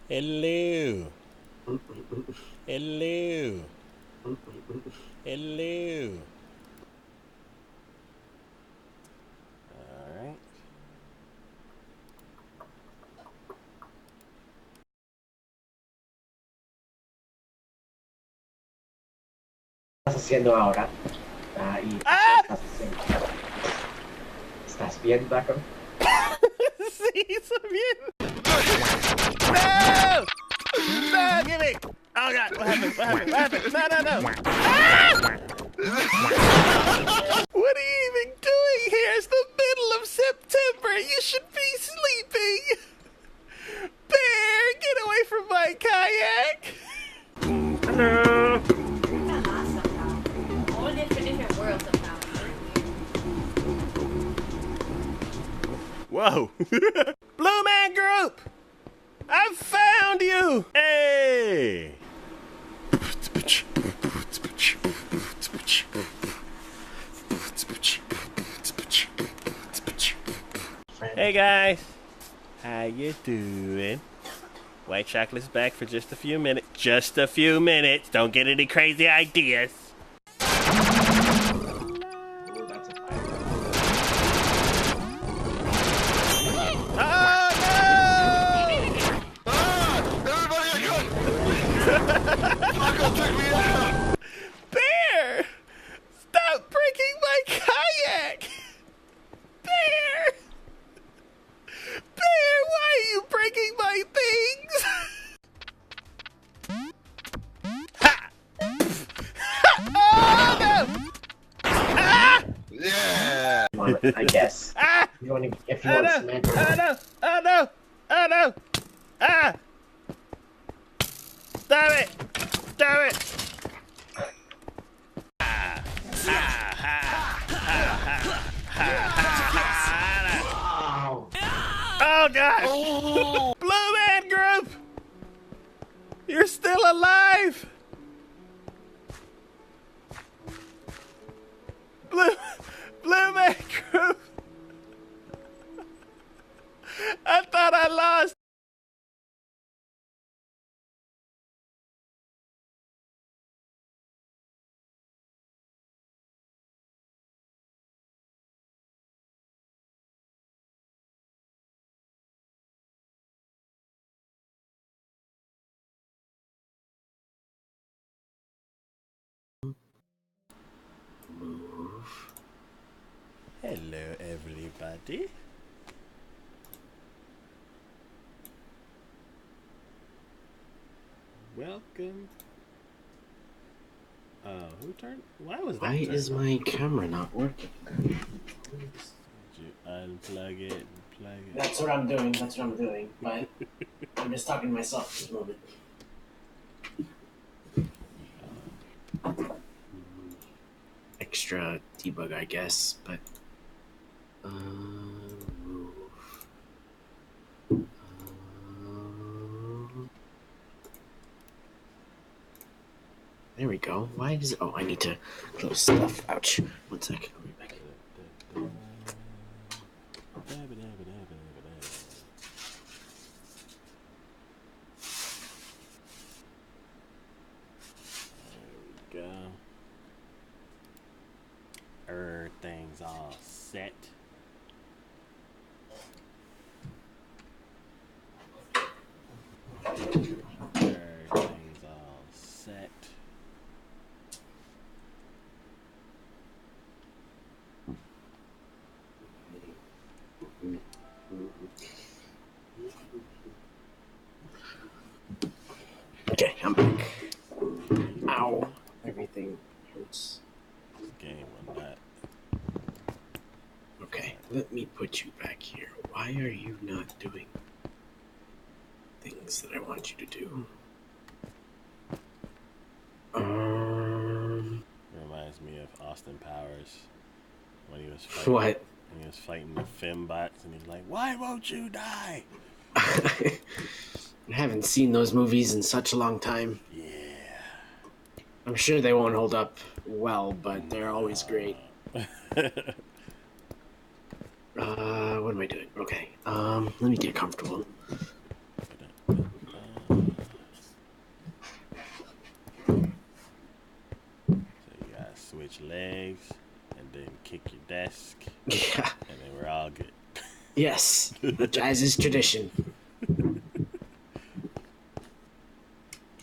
Hello. Hello. Hello. Alright. Estás haciendo ahora? ¿Y ¡Ah! qué estás haciendo? ¿Estás bien, Draco? Sí, so bien. No! No, give me! Oh god, what happened? What happened? What happened? No, no, no! Ah! What are you even doing here? It's the middle of September. You should be sleeping. Bear, get away from my kayak. Hello. All different worlds somehow. Whoa. Blue Man Group! I found you! Hey! Hey guys! How you doing? White Chocolate's back for just a few minutes. Just a few minutes. Don't get any crazy ideas. Ooh, that's a fire. Oh no! Taco took me out! Bear! Stop breaking my kayak! Bear! Bear, why are you breaking my things? Ha! Oh no! Ah! Yeah! Well, I guess. Ah! You want to, if you Oh want no! cement, Oh no! Oh no! Oh no! Ah! Damn it! Damn it! Ah! Ah! Ha! Ha! Ha! Ha! oh, Oh gosh! Oh! Blue Man Group! You're still alive! Blue Man Group! I thought I lost. Hello, everybody. Welcome. Who turned? Why was that? why turned is on? my camera not working? Did you unplug it and plug it? That's what I'm doing. That's what I'm doing. But I'm just talking to myself at this moment. Extra debug, I guess, but move. There we go. Why does it? Oh, I need to close stuff. Ouch. 1 second. I'll be back. There we go. Everything's all set. Everything's all set. Okay, I'm back. Ow. Everything hurts. Game on that. Okay, let me put you back here. Why are you not doing things that I want you to do? Reminds me of Austin Powers when he was fighting. What? When he was fighting the fembots, and he's like, "Why won't you die?" I haven't seen those movies in such a long time. Yeah. I'm sure they won't hold up well, but they're always great. What am I doing? Okay. Let me get comfortable. stretch your legs, and then kick your desk, Yeah. and then we're all good. Yes. As is tradition.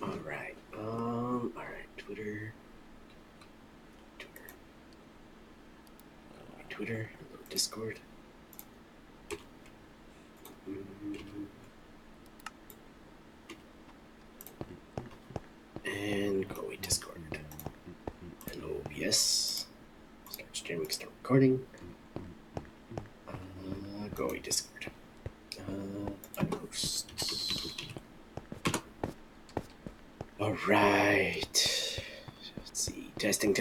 Alright. Alright. Twitter. Discord. And go away, Discord. And OBS. Start streaming, start recording. Go away, Discord. Unhost. Alright. Let's see. Testing.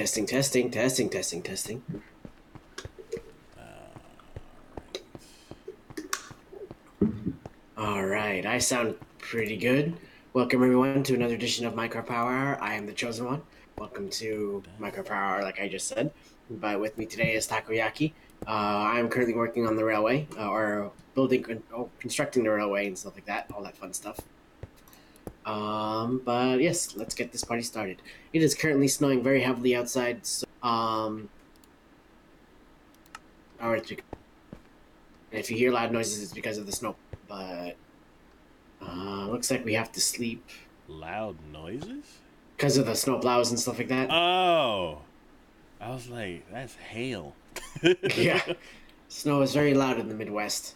Alright, I sound pretty good. Welcome everyone to another edition of Minecraft Power Hour. I am the chosen one. Welcome to Minecraft Power Hour, like I just said. But with me today is Takoyaki. I'm currently working on the railway, or constructing the railway and stuff like that, all that fun stuff. But yes, let's get this party started. It is currently snowing very heavily outside, so, if you hear loud noises, it's because of the snow. But, looks like we have to sleep. Loud noises? Because of the snow plows and stuff like that. Oh! I was like, that's hail. Yeah. Snow is very loud in the Midwest.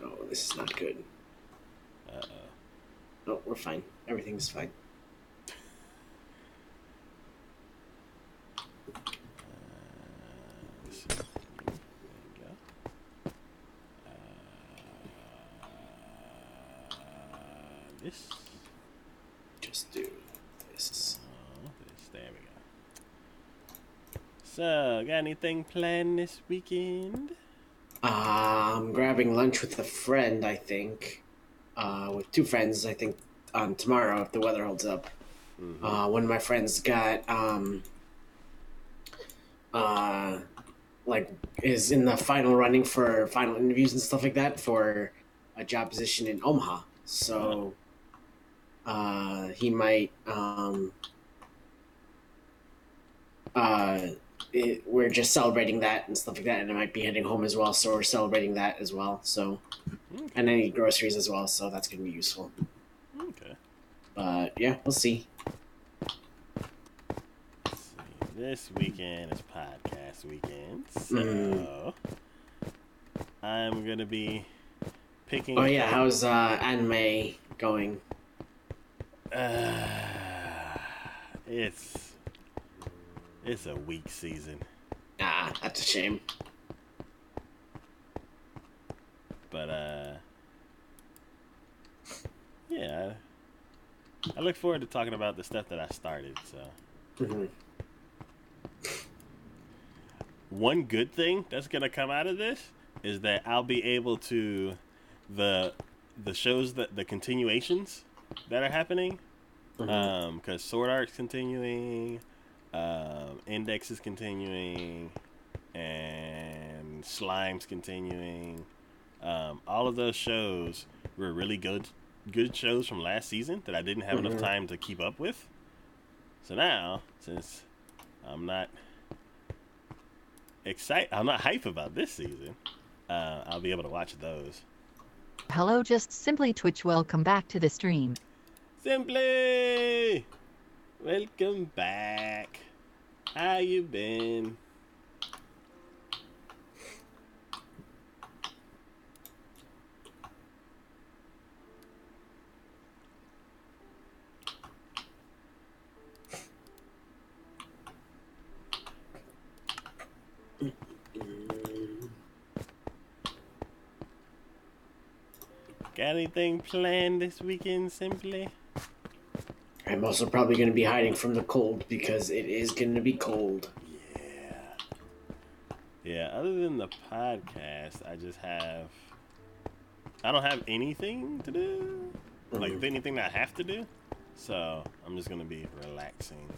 Oh, this is not good. Uh-oh. No, we're fine. Everything's fine. There we go. This. Just do this. Oh, this. There we go. So, got anything planned this weekend? I'm grabbing lunch with a friend, I think. With two friends, I think, tomorrow if the weather holds up. Mm-hmm. One of my friends got, is in the final running for final interviews and stuff like that for a job position in Omaha. So, he might, we're just celebrating that and stuff like that, and I might be heading home as well, so we're celebrating that as well. So, and I need groceries as well, so that's gonna be useful. Okay. But yeah, we'll see. Let's see. This weekend is podcast weekend, so I'm gonna be picking. Oh yeah, how's anime going? It's a weak season. Ah, that's a shame. But yeah, I look forward to talking about the stuff that I started. So, one good thing that's gonna come out of this is that I'll be able to the shows that the continuations that are happening, because Sword Art's continuing, Index is continuing, and Slime's continuing. All of those shows were really good shows from last season that I didn't have enough time to keep up with. So now, since I'm not hype about this season, I'll be able to watch those. Hello, just Simply Twitch. Welcome back to the stream. Simply, welcome back. How you been? Got anything planned this weekend, Simply? I'm also probably going to be hiding from the cold because it is going to be cold. Yeah, other than the podcast, I don't have anything to do. Like, anything that I have to do. So, I'm just going to be relaxing.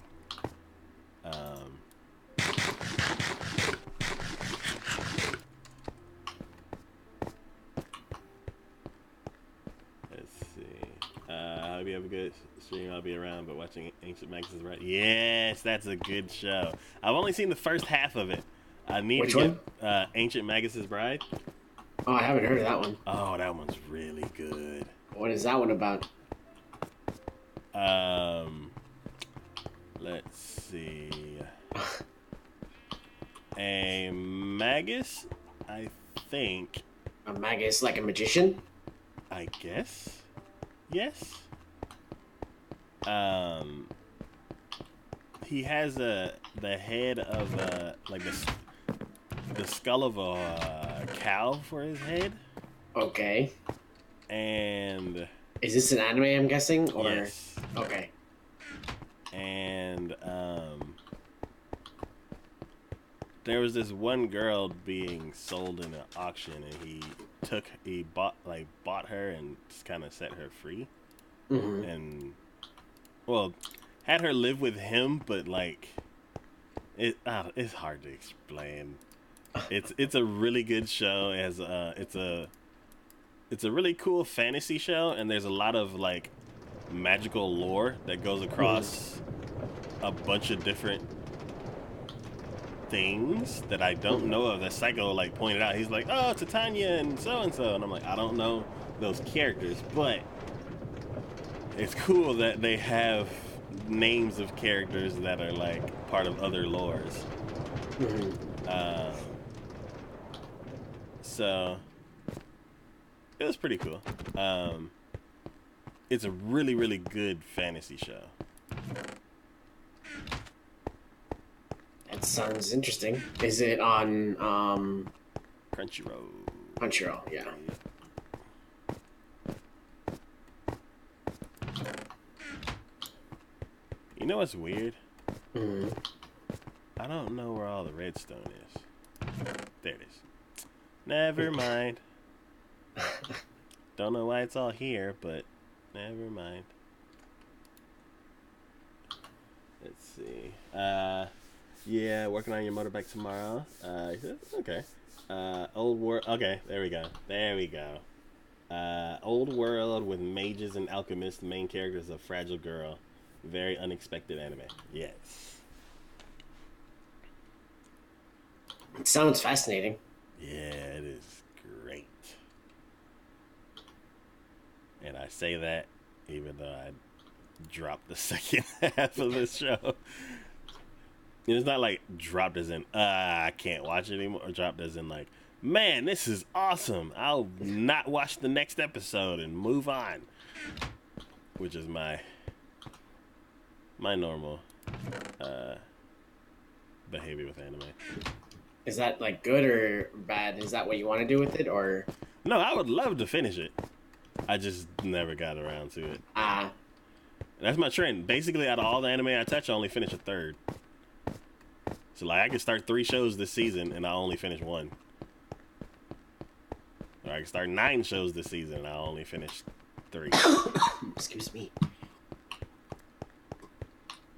Maybe have a good stream. I'll be around, but watching Ancient Magus is right. Yes, that's a good show. I've only seen the first half of it. I need Which to one? get Ancient Magus's Bride. Oh, I haven't heard of that one. Oh, that one's really good. What is that one about? Let's see. A Magus, I think. A Magus, like a magician? I guess. Yes. He has the head of like the skull of a cow for his head. Okay. And Is this an anime, I'm guessing? Or... yes. Okay. And there was this one girl being sold in an auction, and he bought her and just kind of set her free, and well, had her live with him, but like it's hard to explain. It's a really good show. It has it's a really cool fantasy show, and there's a lot of like magical lore that goes across a bunch of different things that I don't know of. That Psycho like pointed out. He's like, oh, Titania and so, and I'm like, I don't know those characters, but it's cool that they have names of characters that are like part of other lores. So it was pretty cool. It's a really, really good fantasy show. That sounds interesting. Is it on Crunchyroll. Crunchyroll? Yeah. You know what's weird? I don't know where all the redstone is. There it is. Never mind. Don't know why it's all here, but never mind. Let's see. Yeah, working on your motorbike tomorrow. Okay. Old world. Okay, there we go. There we go. Old world with mages and alchemists. Main characters a fragile girl. Very unexpected anime. Yes. It sounds fascinating. Yeah, it is great. And I say that even though I dropped the second half of the show. It's not like dropped as in, I can't watch it anymore. Or dropped as in like, man, this is awesome. I'll not watch the next episode and move on. Which is my normal behavior with anime. Is that like good or bad? Is that what you want to do with it, or? No, I would love to finish it. I just never got around to it. That's my trend. Basically, out of all the anime I touch, I only finish a third. So like, I can start 3 shows this season and I only finish 1. Or I can start 9 shows this season and I only finish 3. Excuse me.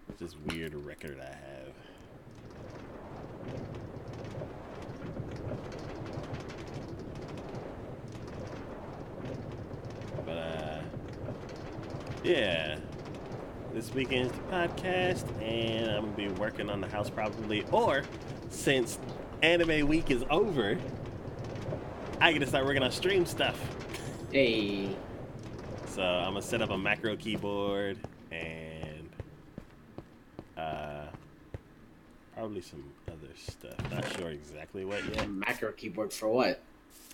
It's this weird record I have. But yeah. This weekend's the podcast, and I'm gonna be working on the house probably. Or, since Anime Week is over, I get to start working on stream stuff. Hey. So I'm gonna set up a macro keyboard and probably some other stuff. Not sure exactly what yet. Macro keyboard for what?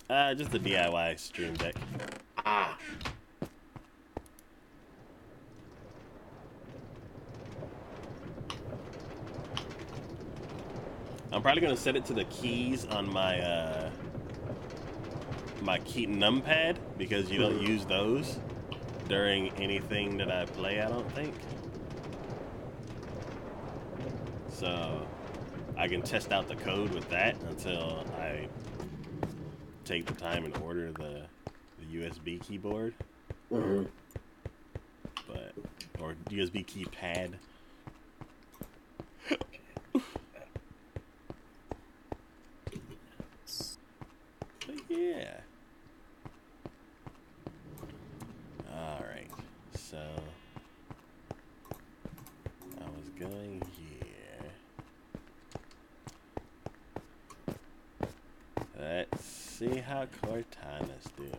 Just a DIY stream deck. I'm probably gonna set it to the keys on my my key numpad, because you don't use those during anything that I play, I don't think. So I can test out the code with that until I take the time and order the USB keyboard. But or USB keypad. Yeah. All right. So going here. Let's see how Cortana's doing.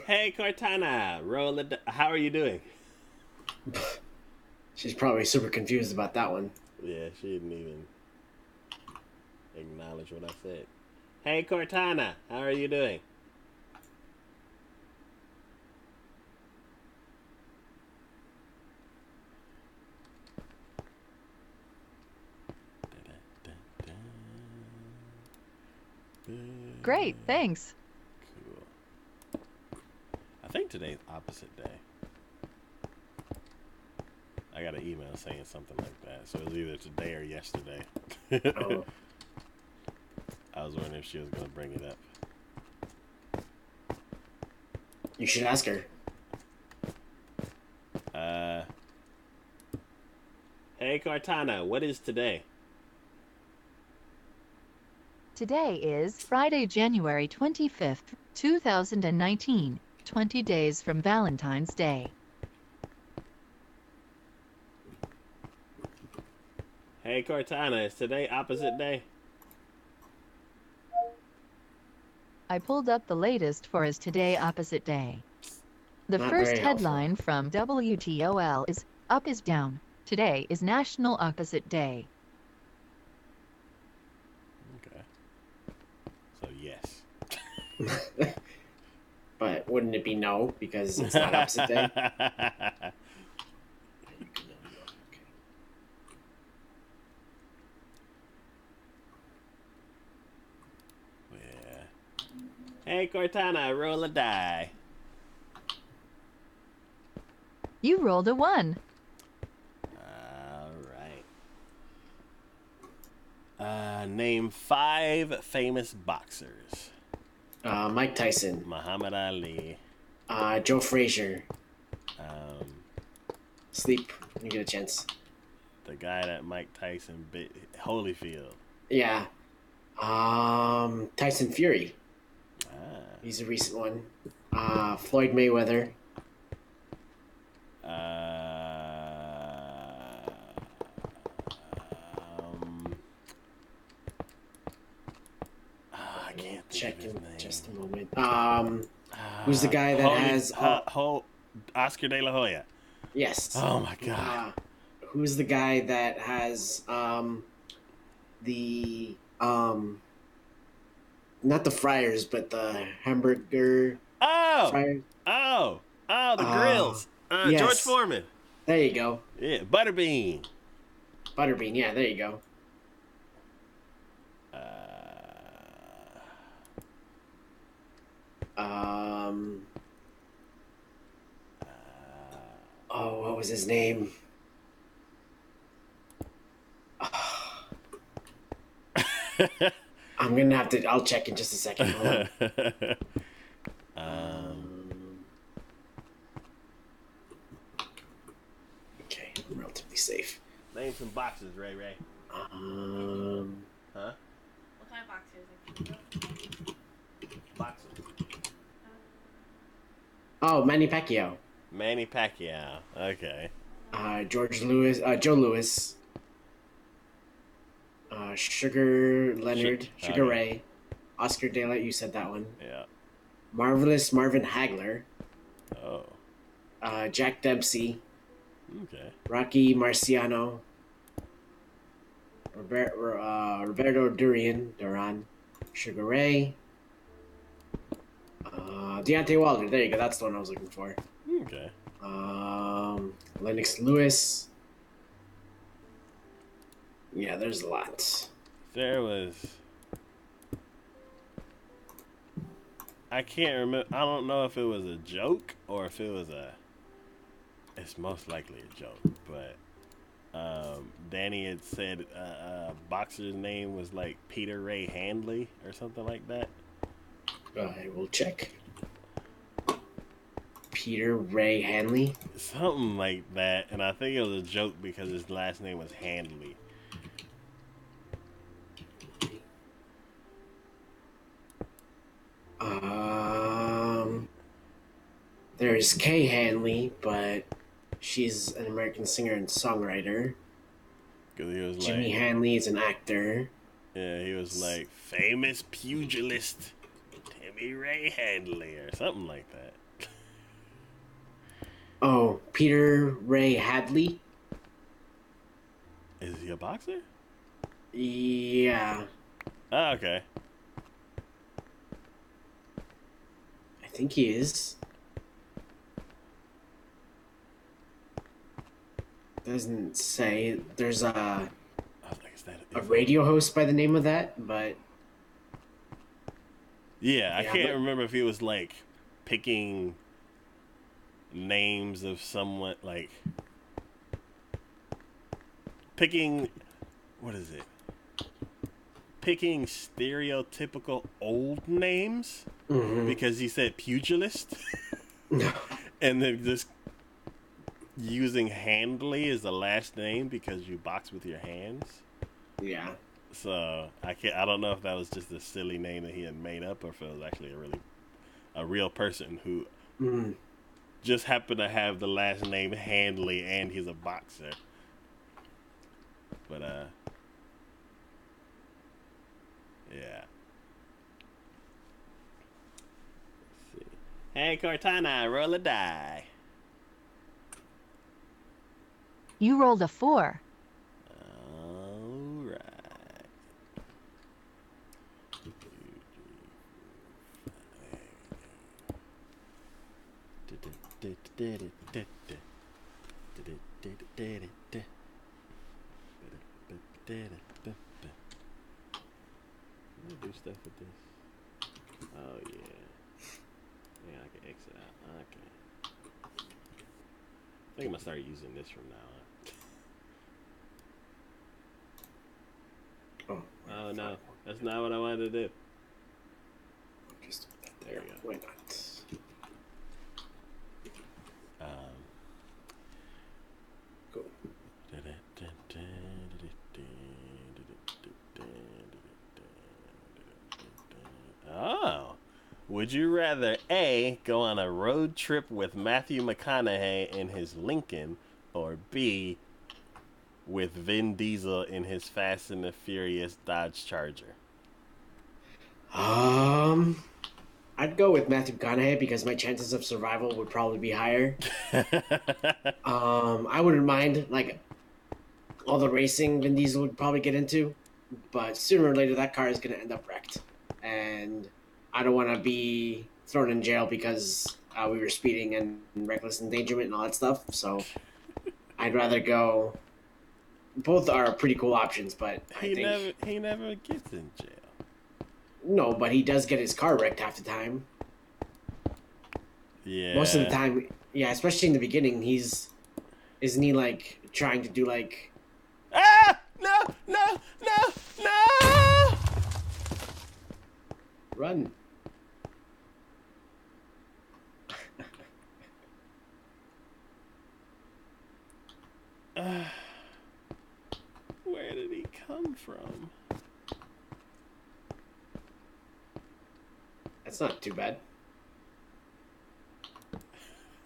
Hey, Cortana, how are you doing? She's probably super confused about that one. Yeah, she didn't even acknowledge what I said. Hey, Cortana, how are you doing? Great, thanks. Cool. I think today's opposite day. I got an email saying something like that, so it was either today or yesterday. Oh. I was wondering if she was gonna bring it up. You should ask her. Hey Cortana, what is today? Today is Friday, January 25th, 2019, 20 days from Valentine's Day. Hey Cortana, is today opposite day? I pulled up the latest for Is Today Opposite Day. The Not first very helpful. headline from WTOL is Up is Down. Today is National Opposite Day. Okay. So yes. But wouldn't it be no because it's not opposite day? Yeah. Hey Cortana, roll a die. You rolled a 1. Alright. Name 5 famous boxers. Mike Tyson, Muhammad Ali. Joe Frazier. Um, Sleep when you get a chance. the guy that Mike Tyson bit, Holyfield. Yeah. Tyson Fury. Ah. He's a recent one. Floyd Mayweather. I can't Check think of in his name. just a moment. Who's the guy that has? Oscar De La Hoya. Yes. Oh my god. Who's the guy that has the not the fryers but the hamburger Oh, fryers? the grills. yes. George Foreman. There you go. Yeah, Butterbean. Butterbean. Yeah, there you go. Oh, what was his name? I'm gonna have to. I'll check in just a second. Hold on. Okay, I'm relatively safe. Name some boxes, Ray. What Huh? kind of boxers? Boxes. Oh, Manny Pacquiao. Manny Pacquiao. Okay. George Lewis. Joe Lewis. Sugar Leonard. Sugar okay. Ray. Oscar De La. You said that one. Yeah. Marvelous Marvin Hagler. Oh. Jack Dempsey. Okay. Rocky Marciano. Roberto Duran. Sugar Ray. Deontay Wilder. There you go. That's the one I was looking for. Okay. Lennox Lewis. Yeah, there's a lot. There was. I can't remember. I don't know if it was a joke or if it was a. It's most likely a joke, but Danny had said boxer's name was like Peter Ray Handley or something like that. I will check. Peter Ray Hanley. Something like that, and I think it was a joke because his last name was Handley. There's Kay Hanley, but She's an American singer and songwriter. Because he was Jimmy like, Hanley is an actor. yeah, he was like famous pugilist Timmy Ray Handley or something like that. Oh, Peter Ray Hadley. Is he a boxer? Yeah, Oh, okay. I think he is. Doesn't say. There's a I was like, is that radio host by the name of that, but Yeah, I Yeah, can't but- remember if he was like picking names of someone, like picking, what is it? Picking stereotypical old names because he said pugilist and then just using Handley as the last name because you box with your hands. yeah. So I don't know if that was just a silly name that he had made up or if it was actually a real person who just happened to have the last name Handley and he's a boxer. But yeah. Let's see. Hey Cortana, roll a die. You rolled a 4. All right. Do stuff with this. Oh yeah. Yeah, I can exit out. Okay. I think I'm gonna start using this from now on. Oh, Oh no, that's not what I wanted to do. Just put that There there. we go. Why not? Cool. Oh. Would you rather A, go on a road trip with Matthew McConaughey in his Lincoln, or B, with Vin Diesel in his Fast and the Furious Dodge Charger? I'd go with Matthew McConaughey because my chances of survival would probably be higher. I wouldn't mind like all the racing Vin Diesel would probably get into, but sooner or later that car is gonna end up wrecked, and I don't want to be thrown in jail because we were speeding and reckless endangerment and all that stuff. So I'd rather go. Both are pretty cool options, but I think he never gets in jail. no. But he does get his car wrecked half the time. Yeah. Most of the time, yeah, especially in the beginning, isn't he like trying to do like Ah! No! No! No! No! run? Where did he come from? That's not too bad.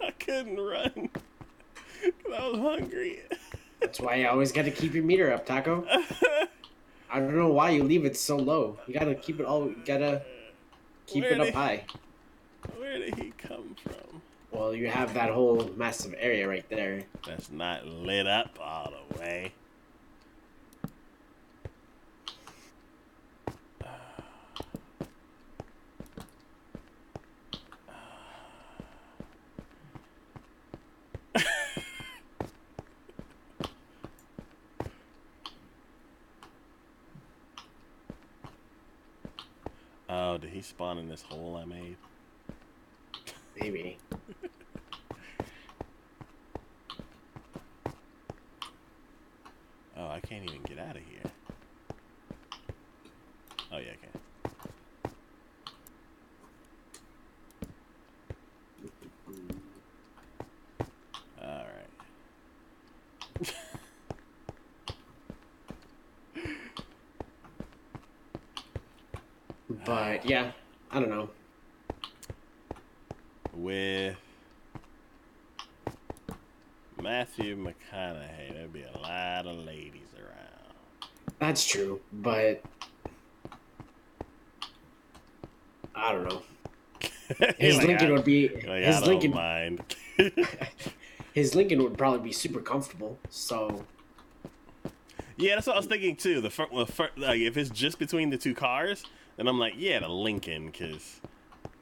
I couldn't run. 'Cause I was hungry. That's why you always got to keep your meter up, Taco. I don't know why you leave it so low. You gotta keep it all. You gotta keep Where it up did- high. Where did he come from? Well, you have that whole massive area right there. That's not lit up all the way. Oh, did he spawn in this hole I made? Maybe. Oh, I can't even get out of here. Oh, yeah, I can. All right. But yeah, I don't know. With Matthew McConaughey. There'd be a lot of ladies around. That's true, but I don't know. His Like, Lincoln would be like, his I don't Lincoln. mind. His Lincoln would probably be super comfortable. So Yeah, that's what I was thinking too. Like if it's just between the two cars, then I'm like, yeah, the Lincoln, because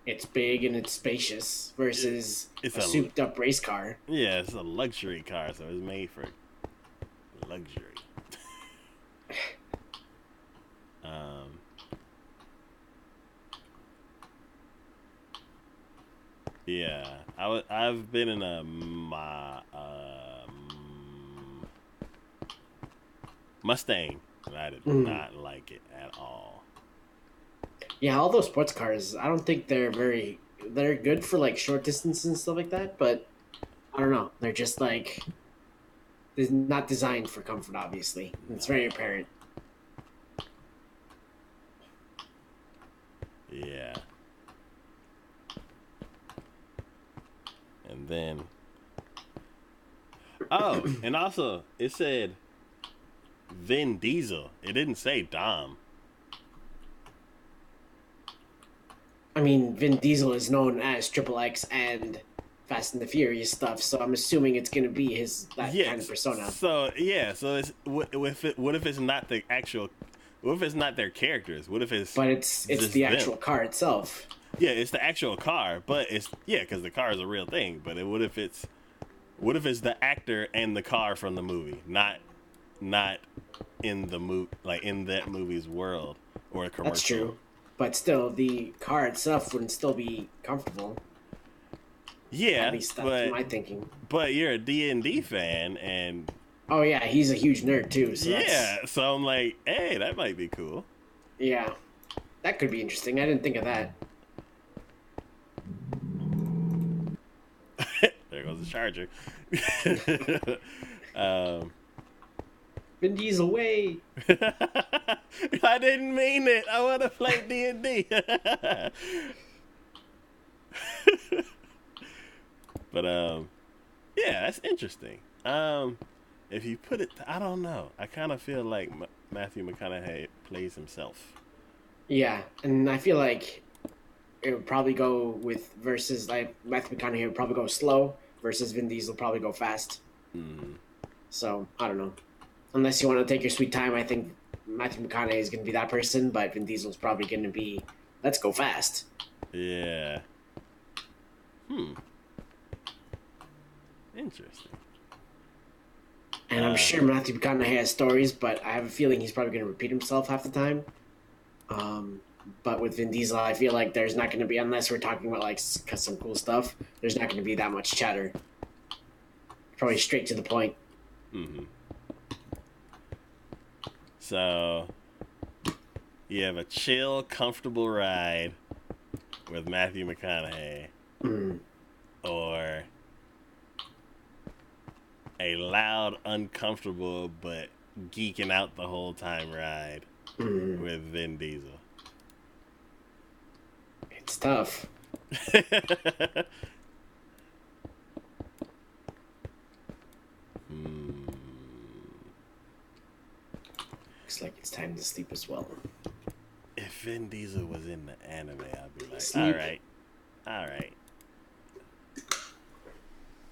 it's big and it's spacious versus It's a a- souped up race car. yeah, it's a luxury car, so it's made for luxury. Yeah, I've been in a Mustang, and I did not like it at all. Yeah, all those sports cars, I don't think they're good for like short distance and stuff like that, but I don't know. They're just like they're not designed for comfort, obviously. It's very apparent. Yeah. And then oh, and also it said Vin Diesel. It didn't say Dom. I mean, Vin Diesel is known as Triple X and Fast and the Furious stuff, so I'm assuming it's gonna be that kind of persona. So yeah, so it's what if it's not the actual? What if it's not their characters? What if it's? But it's just the them? actual car itself. Yeah, it's the actual car, but it's because the car is a real thing. But what if it's the actor and the car from the movie, not in the movie, like in that movie's world or a commercial? That's true. But still, the car itself wouldn't still be comfortable. Yeah, At least that's my thinking. But you're a D&D fan, and Oh yeah, he's a huge nerd too. So yeah, so I'm like, hey, that might be cool. yeah, that could be interesting. I didn't think of that. There goes the charger. Vin Diesel, way. I didn't mean it. I want to play D&D. But yeah, that's interesting. If you put it, I don't know. I kind of feel like Matthew McConaughey plays himself. Yeah, and I feel like it would probably go with versus like Matthew McConaughey would probably go slow versus Vin Diesel probably go fast. So I don't know. Unless you want to take your sweet time, I think Matthew McConaughey is going to be that person, but Vin Diesel's probably going to be let's go fast. Yeah. Interesting. And I'm sure Matthew McConaughey has stories, but I have a feeling he's probably going to repeat himself half the time. But with Vin Diesel, I feel like there's not going to be, unless we're talking about like some cool stuff, there's not going to be that much chatter. Probably straight to the point. So you have a chill, comfortable ride with Matthew McConaughey, or a loud, uncomfortable, but geeking out the whole time ride with Vin Diesel. It's tough. Looks like it's time to sleep as well. If Vin Diesel was in the anime, I'd be like, Sleep. all right.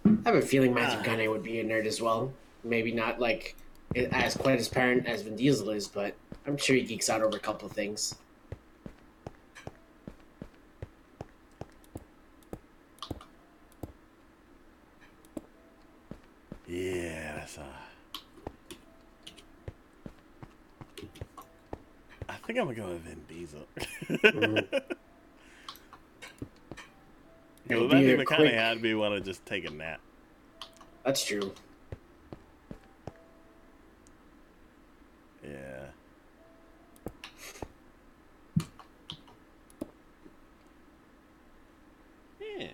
I have a feeling Matthew McConaughey would be a nerd as well. Maybe not like as quite as apparent as Vin Diesel is, but I'm sure he geeks out over a couple of things. Yeah, I think I'm gonna go with Vin Diesel. It'll Matthew be a McConaughey quick- had me want to just take a nap. That's true. Yeah. Yeah.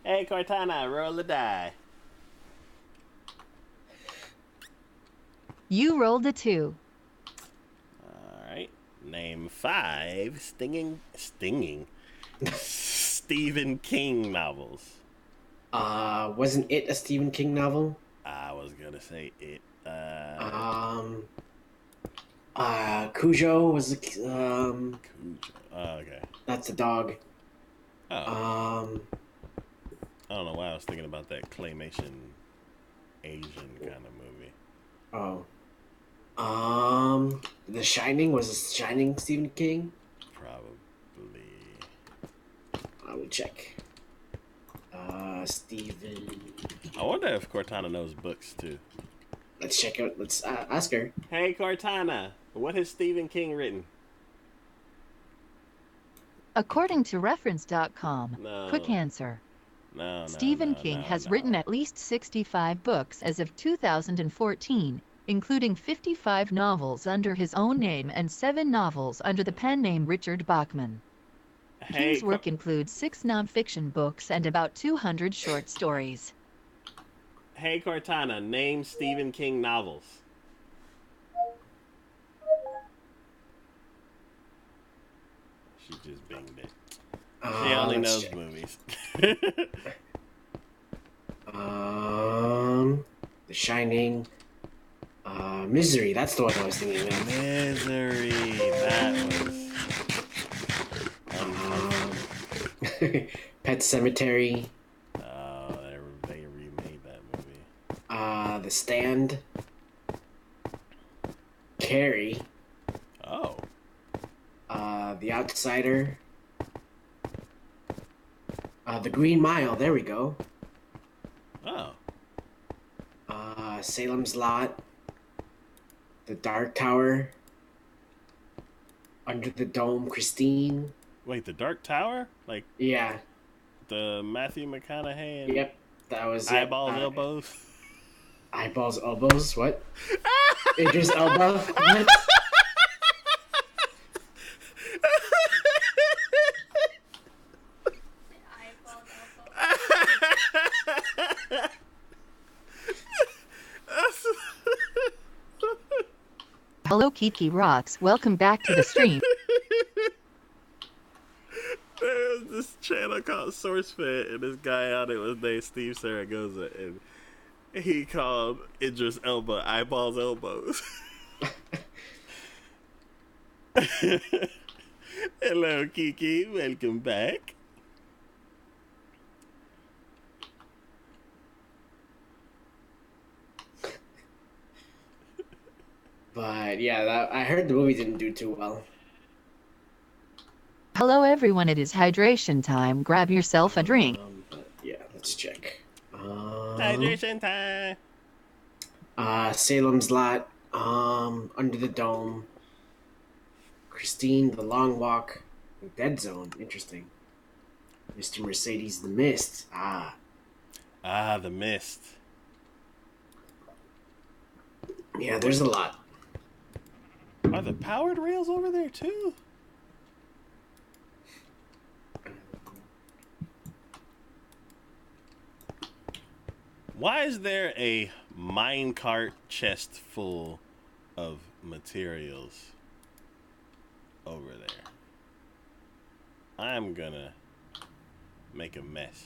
Hey, Cortana, roll the die. You rolled a 2. All right. Name 5 stinging Stephen King novels. Wasn't it a Stephen King novel? I was gonna say it. Cujo was Cujo. Oh, okay. that's a dog. Oh, Um, I don't know why I was thinking about that claymation Asian kind of movie. oh. The Shining was Shining Stephen King? Probably. I will check. Stephen. I wonder if Cortana knows books too. Let's check out. Let's ask her. Hey Cortana, what has Stephen King written? According to reference.com, No. quick answer. No. Stephen King has written at least 65 books as of 2014, including 55 novels under his own name and 7 novels under the pen name Richard Bachman. King's work includes 6 nonfiction books and about 200 short stories. Hey Cortana, name Stephen King novels. She just binged it. She only Let's knows check. movies. The Shining. Misery. That's the one I was thinking of. Misery. That was. Pet Cemetery. Oh, they remade that movie. The Stand. Carrie. Oh. The Outsider. The Green Mile. There we go. Oh. Salem's Lot. The Dark Tower. Under the Dome. Christine. Wait, The Dark Tower? Like Yeah. the Matthew McConaughey and Yep. That was it. Eyeballs, Elbows? Eyeballs, elbows. What? Idris Elba. What? Hello Kiki Rocks, welcome back to the stream. There's this channel called SourceFed, and this guy on it was named Steve Saragoza, and he called Idris Elba Eyeballs, Elbows. Hello, Kiki. Welcome back. But yeah, I heard the movie didn't do too well. Hello everyone, it is hydration time. Grab yourself a drink. But yeah, let's check. Hydration time. Salem's Lot. Under the Dome. Christine, The Long Walk. The Dead Zone. Interesting. Mr. Mercedes, The Mist. Ah, The Mist. Yeah, there's a lot. Are the powered rails over there too? Why is there a minecart chest full of materials over there? I'm gonna make a mess.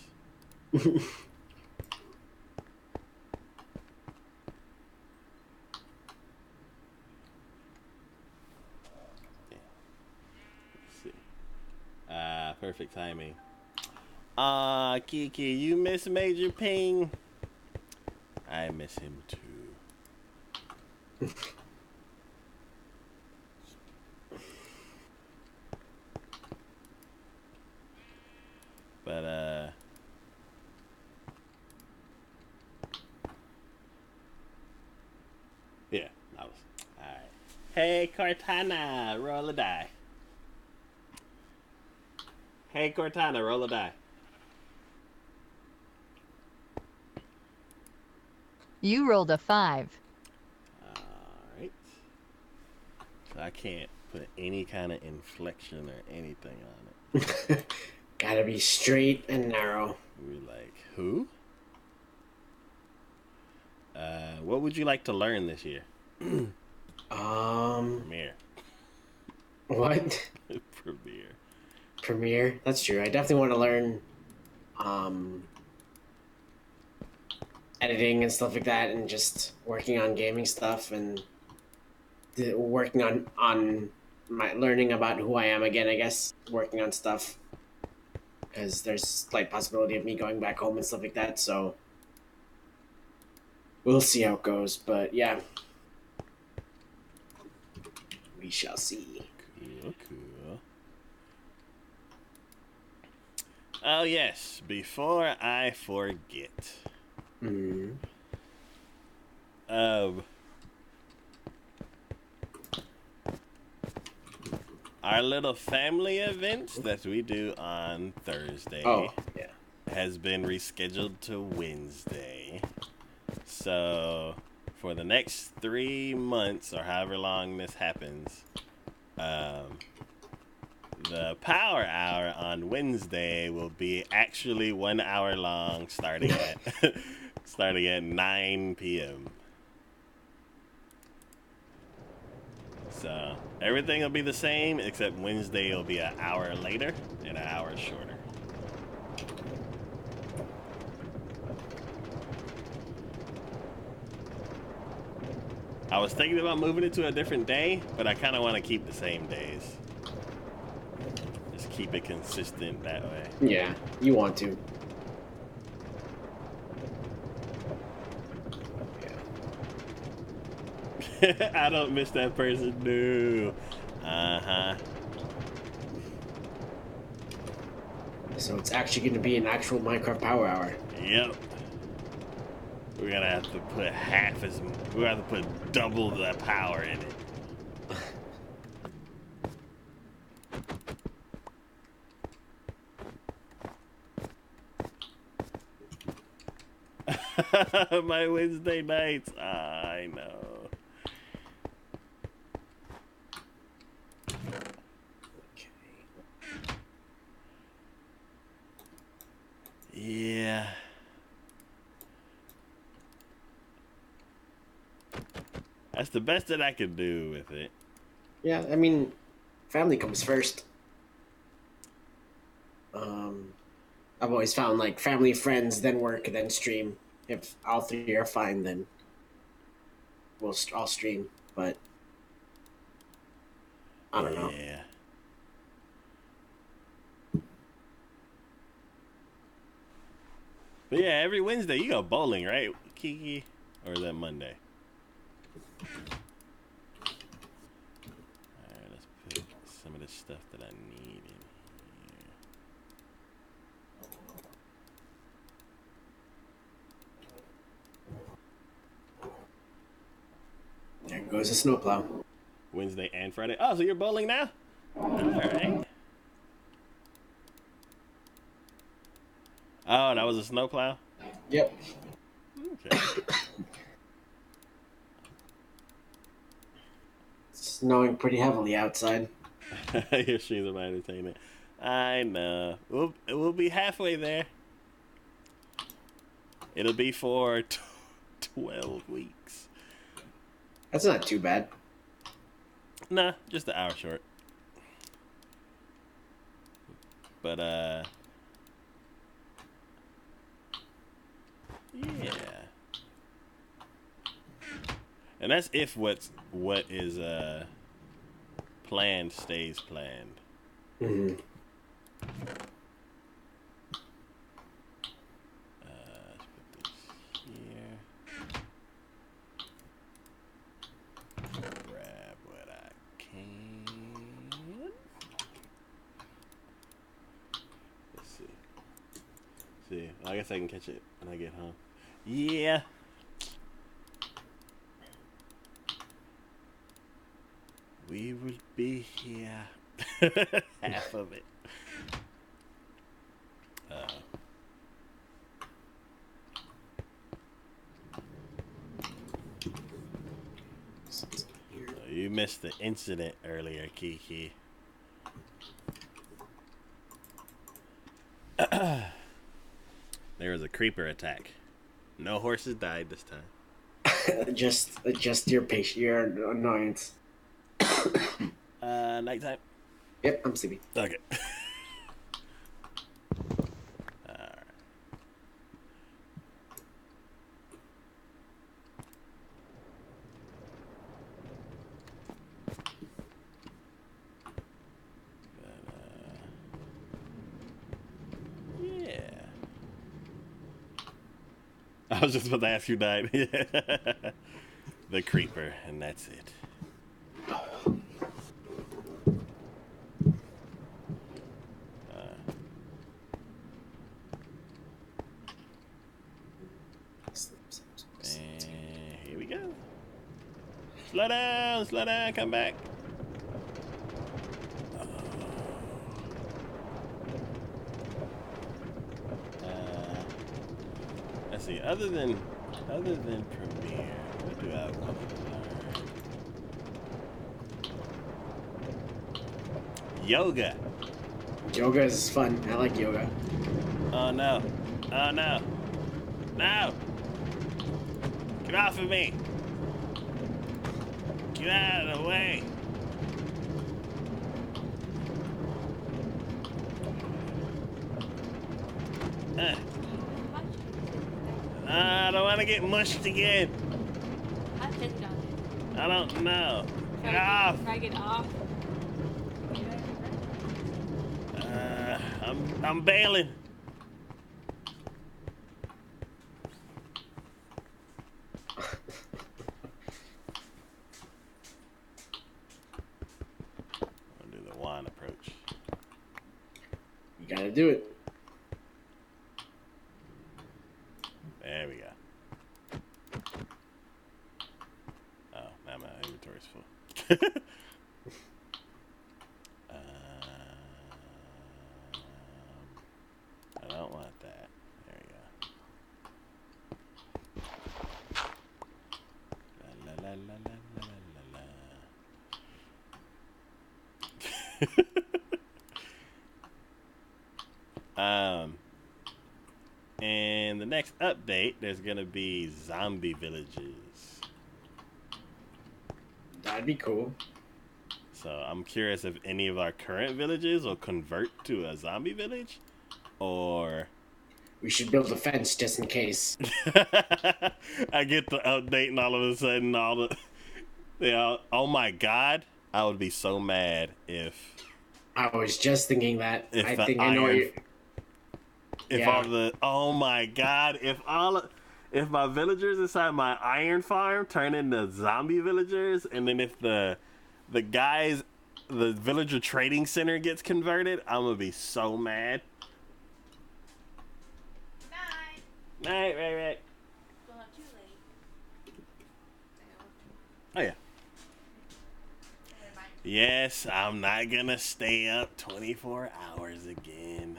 Perfect timing. Kiki, you miss Major Ping? I miss him too. But, yeah, I was. Alright. Hey, Cortana, roll a die. Hey, Cortana, roll a die. You rolled a 5. Alright. So I can't put any kind of inflection or anything on it. Gotta be straight and narrow. We're like, who? What would you like to learn this year? Premiere. What? Premiere. Premiere? That's true. I definitely want to learn, editing and stuff like that, and just working on gaming stuff and working on my learning about who I am again. I guess working on stuff because there's slight possibility of me going back home and stuff like that. So we'll see how it goes. But yeah, we shall see. Cool, cool. Oh yes, before I forget. Mm. Our little family event that we do on Thursday Oh yeah. has been rescheduled to Wednesday. So for the next 3 months or however long this happens, the power hour on Wednesday will be actually 1 hour long, starting at starting at 9 p.m. So everything will be the same, except Wednesday will be an hour later and an hour shorter. I was thinking about moving it to a different day, but I kind of want to keep the same days. Just keep it consistent that way. Yeah, you want to. I don't miss that person. No. Uh-huh. So it's actually going to be an actual Minecraft Power Hour. Yep. We're gonna have to put we're gonna have to put double the power in it. My Wednesday nights. I know. Yeah. That's the best that I could do with it. Yeah, I mean, family comes first. I've always found like family, friends, then work, then stream. If all three are fine, then I'll stream. But I don't know. Yeah. But yeah, every Wednesday you go bowling, right, Kiki? Or is that Monday? Alright, let's put some of the stuff that I need in There goes a snowplow. here. Wednesday and Friday. Oh, so you're bowling now? Alright. Oh, that was a snowplow? Yep. Okay. Snowing pretty heavily outside. Your streams of my entertainment. I know. We'll be halfway there. It'll be for 12 weeks. That's not too bad. Nah, just an hour short. But yeah. And that's if what is planned stays planned. Mm-hmm. Let's put this here. Grab what I can. Let's see. I guess I can catch it when I get home. Yeah. We will be here. Half of it. You missed the incident earlier, Kiki. There was a creeper attack. No horses died this time. Just your annoyance. Nighttime. Yep, I'm sleepy. Okay. Alright. I was just about to ask who died. The creeper, and that's it. And here we go. Slow down, come back. Let's see. Other than Premiere, what do I want to learn? Yoga. Yoga is fun. I like yoga. Oh no! Oh no! No! Get off of me! Get out of the way! I don't want to get mushed again. How to take down it? I don't know. Get Try off! Try to get off. I'm bailing. I'll do the wand approach. You gotta do it. There we go. Oh, now my inventory's full. I don't want that. There we go. La la la la la la la la. And the next update, there's gonna be zombie villages. That'd be cool. So I'm curious if any of our current villages will convert to a zombie village, or We should build a fence just in case. I get the update and all of a sudden oh my god, I would be so mad if I was just thinking that. If I the think I know what iron- you. if Yeah. all the oh my god, if my villagers inside my iron farm turn into zombie villagers, and then if the villager trading center gets converted, I'm gonna be so mad. Night. Right. Still not too late. Oh yeah. Yes, I'm not gonna stay up 24 hours again.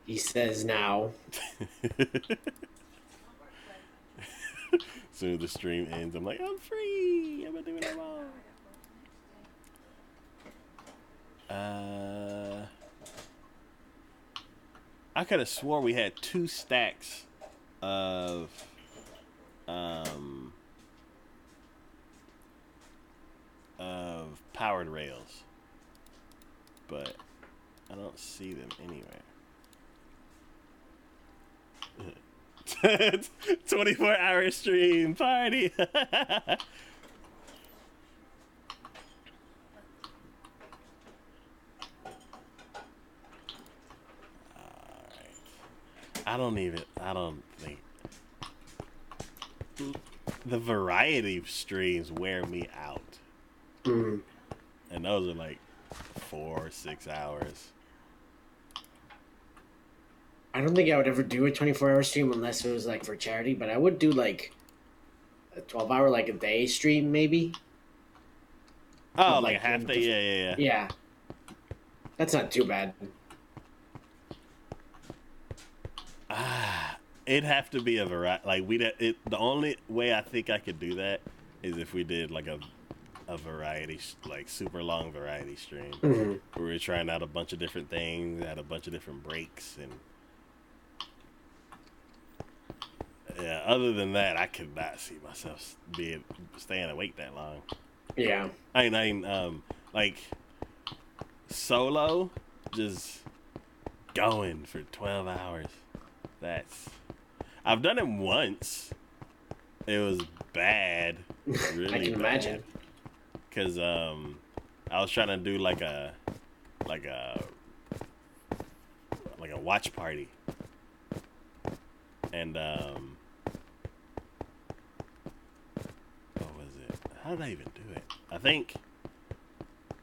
He says now. As soon as the stream ends, I'm like, I'm free. I'm gonna do what I want. I could have swore we had 2 stacks of powered rails, but I don't see them anywhere. 24-hour stream party. Alright. I don't think the variety of streams wear me out. Mm. And those are like 4 or 6 hours. I don't think I would ever do a 24-hour stream unless it was like for charity, but I would do like a 12-hour, like a day stream maybe. Oh, Of, like a half day? Yeah. Yeah. That's not too bad. It'd have to be a variety. Like the only way I think I could do that is if we did like a variety, like super long variety stream, Mhm. where we were trying out a bunch of different things, had a bunch of different breaks, and yeah. Other than that, I could not see myself staying awake that long. Yeah. I mean, like solo, just going for 12 hours. I've done it once. It was bad. Really I can imagine. Because I was trying to do like a a watch party. And what was it? How did I even do it? I think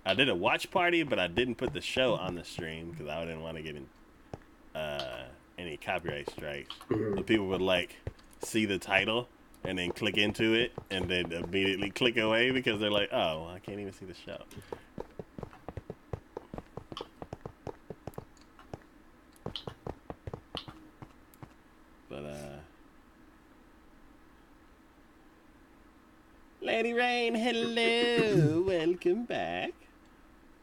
I did a watch party, but I didn't put the show on the stream because I didn't want to get in any copyright strikes. So people would like see the title and then click into it and then immediately click away because they're like, oh, I can't even see the show. But Lady Rain, hello, welcome back.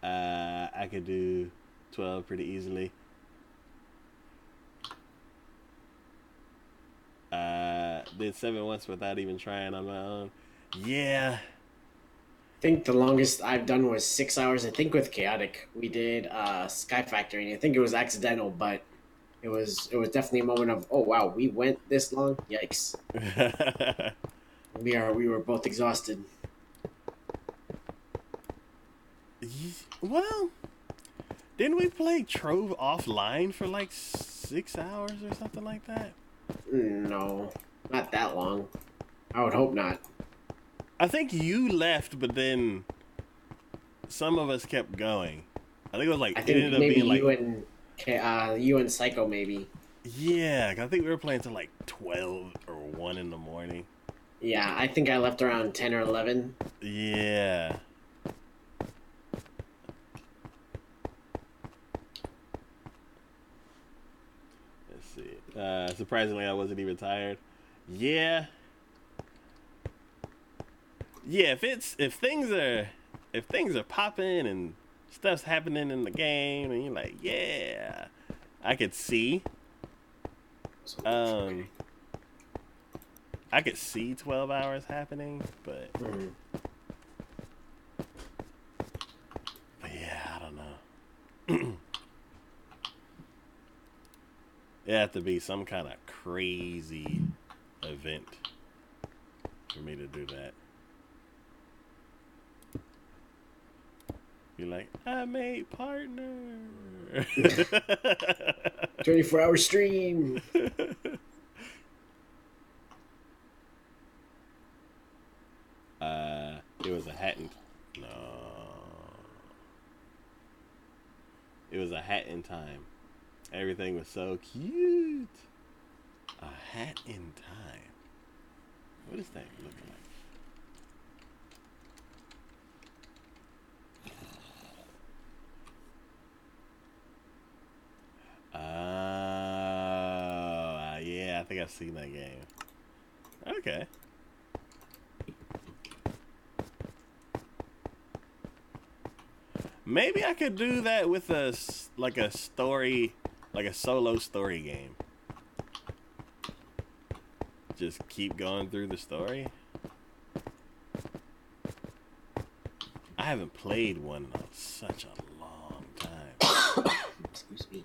I could do 12 pretty easily. Did 7 once without even trying on my own. Yeah. I think the longest I've done was 6 hours. I think with Chaotic we did Sky Factory. I think it was accidental, but it was definitely a moment of, oh wow, we went this long. Yikes. We were both exhausted. Well, didn't we play Trove offline for like 6 hours or something like that? No, not that long. I would hope not. I think you left, but then some of us kept going. I think it was like I it think ended up maybe being like you and Psycho maybe. yeah. 'Cause I think we were playing till like 12 or 1 in the morning. Yeah, I think I left around 10 or 11. Yeah. Let's see. Surprisingly, I wasn't even tired. Yeah. Yeah, if things are popping and stuff's happening in the game and you're like, yeah, I could see. I could see 12 hours happening, but yeah, I don't know. It have to be some kind of crazy event for me to do that. Be like, I made partner. 24-hour stream. It was a hat in... No. It was a hat in time. Everything was so cute. A hat in time. What does that look like? Yeah, I think I've seen that game. Okay. Maybe I could do that with a story, like a solo story game. Just keep going through the story. I haven't played one in such a long time. Excuse me.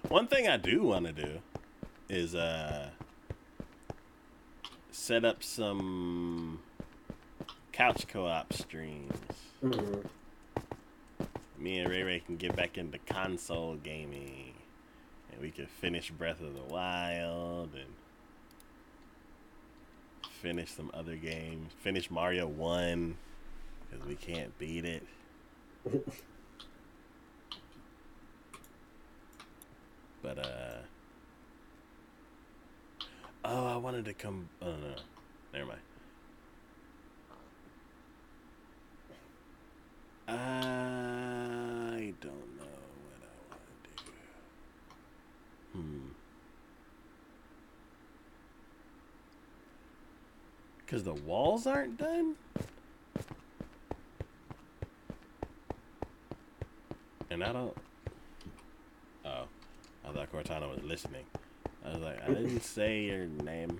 One thing I do want to do is set up some couch co-op streams. Mm-hmm. Me and Ray Ray can get back into console gaming, and we can finish Breath of the Wild and finish some other games. Finish Mario 1 because we can't beat it. But oh, I wanted to come. Oh no, never mind. I don't know what I want to do. Because the walls aren't done? And I don't... Oh. I thought Cortana was listening. I was like, I didn't say your name.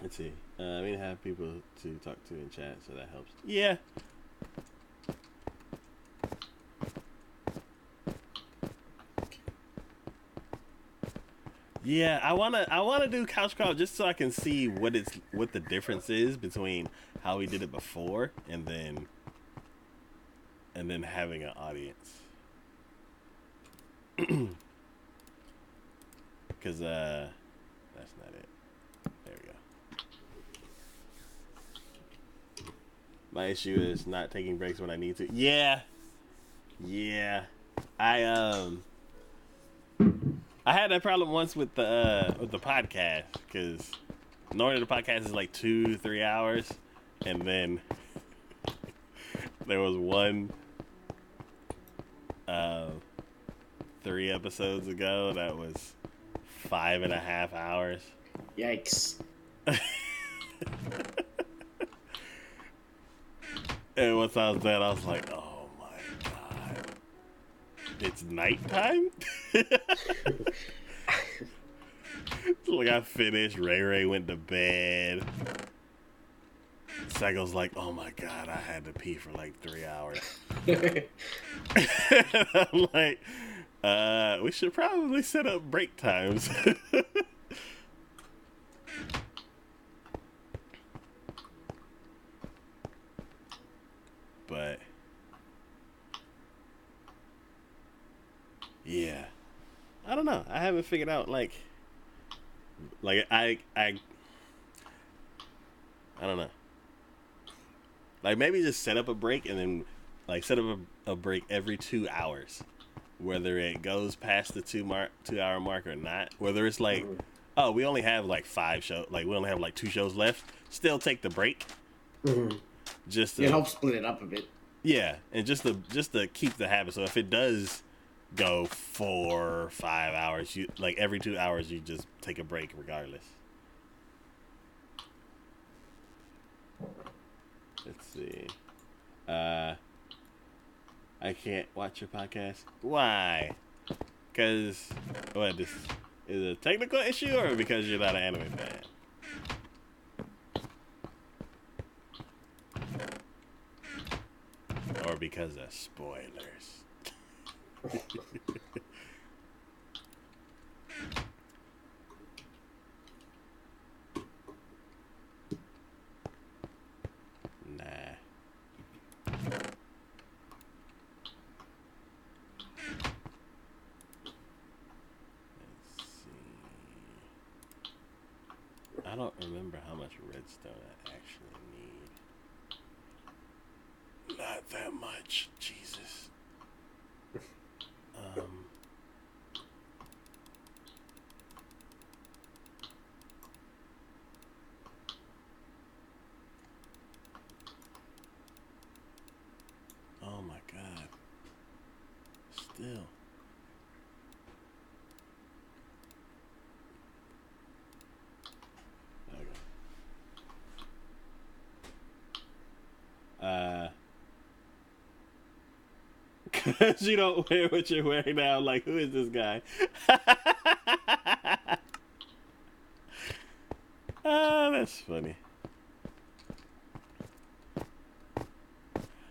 Let's see. I mean, have people to talk to in chat, so that helps. Yeah. Yeah, I wanna do couch co-op just so I can see what the difference is between how we did it before and then having an audience. Cause that's not it. There we go. My issue is not taking breaks when I need to. Yeah. I had that problem once with the podcast, because normally the podcast is like 2-3 hours, and then there was one 3 episodes ago that was 5.5 hours. Yikes. And once I was done, I was like, oh my god, it's nighttime? Like, I finished, Ray went to bed. Psycho's like, oh my god, I had to pee for like 3 hours. I'm like, we should probably set up break times. But yeah, I don't know. I haven't figured out like I don't know. Like, maybe just set up a break and then like set up a break every 2 hours, whether it goes past the 2-hour mark or not. Whether it's like, oh, we only have like 5 shows, like we only have like 2 shows left. Still take the break. Mm-hmm. Just to, it helps split it up a bit. Yeah, and just to keep the habit. So if it does go 4 or 5 hours, you like every 2 hours you just take a break regardless. Let's see. I can't watch your podcast. Why? Because what? This is a technical issue, or because you're not an anime fan? Or because of spoilers? Nah. Let's see. I don't remember how much redstone I actually need. Not that much, Jesus. Oh my god. Still. Okay. Cause you don't wear what you're wearing now. Like, who is this guy? Ah, that's funny.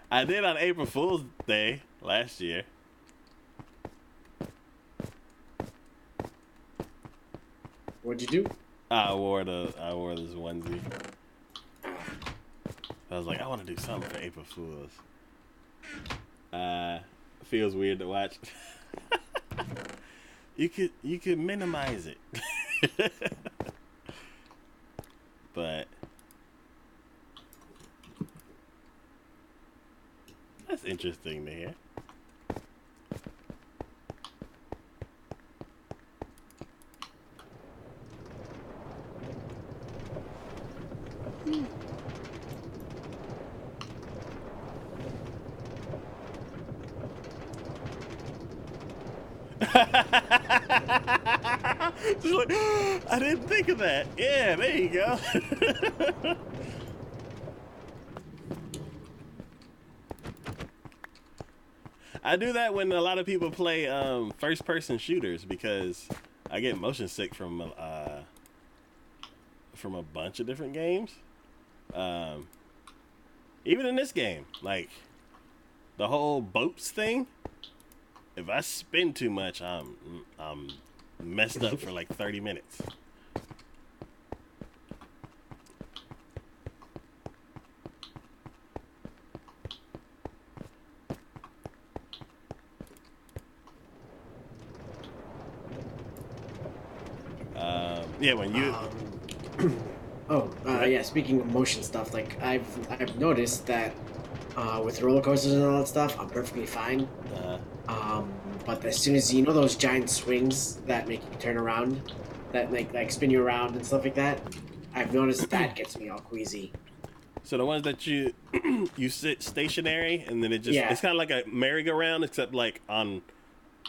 I did on April Fool's Day last year. What'd you do? I wore this onesie. I was like, I want to do something for April Fool's. Feels weird to watch. You could minimize it. But that's interesting to hear. Just like, I didn't think of that. Yeah, there you go. I do that when a lot of people play first-person shooters, because I get motion sick from a bunch of different games. Even in this game, like the whole boats thing. If I spin too much, I'm messed up for like 30 minutes. Yeah, when you Yeah. Speaking of motion stuff, like I've noticed that with roller coasters and all that stuff, I'm perfectly fine. But as soon as you know those giant swings that make you turn around, that like spin you around and stuff like that, I've noticed that gets me all queasy. so the ones that you you sit stationary and then it just Yeah. it's kind of like a merry-go-round except like on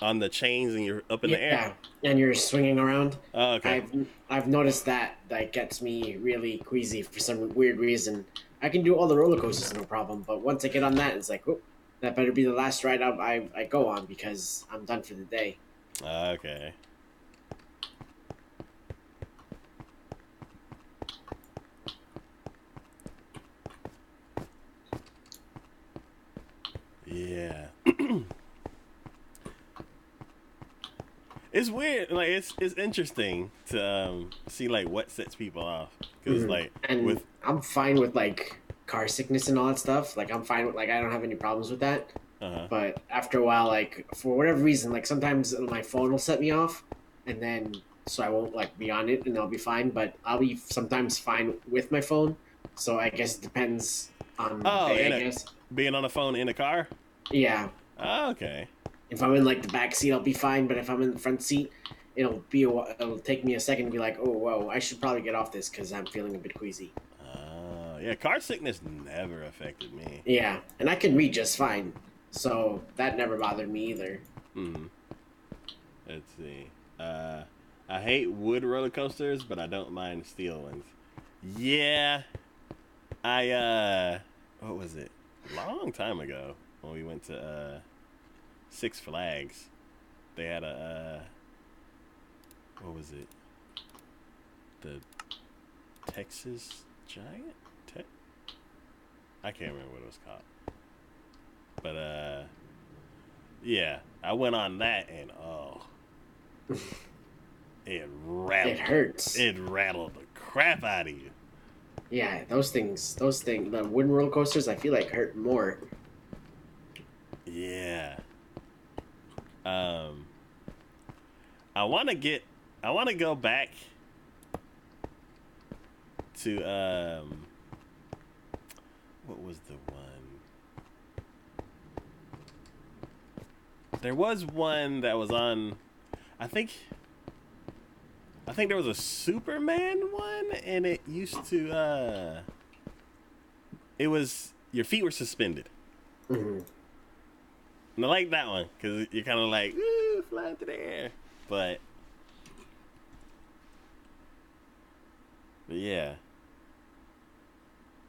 the chains and you're up in the air. Yeah, and you're swinging around. Oh, okay. I've noticed that gets me really queasy for some weird reason. I can do all the roller coasters no problem, but once I get on that, it's like, oh, that better be the last ride I go on because I'm done for the day. Okay. Yeah. It's weird. Like it's interesting to see like what sets people off because like And with I'm fine with like car sickness and all that stuff. Like I'm fine with like I don't have any problems with that. But after a while, like for whatever reason, like sometimes my phone will set me off, and then so I won't like be on it, and I'll be fine. But I'll be sometimes fine with my phone. So I guess it depends on the day, I guess. being on a phone in a car. Yeah. Oh, okay. If I'm in like the back seat, I'll be fine. But if I'm in the front seat, it'll take me a second to be like, oh whoa, I should probably get off this because I'm feeling a bit queasy. Yeah, car sickness never affected me. Yeah, and I can read just fine, so that never bothered me either. Let's see. I hate wood roller coasters, but I don't mind steel ones. Yeah. What was it? A long time ago when we went to Six Flags. They had what was it? The Texas Giant? I can't remember what it was called. But yeah, I went on that and it rattled. It hurts. It rattled the crap out of you. Yeah, those things, the wooden roller coasters, I feel like hurt more. Yeah. I want to go back to what was the one? There was one that was on, I think there was a Superman one, and it used to it was your feet were suspended. Mm-hmm. And I like that one because you're kind of like, ooh, flying through the air. But yeah,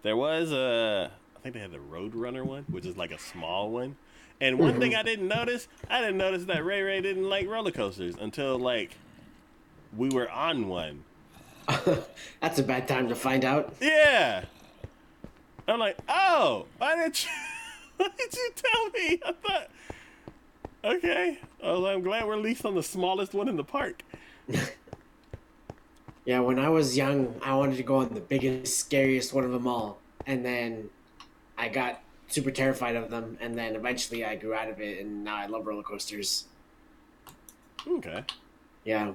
there was I think they had the Roadrunner one, which is like a small one. And one thing I didn't notice that Ray didn't like roller coasters until like we were on one. That's a bad time to find out. Yeah. I'm like, oh, why didn't you tell me? I thought, okay. I'm glad we're at least on the smallest one in the park. Yeah, when I was young, I wanted to go on the biggest, scariest one of them all. And then I got super terrified of them. And then eventually I grew out of it. And now I love roller coasters. Okay. Yeah.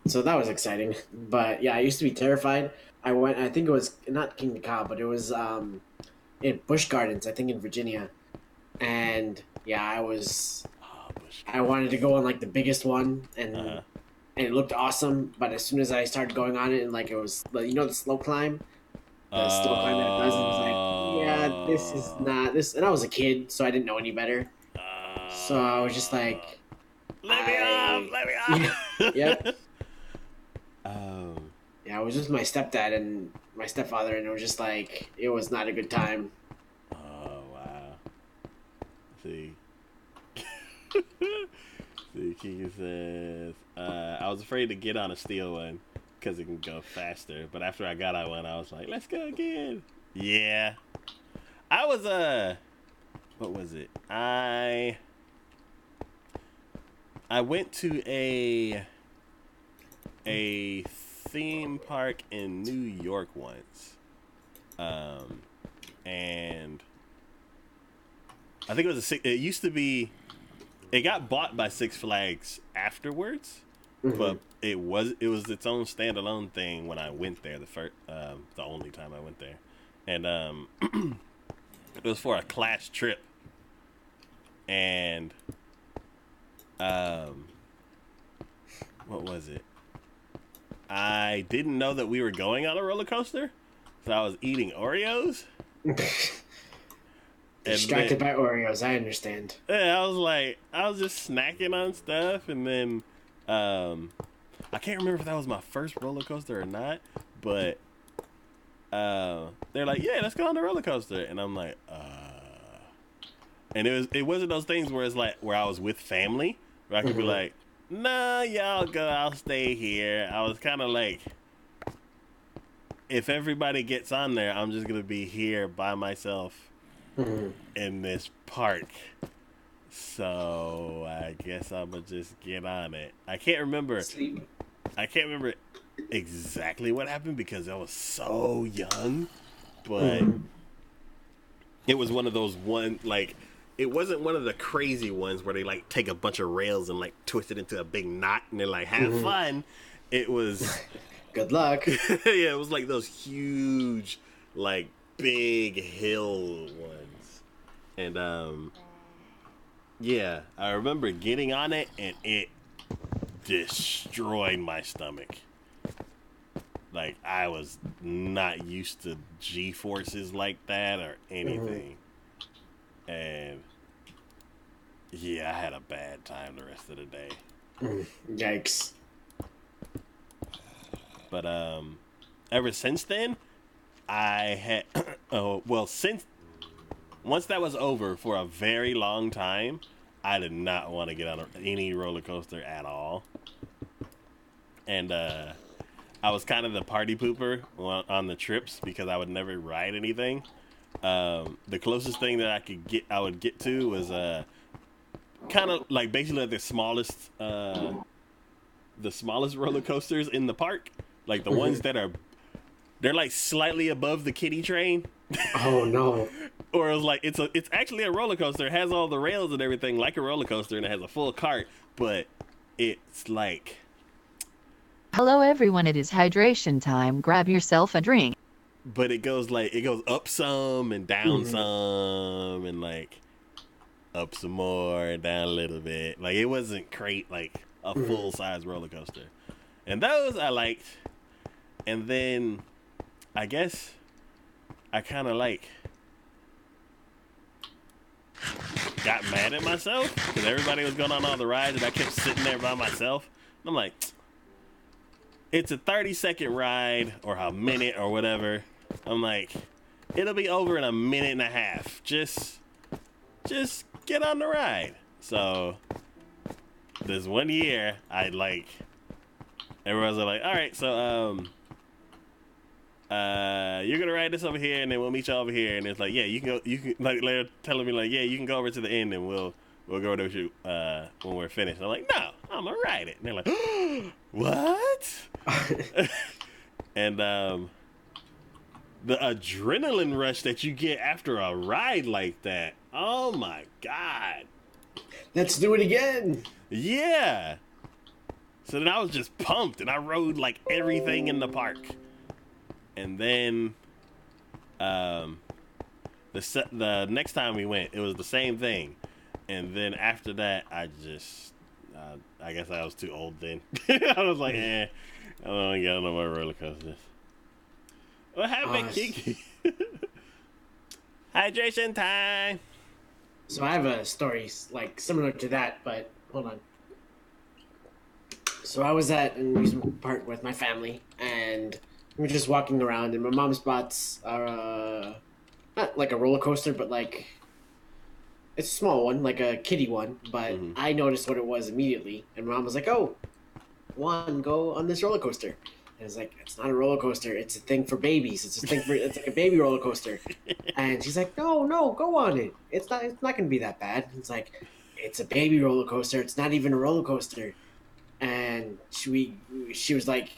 So that was exciting. But yeah, I used to be terrified. I think it was not King of Cobb, but it was in Busch Gardens, I think in Virginia. And yeah, I wanted to go on like the biggest one and it looked awesome, but as soon as I started going on it and like it was, you know, the slow climb that it does, and it's like, yeah, this is not this. And I was a kid, so I didn't know any better. So I was just like, let me off. Yep. Yeah, I was with my stepdad and my stepfather, and it was just like, it was not a good time. Oh, wow. See. See, Kiki says, I was afraid to get on a steel one because it can go faster. But after I got on one, I was like, let's go again. Yeah. I was, what was it? I went to a theme park in New York once, and I think it was it used to be. It got bought by Six Flags afterwards, but it was its own standalone thing when I went there the only time I went there, and it was for a class trip, and what was it? I didn't know that we were going on a roller coaster, so I was eating Oreos. Distracted by Oreos, I understand. Yeah, I was just snacking on stuff, and then I can't remember if that was my first roller coaster or not, but they're like, yeah, let's go on the roller coaster, and I'm like, and it wasn't those things where it's like where I was with family, where I could be like, nah, y'all go, I'll stay here. I was kind of like, if everybody gets on there, I'm just gonna be here by myself in this park. So I guess I'm gonna just get on it. I can't remember exactly what happened because I was so young, but it was one of those it wasn't one of the crazy ones where they like take a bunch of rails and like twist it into a big knot and they're like, have fun. It was good luck. Yeah, it was like those huge, like big hill ones. And yeah, I remember getting on it and it destroyed my stomach. Like, I was not used to G-forces like that or anything. And yeah, I had a bad time the rest of the day. Yikes. But ever since then, I had since once that was over for a very long time, I did not want to get on any roller coaster at all. And I was kind of the party pooper on the trips because I would never ride anything. The closest thing that I would get to was kind of like basically the smallest roller coasters in the park, like the ones that they're like slightly above the kiddie train. Oh no. Or it's like it's actually a roller coaster. It has all the rails and everything like a roller coaster, and it has a full cart, but it's like, Hello everyone, it is hydration time. Grab yourself a drink. but it goes up some and down some and like up some more and down a little bit. Like, it wasn't great, like a full size roller coaster. And those I liked. And then I guess I kind of like got mad at myself because everybody was going on all the rides and I kept sitting there by myself. And I'm like, it's a 30-second ride or a minute or whatever. I'm like, it'll be over in a minute and a half. Just get on the ride. So this one year, everyone's like, all right, so you're gonna ride this over here, and then we'll meet you over here. And it's like, yeah, you can go. You can, like, they're telling me like, yeah, you can go over to the end, and we'll go over to you when we're finished. And I'm like, no, I'm gonna ride it. And they're like, what? And the adrenaline rush that you get after a ride like that. Oh my God. Let's do it again. Yeah. So then I was just pumped and I rode like everything in the park. And then the next time we went, it was the same thing. And then after that, I guess I was too old then. I was like, I don't want to get on no more roller coasters. What happened, Kiki? Hydration time. So I have a story like similar to that, but hold on. So I was at an amusement park with my family, and we were just walking around, and my mom's spots are not like a roller coaster, but like it's a small one, like a kiddie one. But I noticed what it was immediately, and Mom was like, "Oh, Juan, go on this roller coaster." And it's like, it's not a roller coaster. It's a thing for babies. It's like a baby roller coaster. And she's like, no, go on it. It's not going to be that bad. And it's like, it's a baby roller coaster. It's not even a roller coaster. And she was like,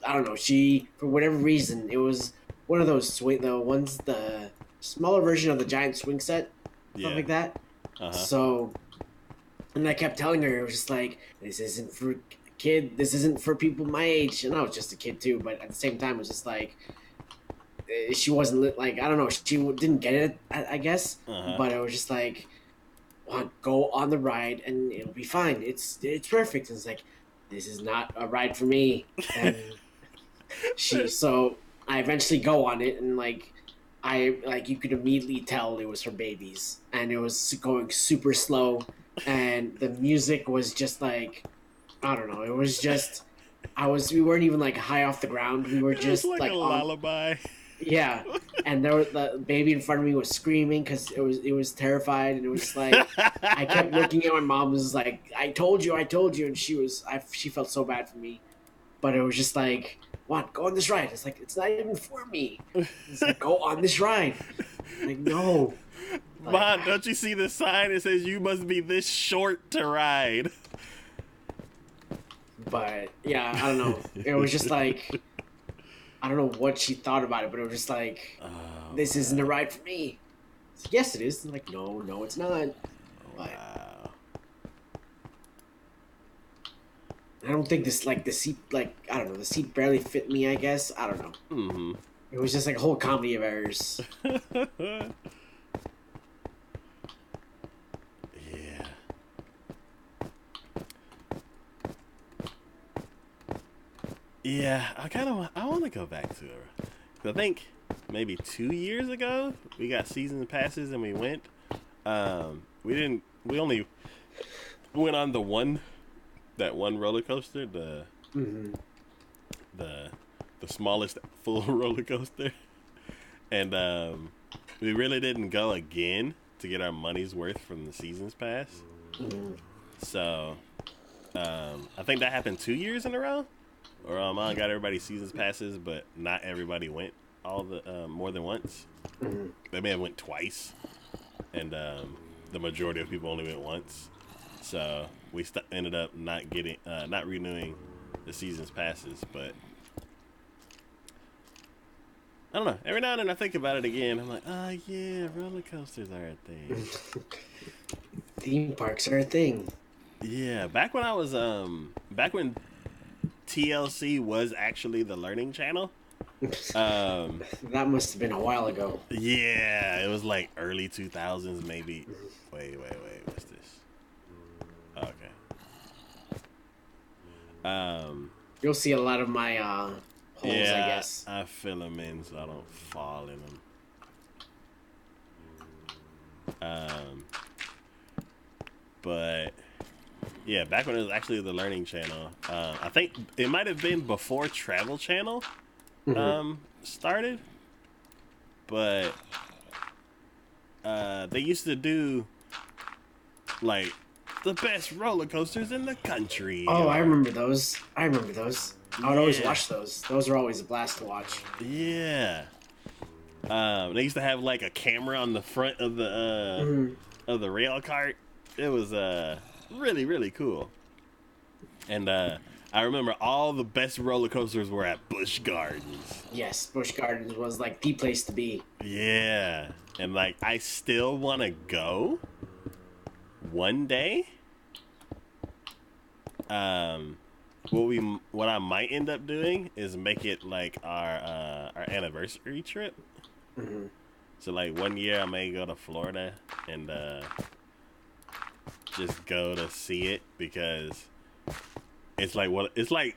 I don't know. She, for whatever reason, it was one of those the smaller version of the giant swing set, stuff like that. So, and I kept telling her, it was just like, this isn't for this isn't for people my age. And I was just a kid too, but at the same time, it was just like, she wasn't like, I don't know, she didn't get it, I guess. But it was just like, go on the ride and it'll be fine. It's perfect. And it's like, this is not a ride for me. And so I eventually go on it, and you could immediately tell it was for babies, and it was going super slow, and the music was just like, I don't know, it was just, we weren't even like high off the ground. We were just like a lullaby. Yeah, and there was the baby in front of me was screaming because it was terrified, and it was like, I kept looking at my mom, was like, I told you, and she felt so bad for me, but it was just like, go on this ride. It's like, it's not even for me. It's like, go on this ride. Like, no. Mom, don't you see the sign? It says you must be this short to ride. But yeah, I don't know. It was just like, I don't know what she thought about it, but it was just like, this isn't a ride for me. So, yes, it is. I'm like, no, it's not. But I don't think this, like, the seat, like, I don't know, the seat barely fit me, I guess. I don't know. Mm-hmm. It was just like a whole comedy of errors. Yeah. Yeah, I want to go back to her. I think maybe 2 years ago we got season passes and we went. We only went on that one roller coaster, the smallest full roller coaster, and we really didn't go again to get our money's worth from the seasons pass. So I think that happened 2 years in a row, or I got everybody seasons passes, but not everybody went more than once. They may have went twice, and the majority of people only went once. So we ended up not renewing the season's passes. But I don't know. Every now and then I think about it again. I'm like, oh yeah, roller coasters are a thing. Theme parks are a thing. Yeah, back when TLC was actually the Learning Channel. That must have been a while ago. Yeah, it was like early 2000s, maybe. Wait, what's this? Okay. You'll see a lot of my holes, I guess. I fill them in so I don't fall in them. But yeah, back when it was actually the Learning Channel, I think it might have been before Travel Channel started, but they used to do like the best roller coasters in the country. Oh, I remember those. I would always watch those. Those were always a blast to watch. Yeah. They used to have like a camera on the front of the rail cart. It was really, really cool. And I remember all the best roller coasters were at Busch Gardens. Yes, Busch Gardens was like the place to be. Yeah. And like I still want to go one day. What I might end up doing is make it like our anniversary trip. So like 1 year I may go to Florida and just go to see it, because it's like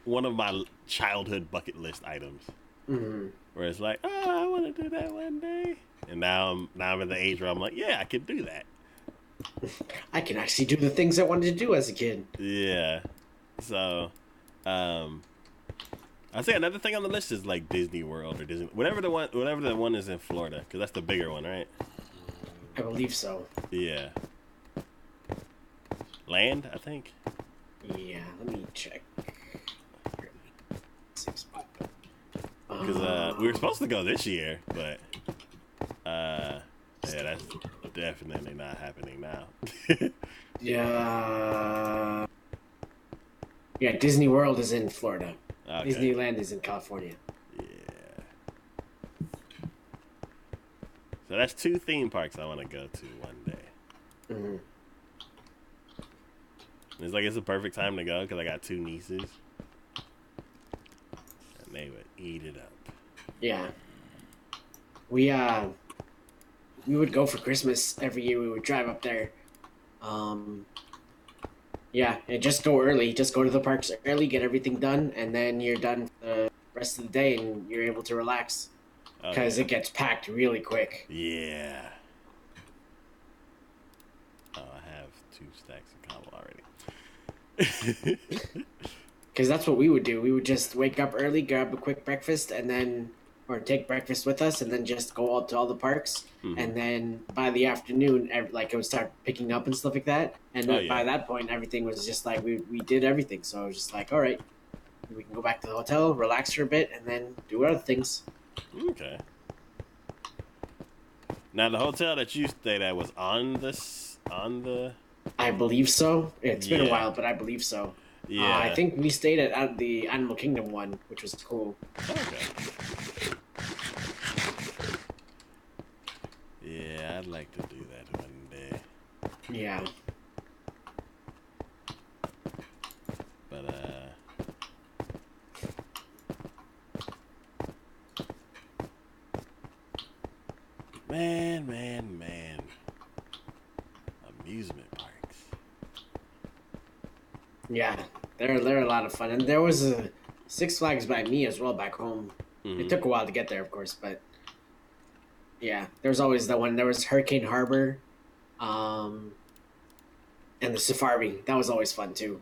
one of my childhood bucket list items. Where it's like, oh, I want to do that one day. And now I'm at the age where I'm like, yeah, I can do that. I can actually do the things I wanted to do as a kid. Yeah. So, I'd say another thing on the list is like Disney World or Disney, whatever the one is in Florida, because that's the bigger one, right? I believe so. Yeah. Land, I think. Yeah, let me check. Because we were supposed to go this year, but yeah, definitely not happening now. Yeah. Yeah, Disney World is in Florida. Okay. Disneyland is in California. Yeah. So that's 2 theme parks I want to go to one day. Hmm. It's like it's a perfect time to go because I got 2 nieces, and they would eat it up. Yeah. We would go for Christmas every year. We would drive up there. Yeah, and just go early. Just go to the parks early, get everything done, and then you're done for the rest of the day, and you're able to relax because Okay. it gets packed really quick. Yeah. Oh, I have 2 stacks of cobble already. Because that's what we would do. We would just wake up early, grab a quick breakfast, and then, or take breakfast with us, and then just go out to all the parks. Mhm. And then by the afternoon, like it would start picking up and stuff like that. And Oh, yeah. by that point, everything was just like we did everything. So I was just like, all right, we can go back to the hotel, relax for a bit, and then do other things. Okay. Now the hotel that you stayed at was on the. I believe so. It's been a Yeah. while, but I believe so. Yeah. I think we stayed at the Animal Kingdom one, which was cool. Okay. Yeah, I'd like to do that one day. Yeah. But man. Amusement parks. Yeah, they're a lot of fun, and there was a Six Flags by me as well back home. Mhm. It took a while to get there, of course, but yeah, there's always that one. There was Hurricane Harbor, and the Safari. That was always fun too.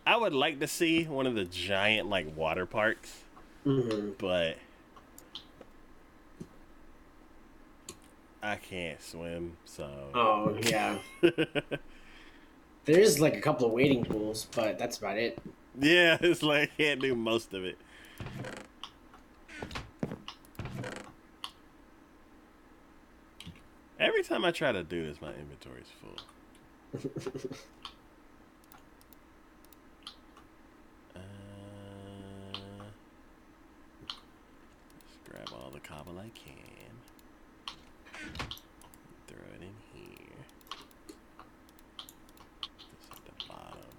I would like to see one of the giant like water parks, Hmm. but I can't swim, so Oh yeah, there's like a couple of wading pools, but that's about it. yeah, it's like I can't do most of it. Every time I try to do this, my inventory's full. Let's grab all the cobble I can. Throw it in here. This at the bottom.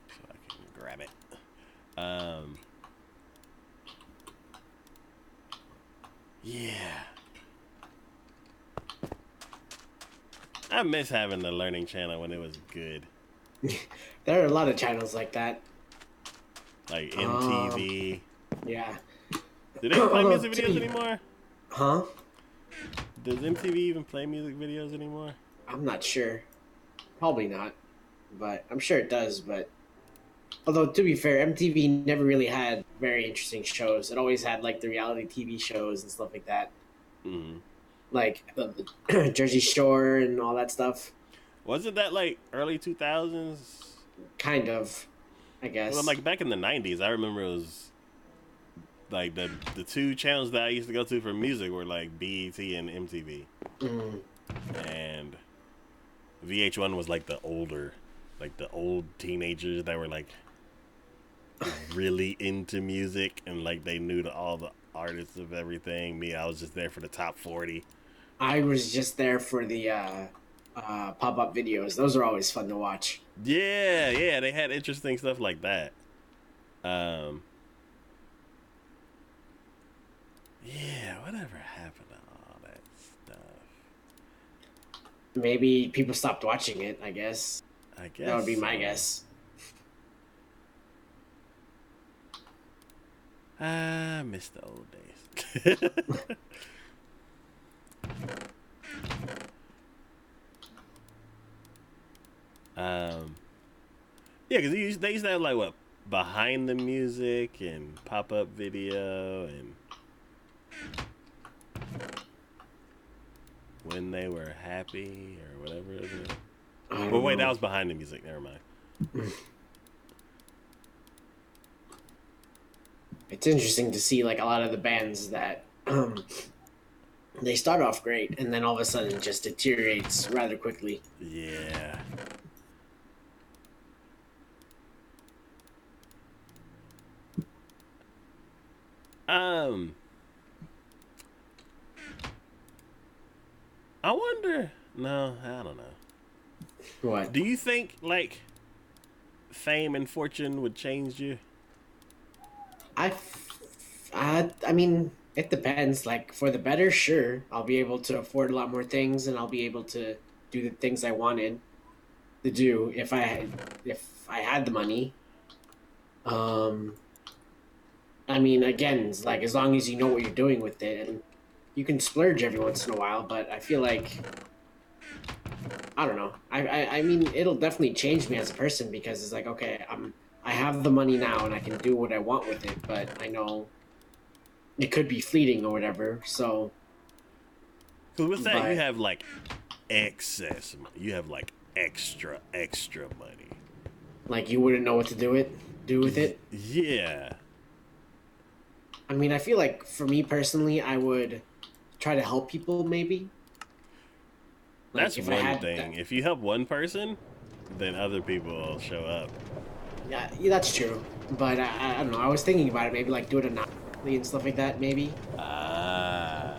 So I can grab it. Yeah. I miss having the Learning Channel when it was good. There are a lot of channels like that. Like MTV. Yeah. Do they play Although, music to videos be- anymore? Huh? Does MTV even play music videos anymore? I'm not sure. Probably not, but I'm sure it does. But although to be fair, MTV never really had very interesting shows. It always had like the reality TV shows and stuff like that, Mm-hmm. like the Jersey Shore and all that stuff. Wasn't that like early 2000s? Kind of, I guess. Well, like back in the 90s, I remember it was like the 2 channels that I used to go to for music were like BET and MTV. Mm, And VH1 was like the old teenagers that were like really into music and like they knew all the artists of everything. Me, I was just there for the top 40. I was just there for the pop-up videos. Those are always fun to watch. Yeah, they had interesting stuff like that. Yeah, whatever happened to all that stuff? Maybe people stopped watching it. I guess I guess that would be my so. guess. I miss the old days. Yeah, because they used to have like what behind the music and pop up video and when they were happy or whatever. It is. I don't Well, wait, know. that was behind the music. Never mind. it's interesting to see like a lot of the bands that they start off great and then all of a sudden it just deteriorates rather quickly. Yeah. I wonder. No, I don't know. What? Do you think like fame and fortune would change you? I mean, it depends. Like for the better, sure. I'll be able to afford a lot more things, and I'll be able to do the things I wanted to do if I had the money. Um, I mean, again, it's like as long as you know what you're doing with it, and you can splurge every once in a while. But I feel like I don't know. I mean, it'll definitely change me as a person because it's like okay, I have the money now and I can do what I want with it, but I know it could be fleeting or whatever. So, Because with that, But- you have like excess. You have like extra money. like, you wouldn't know what to do with it. Yeah. I mean, I feel like for me personally, I would try to help people. Maybe. Like, That's if I one had thing. that- If you help one person, then other people will show up. yeah, that's true. But I don't know. I was thinking about it. Maybe like do it anonymously and stuff like that. Maybe. Ah.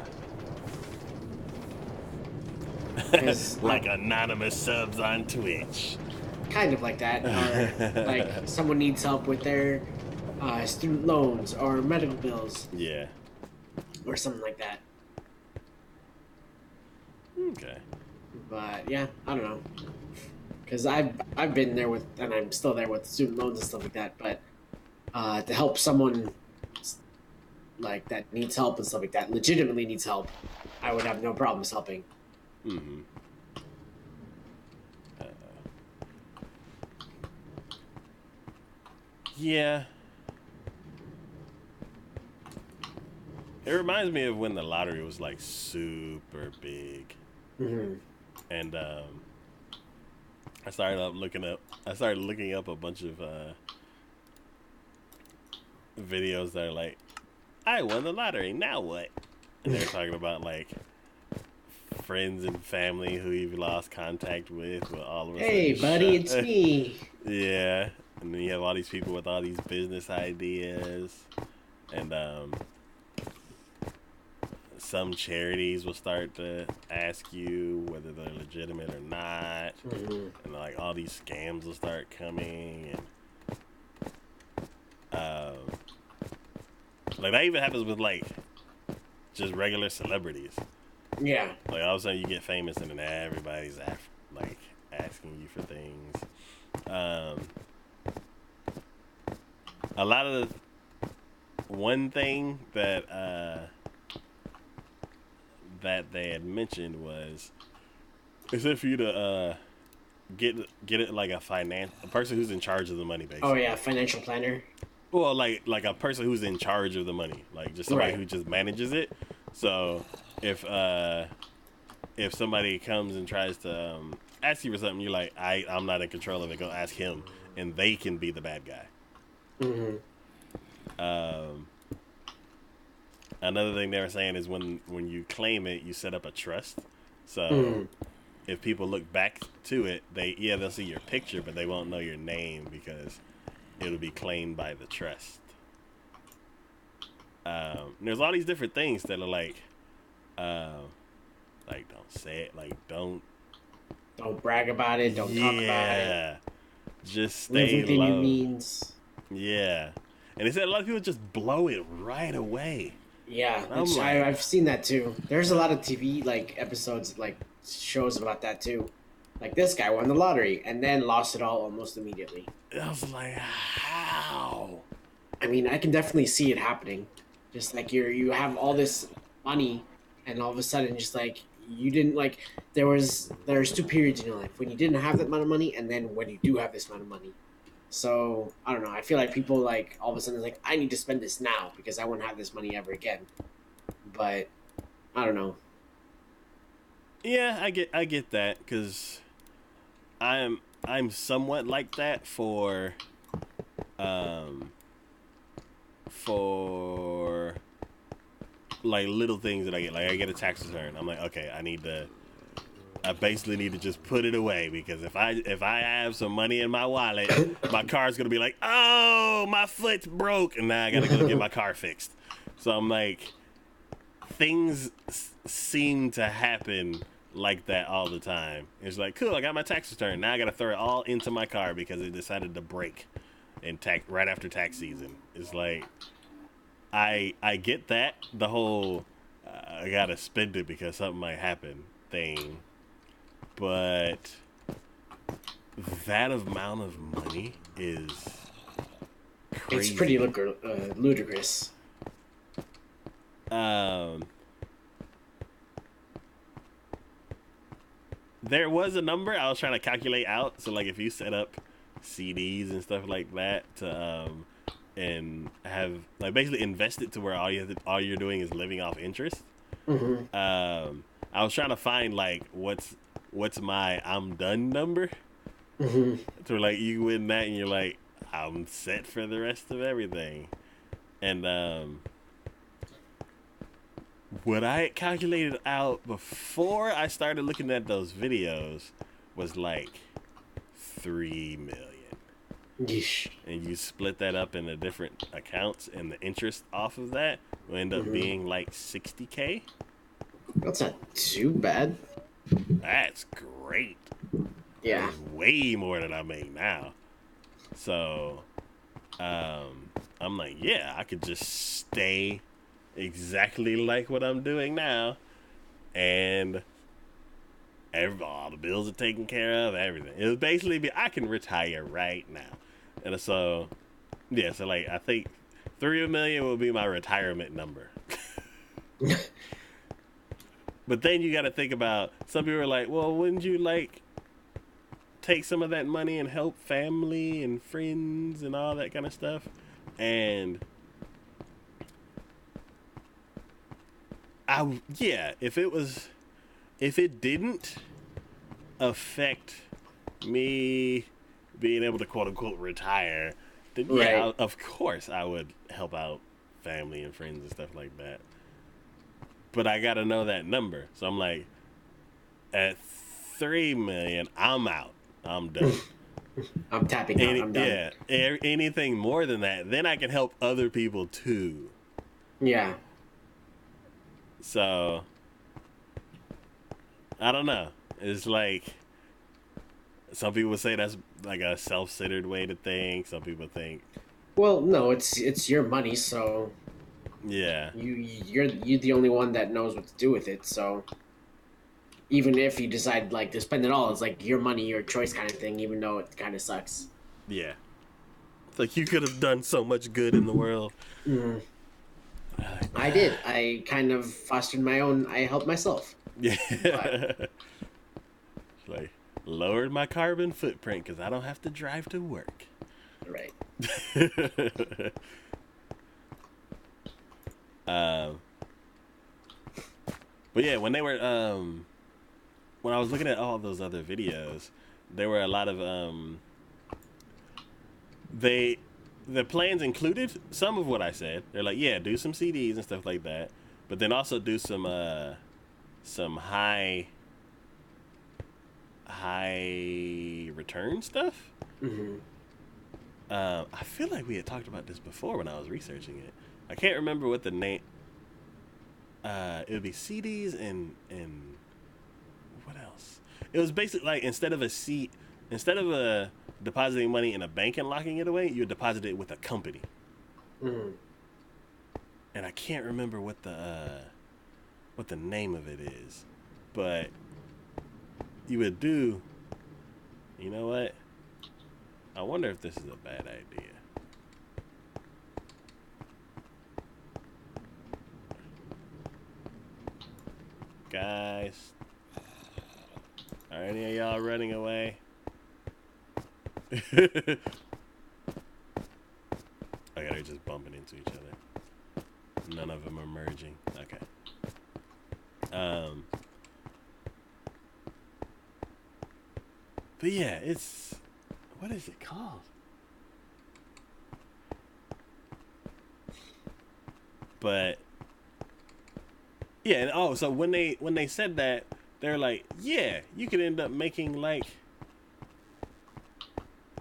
'Cause Like anonymous subs on Twitch. kind of like that, or like someone needs help with their student loans or medical bills Yeah. or something like that. Okay. But yeah, I don't know, because I've been there with, and I'm still there with student loans and stuff like that. But to help someone like that needs help and stuff like that, legitimately needs help, I would have no problems helping. Mm-hmm. Yeah. It reminds me of when the lottery was like super big, Hmm. and I started looking up a bunch of videos that are like, I won the lottery, now what? And they're talking about like friends and family who you've lost contact with all of a Hey, sudden buddy, shut- it's me. Yeah, and then you have all these people with all these business ideas, and some charities will start to ask you whether they're legitimate or not, Hmm. and like all these scams will start coming, and like that even happens with like just regular celebrities. Yeah. Like all of a sudden you get famous and then everybody's like asking you for things. A lot of one thing that that they had mentioned was is if you to get it like a person who's in charge of the money basically. Oh yeah, financial planner. Well, like a person who's in charge of the money, like just somebody Right. who just manages it. So if somebody comes and tries to ask you for something, you're like, I'm not in control of it. Go ask him, and they can be the bad guy. Hmm. Another thing they were saying is when you claim it, you set up a trust. So Mhm. if people look back to it, they'll see your picture, but they won't know your name because it'll be claimed by the trust. There's all these different things that are like don't say it, like don't Don't brag about it. Don't talk about it. yeah, just Live stay within your low. means. Yeah, and they said a lot of people just blow it right away. Yeah, I'm it's, like- I've seen that too. There's a lot of TV like episodes, like shows about that too. Like this guy won the lottery and then lost it all almost immediately. I was like, how? I mean, I can definitely see it happening. Just like you have all this money, and all of a sudden, just like you didn't like. There's 2 periods in your life when you didn't have that amount of money, and then when you do have this amount of money. So I don't know. I feel like people like all of a sudden like I need to spend this now because I won't have this money ever again. But I don't know. Yeah, I get that because I'm somewhat like that for for like little things that I get. Like I get a tax return. I'm like, okay, I basically need to just put it away, because if I have some money in my wallet, my car's gonna be like, oh, my foot's broke, and now I gotta go get my car fixed. So I'm like, things seem to happen like that all the time. It's like, cool, I got my tax return. Now I gotta throw it all into my car because it decided to break in right after tax season. It's like, I get that, the whole I gotta spend it because something might happen thing, but that amount of money is crazy. It's pretty ludicrous. There was a number I was trying to calculate out. So like if you set up CDs and stuff like that to and have like basically invest it to where all you're doing is living off interest. Mm-hmm. I was trying to find like what's my I'm done number. Mm-hmm. So like you win that and you're like, I'm set for the rest of everything. And what I had calculated out before I started looking at those videos was like 3 million. Yeesh. And you split that up into different accounts, and the interest off of that will end up being like 60K. That's not too bad. That's great. Yeah. That's way more than I make now. So, I'm like, yeah, I could just stay exactly like what I'm doing now, and all the bills are taken care of, everything. It would basically be, I can retire right now. And so, yeah, so like, I think 3 million will be my retirement number. But then you got to think about, some people are like, well, wouldn't you like take some of that money and help family and friends and all that kind of stuff? And if it didn't affect me being able to quote unquote retire, then yeah, Right. of course I would help out family and friends and stuff like that. But I gotta know that number. So I'm like, at 3 million, I'm out. I'm done. I'm tapping out. I'm done. Yeah, anything more than that, then I can help other people too. Yeah. So, I don't know. It's like, some people say that's like a self-centered way to think. Some people think, Well, no, it's your money, so yeah, you're the only one that knows what to do with it. So even if you decide like to spend it all, it's like your money, your choice kind of thing. Even though it kind of sucks. yeah. It's like you could have done so much good in the world. Mm. I did. I kind of fostered my own. I helped myself. Yeah. It's like, lowered my carbon footprint because I don't have to drive to work. Right. But yeah, when I was looking at all those other videos, there were a lot of the plans included some of what I said. They're like, yeah, do some CDs and stuff like that, but then also do some high return stuff. Mm-hmm. I feel like we had talked about this before when I was researching it. I can't remember what the name. It would be CDs and what else? It was basically like instead of depositing money in a bank and locking it away, you would deposit it with a company. Mm-hmm. And I can't remember what the name of it is, but you would do. You know what? I wonder if this is a bad idea. Guys, are any of y'all running away? Okay, they're just bumping into each other. None of them are merging. Okay. But yeah, it's, what is it called? But yeah, and so when they said that, they're like, yeah, you could end up making like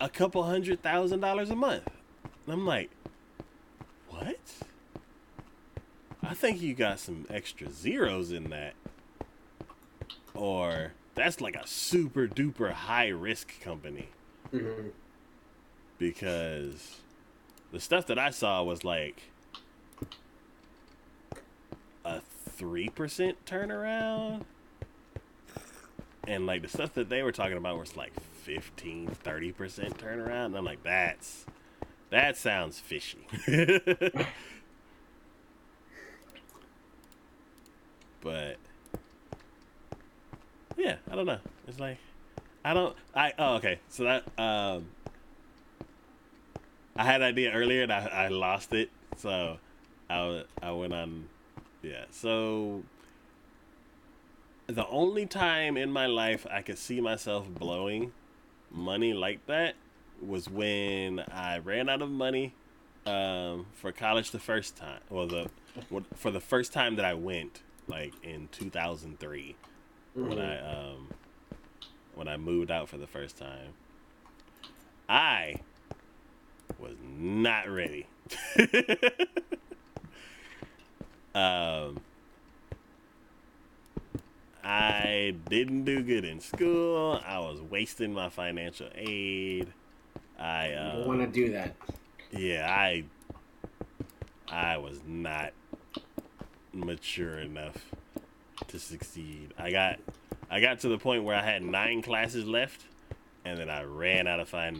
a couple $100,000 a month. And I'm like, what? I think you got some extra zeros in that. Or that's like a super duper high risk company. Mm-hmm. Because the stuff that I saw was like a 3% turnaround. And like the stuff that they were talking about was like 15-30% turnaround. And I'm like, that sounds fishy. But yeah, I don't know. It's like okay. So that I had an idea earlier and I lost it. So I went on. Yeah. So the only time in my life I could see myself blowing money like that was when I ran out of money for college the first time. Well, for the first time that I went, like in 2003, when I moved out for the first time. I was not ready. I didn't do good in school. I was wasting my financial aid. I don't want to do that. Yeah, I was not mature enough to succeed. I got to the point where I had 9 classes left, and then I ran out of financial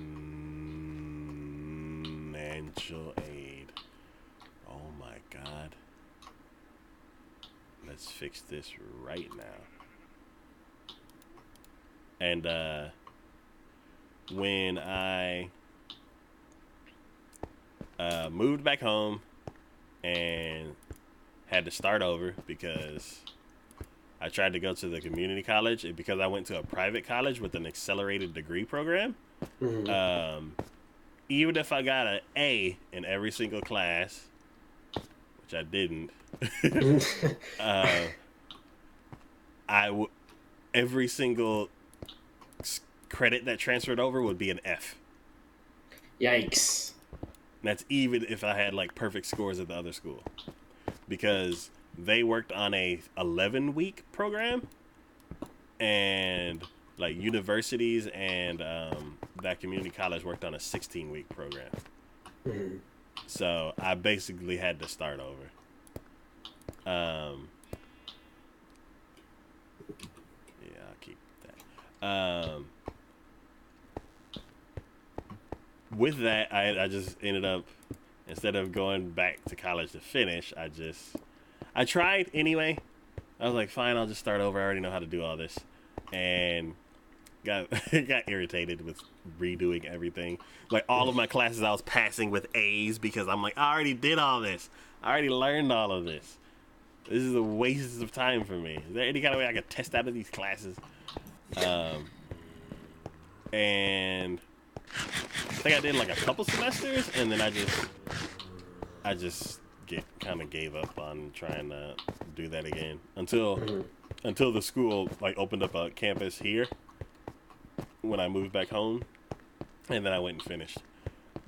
aid. Oh my God. Let's fix this right now. And when I moved back home and had to start over because I tried to go to the community college, and because I went to a private college with an accelerated degree program, even if I got an A in every single class, which I didn't, every single credit that transferred over would be an F. Yikes. And that's even if I had like perfect scores at the other school, because they worked on a 11-week program, and like universities and that community college worked on a 16-week program. Mm-hmm. So I basically had to start over. Yeah, I'll keep that. With that, I just ended up, instead of going back to college to finish, I tried anyway. I was like, fine, I'll just start over. I already know how to do all this. And got irritated with redoing everything. Like, all of my classes I was passing with A's because I'm like, I already did all this. I already learned all of this. This is a waste of time for me. Is there any kind of way I could test out of these classes? And I think I did like a couple semesters, and then I just kind of gave up on trying to do that again until the school like opened up a campus here when I moved back home, and then I went and finished.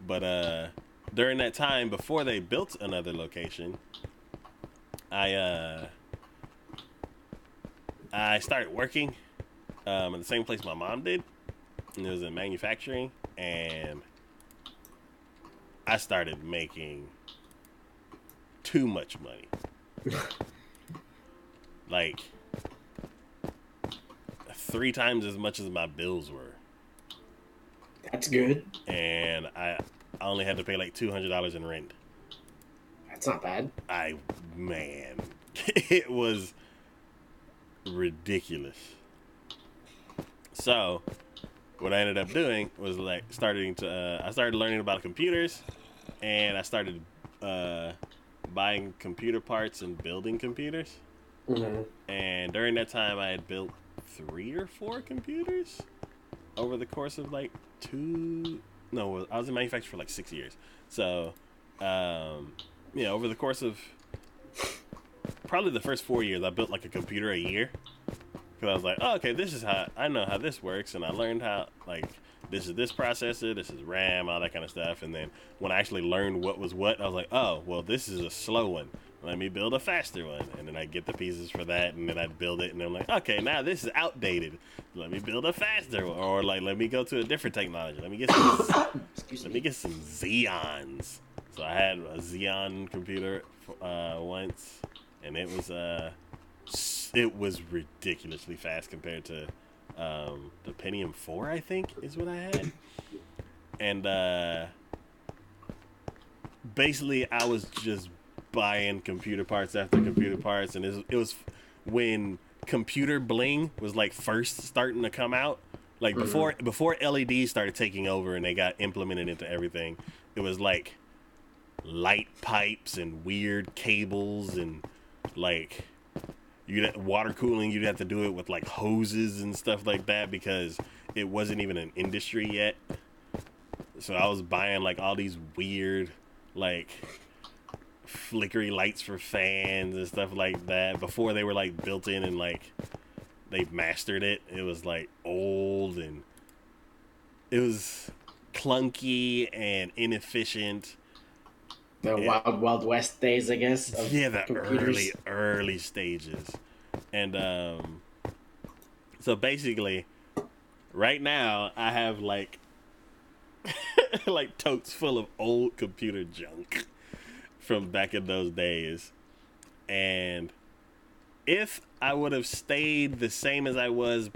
But during that time before they built another location, I started working at the same place my mom did, and it was in manufacturing, and I started making too much money. Like 3 times as much as my bills were. That's good. And I only had to pay like $200 in rent. That's not bad. Man, it was ridiculous. So what I ended up doing was like I started learning about computers, and I started buying computer parts and building computers. Mm-hmm. And during that time, I had built 3 or 4 computers over the course of like I was in manufacturing for like 6 years. So, over the course of probably the first 4 years, I built like a computer a year. Because I was like, oh, okay, this is how, I know how this works. And I learned how, like, this is this processor, this is RAM, all that kind of stuff. And then when I actually learned what was what, I was like, oh, well, this is a slow one. Let me build a faster one. And then I get the pieces for that, and then I'd build it. And I'm like, okay, now this is outdated. Let me build a faster one. Or, like, let me go to a different technology. Let me get some, Xeons. So I had a Xeon computer once, and it was ridiculously fast compared to the Pentium 4, I think, is what I had. And basically, I was just buying computer parts after computer parts, and it was when Computer Bling was like first starting to come out, like before LEDs started taking over and they got implemented into everything. It was like light pipes and weird cables, and like water cooling, you'd have to do it with like hoses and stuff like that because it wasn't even an industry yet. So I was buying like all these weird like flickery lights for fans and stuff like that before they were like built in and like they mastered it. It was like old and it was clunky and inefficient. The Wild West days, I guess. Of the computers. early stages. And so basically right now I have like like totes full of old computer junk from back in those days. And if I would have stayed the same as I was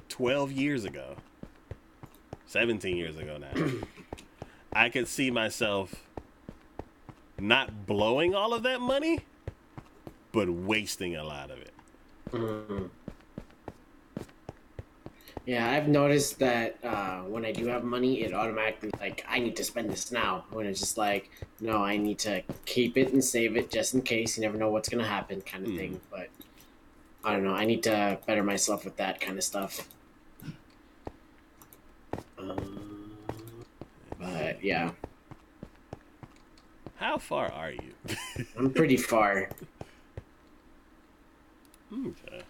12 years ago, 17 years ago now, I could see myself not blowing all of that money, but wasting a lot of it. Yeah, I've noticed that when I do have money, it automatically, like, I need to spend this now. When it's just like, no, I need to keep it and save it just in case. You never know what's going to happen kind of thing. But, I don't know. I need to better myself with that kind of stuff. But, yeah. How far are you? I'm pretty far. Okay.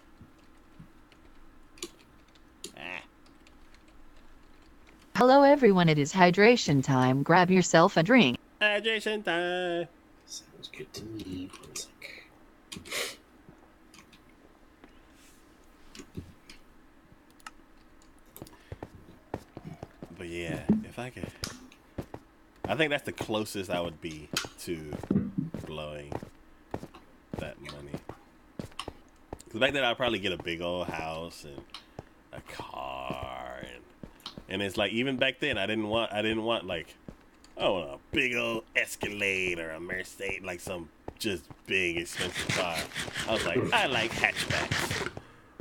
Hello everyone, it is hydration time. Grab yourself a drink. Hydration time. Sounds good to me. One sec. But yeah, if I could, I think that's the closest I would be to blowing that money. Because back then I'd probably get a big old house and a car, and it's like even back then I didn't want like, oh, a big old Escalade or a Mercedes, like some just big expensive car. I was like, I like hatchbacks.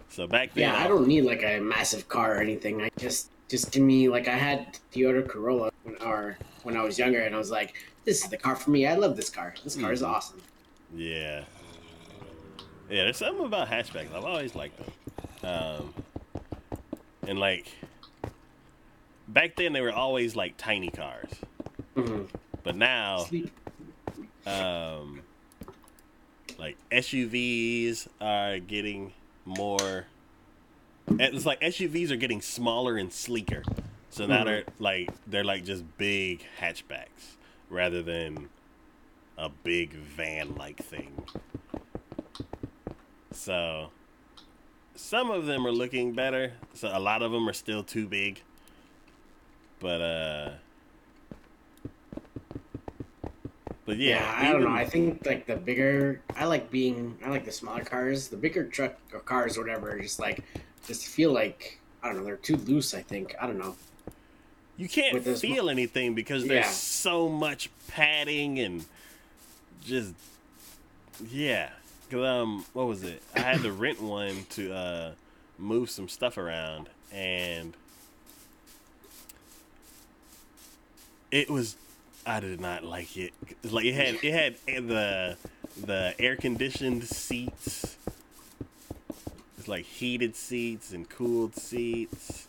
So back then, Yeah, I don't need like a massive car or anything. I just give me, like, I had Toyota Corolla when I was younger, and I was like, this is the car for me. I love this car. This car is awesome. Yeah, there's something about hatchbacks. I've always liked them. And like back then they were always like tiny cars. But now like SUVs are getting more, it's like SUVs are getting smaller and sleeker. So now they're like just big hatchbacks rather than a big van like thing. So some of them are looking better. So a lot of them are still too big. But yeah, I don't know. I think like I like the smaller cars. The bigger truck or cars or whatever, just feel like, I don't know, they're too loose, I think. I don't know. You can't feel anything because there's so much padding and just, yeah. Cause what was it? I had to rent one to move some stuff around, and I did not like it. Like it had the air conditioned seats. It's like heated seats and cooled seats.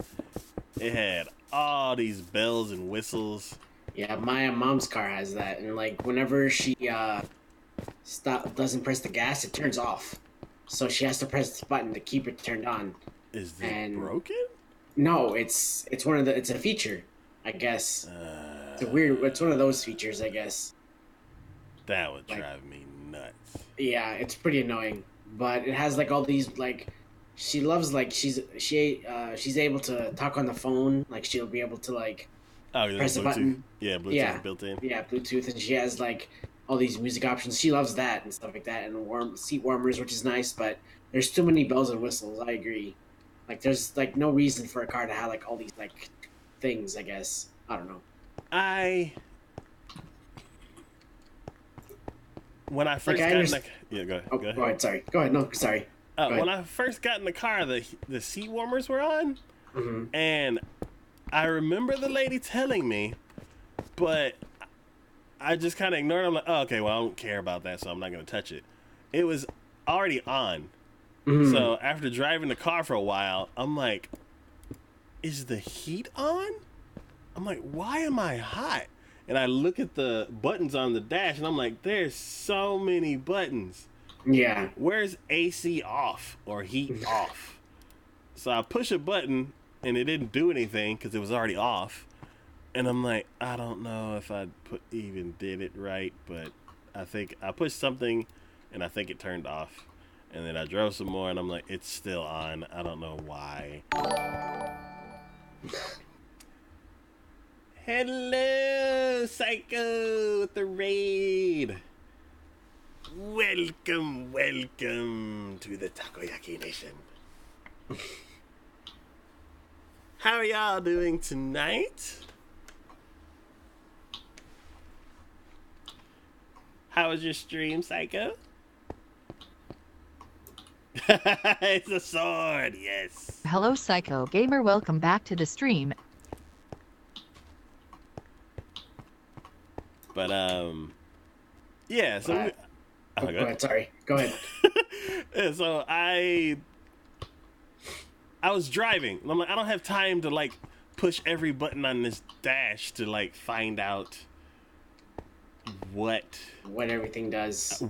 It had all these bells and whistles. Yeah, my mom's car has that, and like whenever she doesn't press the gas, it turns off. So she has to press this button to keep it turned on. Is this And- broken? No, it's it's a feature, I guess. It's one of those features, I guess. That would Like- drive me nuts. Yeah, it's pretty annoying. But it has like all these like she loves like she's able to talk on the phone, like she'll be able to like Oh, there's press a Bluetooth. button. Yeah, Bluetooth Yeah. built in. Yeah, Bluetooth, and she has like all these music options. She loves that and stuff like that, and seat warmers, which is nice. But there's too many bells and whistles. I agree. Like, there's like no reason for a car to have like all these like things. I guess I don't know. When I first I got in the underst- yeah, go Oh, ahead. go ahead. Sorry. Go ahead. No, sorry. Go ahead. When I first got in the car, the seat warmers were on, Hmm. and I remember the lady telling me, but I just kind of ignored it. I'm like, oh, okay, well, I don't care about that, so I'm not going to touch it. It was already on. Mhm. So after driving the car for a while, I'm like, is the heat on? I'm like, why am I hot? And I look at the buttons on the dash, and I'm like, there's so many buttons. Yeah. Where's AC off or heat off? So I push a button, and it didn't do anything because it was already off. And I'm like, I don't know if I even did it right, but I think I pushed something, and I think it turned off. And then I drove some more, and I'm like, it's still on. I don't know why. Hello, Psycho with the raid. Welcome to the Takoyaki Nation. How are y'all doing tonight? How was your stream, Psycho? It's a sword, yes. Hello, Psycho Gamer. Welcome back to the stream. But yeah. So Right. oh, Go ahead. Sorry. Go ahead. Yeah, so I was driving. And I'm like, I don't have time to like push every button on this dash to like find out what Everything does.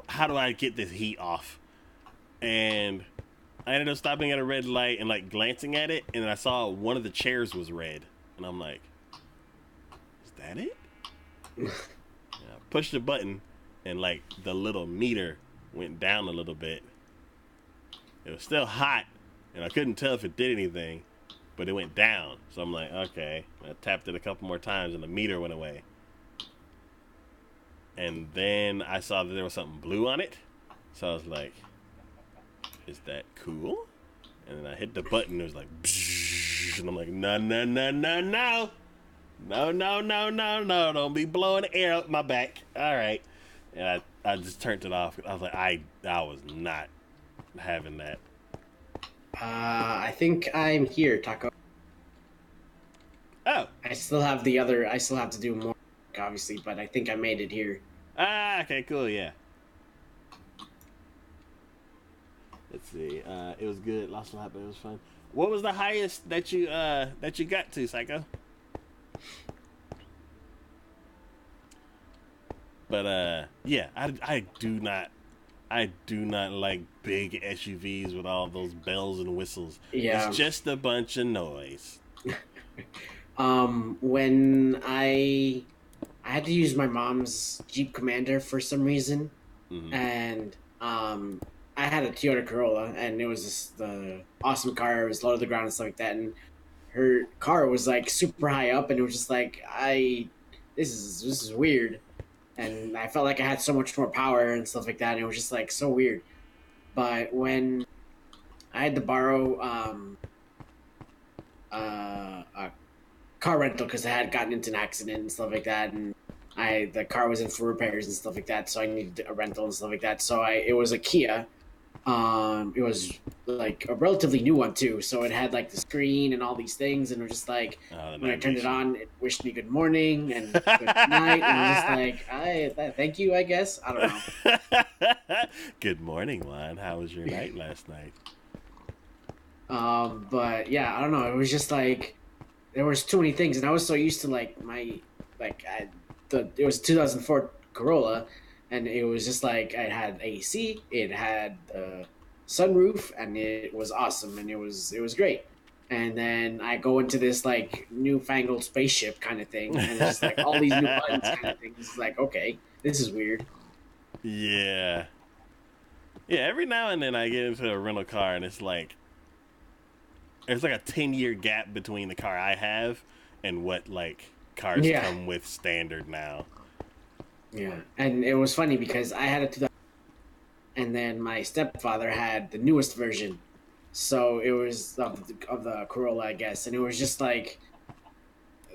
how do I get this heat off? And I ended up stopping at a red light and like glancing at it, and I saw one of the chairs was red, and I'm like, is that it? Yeah, I pushed the button, and like the little meter went down a little bit. It was still hot, and I couldn't tell if it did anything, but it went down. So I'm like, okay. I tapped it a couple more times, and the meter went away. And then I saw that there was something blue on it, so I was like, is that cool? And then I hit the button, it was like, and I'm like, no, don't be blowing air out my back. All right. And I just turned it off. I was like, I was not having that. I think I'm here, Taco. Oh, I still have to do more, obviously, but I think I made it here. okay, cool, yeah. Let's see. It was good. Lost a lot, but it was fun. What was the highest that you got to, Psycho? But yeah, I do not like big SUVs with all those bells and whistles. Yeah. It's just a bunch of noise. When I had to use my mom's Jeep Commander for some reason, Mhm. and I had a Toyota Corolla, and it was just the awesome car. It was low to the ground and stuff like that, and her car was like super high up, and it was just like this is weird, and I felt like I had so much more power and stuff like that, and it was just like so weird. But when I had to borrow a car rental because I had gotten into an accident and stuff like that, and the car was in for repairs and stuff like that, so I needed a rental and stuff like that. So it was a Kia. It was like a relatively new one too, so it had like the screen and all these things, and it was just like Oh, the when I turned it navigation. on, it wished me good morning and good night, and I was just like, thank you, I guess. I don't know. Good morning, Juan. How was your night last night? But yeah, I don't know. It was just like there was too many things, and I was so used to like it was a 2004 Corolla, and it was just like it had AC, it had sunroof, and it was awesome, and it was great. And then I go into this like newfangled spaceship kind of thing, and it's just like all these new buttons kind of things. It's like, okay, this is weird. Yeah. Yeah, every now and then I get into a rental car and it's like there's like a 10-year gap between the car I have and what like cars Yeah. come with standard now. Yeah, and it was funny because I had a 2000, and then my stepfather had the newest version, so it was of the Corolla, I guess, and it was just like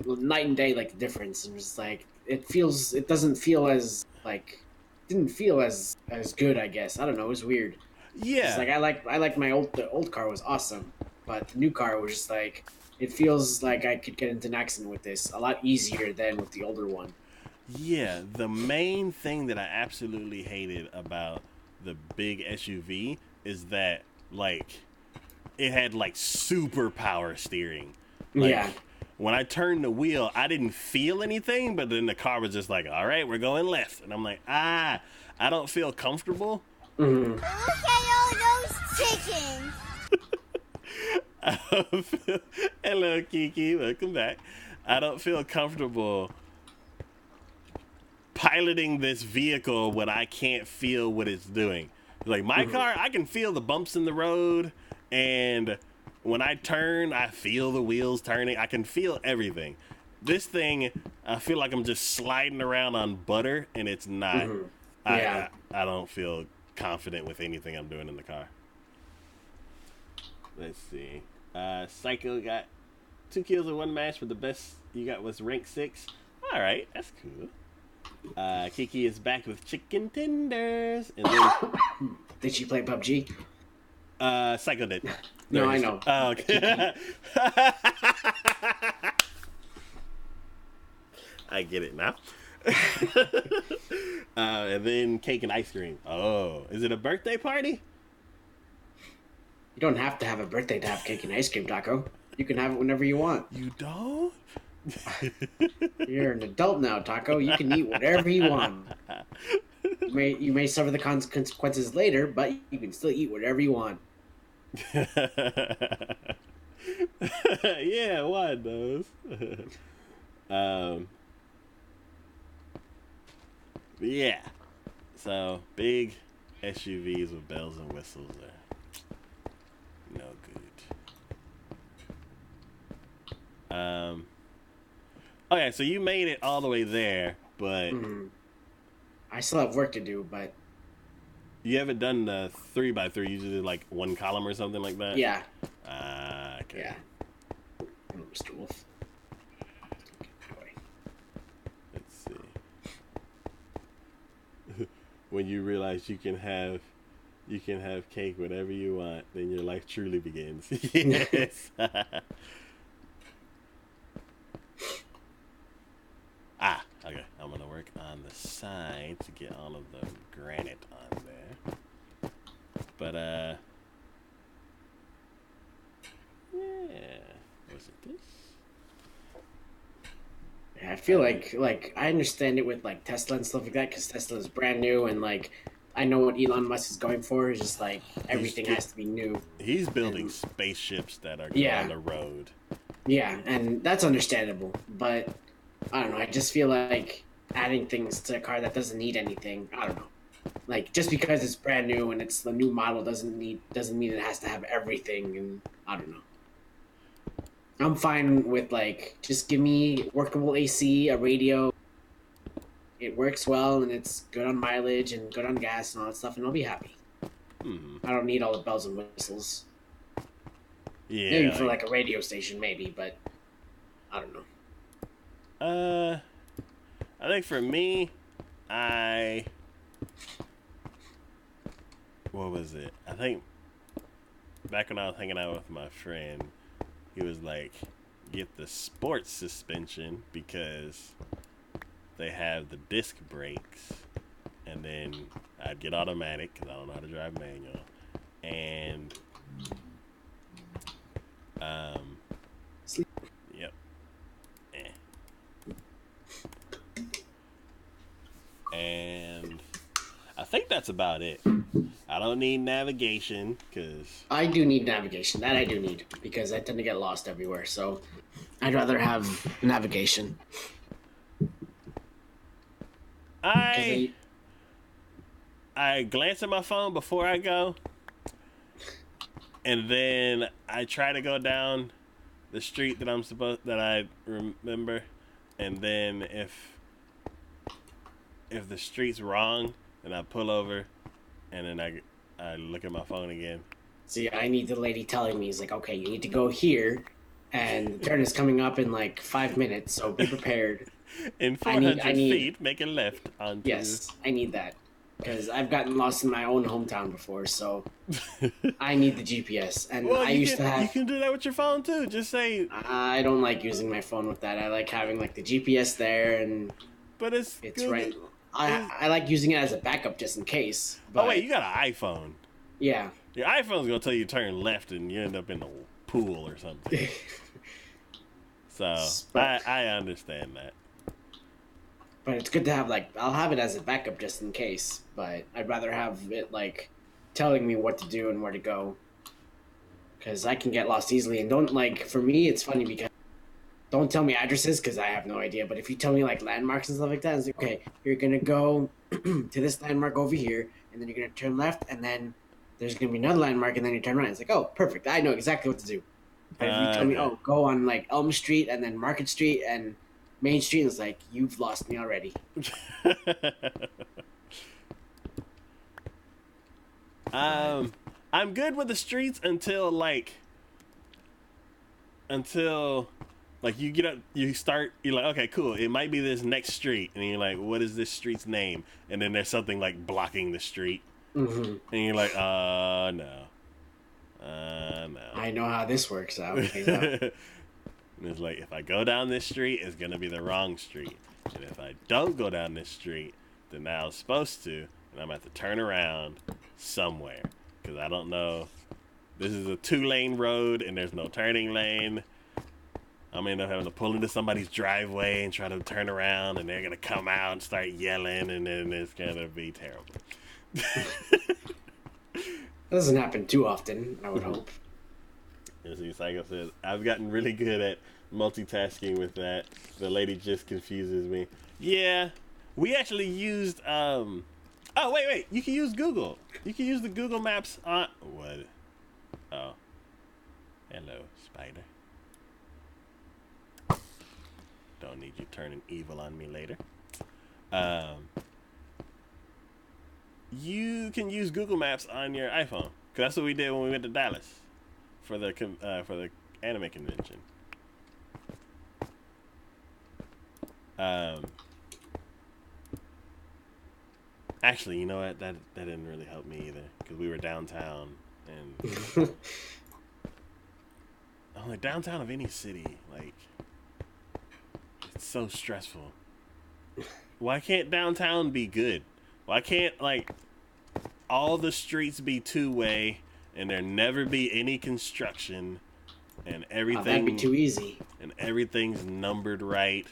night and day, like the difference. And it was like it doesn't feel as like didn't feel as good, I guess. I don't know, it was weird. Yeah. It's like I like the old car was awesome, but the new car was just like it feels like I could get into an accident with this a lot easier than with the older one. Yeah, the main thing that I absolutely hated about the big SUV is that, like, it had, like, super power steering. Like, Yeah. when I turned the wheel, I didn't feel anything, but then the car was just like, all right, we're going left. And I'm like, I don't feel comfortable. Mhm. Look at all those chickens. Hello, Kiki. Welcome back. I don't feel comfortable piloting this vehicle when I can't feel what it's doing. Like my car, I can feel the bumps in the road, and when I turn, I feel the wheels turning. I can feel everything. This thing, I feel like I'm just sliding around on butter, and it's not. Yeah. I don't feel confident with anything I'm doing in the car. Let's see. Psycho got 2 kills in 1 match, but the best you got was rank 6. All right, that's cool. Kiki is back with chicken tenders. And then, Did she play PUBG? Psycho did. No, I know. Oh, okay. I get it now. And then cake and ice cream. Oh, is it a birthday party? You don't have to have a birthday to have cake and ice cream, Taco. You can have it whenever you want. You don't? You're an adult now, Taco. You can eat whatever you want. You may suffer the consequences later, but you can still eat whatever you want. Yeah, one knows. Yeah. So big SUVs with bells and whistles are no good. Okay, so you made it all the way there, but I still have work to do, but you haven't done the 3x3. You just did like 1 column or something like that. yeah. Okay. Yeah. Oh, Mr. Wolf. Let's see. When you realize you can have cake whenever you want, then your life truly begins. Yes. Okay. I'm gonna work on the side to get all of the granite on there. But yeah. Was it this? Yeah, I feel like I understand it with like Tesla and stuff like that because Tesla is brand new and like I know what Elon Musk is going for. It's just like everything has to be new. He's building spaceships that are going Yeah. on the road. Yeah, and that's understandable. But I don't know. I just feel like adding things to a car that doesn't need anything. I don't know. Like just because it's brand new and it's the new model doesn't mean it has to have everything. And I don't know. I'm fine with like just give me workable AC, a radio. It works well and it's good on mileage and good on gas and all that stuff, and I'll be happy. I don't need all the bells and whistles. Yeah. Maybe for like a radio station, maybe, but I don't know. I think for me, what was it? I think back when I was hanging out with my friend, he was like, get the sports suspension because they have the disc brakes, and then I'd get automatic because I don't know how to drive manual, and yep. And that's about it. I don't need navigation because I do need navigation. That I do need because I tend to get lost everywhere. So I'd rather have navigation. 'Cause I glance at my phone before I go, and then I try to go down the street that I remember, and then if the street's wrong, then I pull over, and then I look at my phone again. See, I need the lady telling me, he's like, okay, you need to go here, and the turn is coming up in like 5 minutes, so be prepared. In I 400 need- feet, make a left onto. Yes, I need that. Because I've gotten lost in my own hometown before, so I need the GPS. And Well, I used to you have... can do that with your phone too. Just say, I don't like using my phone with that. I like having like the GPS there, and but it's it's good. right... I like using it as a backup just in case. Oh But, wait, you got an iPhone. Yeah. Your iPhone's gonna tell you to turn left and you end up in the pool or something. So I understand that. But it's good to have, like, I'll have it as a backup just in case, but I'd rather have it, like, telling me what to do and where to go. Because I can get lost easily, and don't, like, for me, it's funny because don't tell me addresses because I have no idea, but if you tell me, like, landmarks and stuff like that, it's like, okay, you're going to go to this landmark over here, and then you're going to turn left, and then there's going to be another landmark, and then you turn right. It's like, oh, perfect, I know exactly what to do. But if you tell me, Okay. oh, go on, like, Elm Street, and then Market Street, and Main Street, is like, you've lost me already. I'm good with the streets until you get up, you're like, okay, cool, it might be this next street, and you're like, what is this street's name? And then there's something like blocking the street, Mm-hmm. and you're like, no. I know how this works out. And it's like, if I go down this street, it's gonna be the wrong street, and if I don't go down this street, then now I was supposed to, and I'm gonna have to turn around somewhere because I don't know. This is a 2-lane road, and there's no turning lane. I'm gonna end up having to pull into somebody's driveway and try to turn around, and they're gonna come out and start yelling, and then it's gonna be terrible. Doesn't happen too often, I would hope. As like I said, I've gotten really good at multitasking with that. The lady just confuses me. Yeah, we actually used oh wait, you can use Google. You can use the Google Maps on what? Oh, hello, spider. Don't need you turning evil on me later. You can use Google Maps on your iPhone, 'cause that's what we did when we went to Dallas for the anime convention. Actually, you know what? That didn't really help me either, because we were downtown, and I'm like, downtown of any city, like, it's so stressful. Why can't downtown be good? Why can't, like, all the streets be 2-way and there never be any construction and Oh, everything that'd be too easy. and everything's numbered right?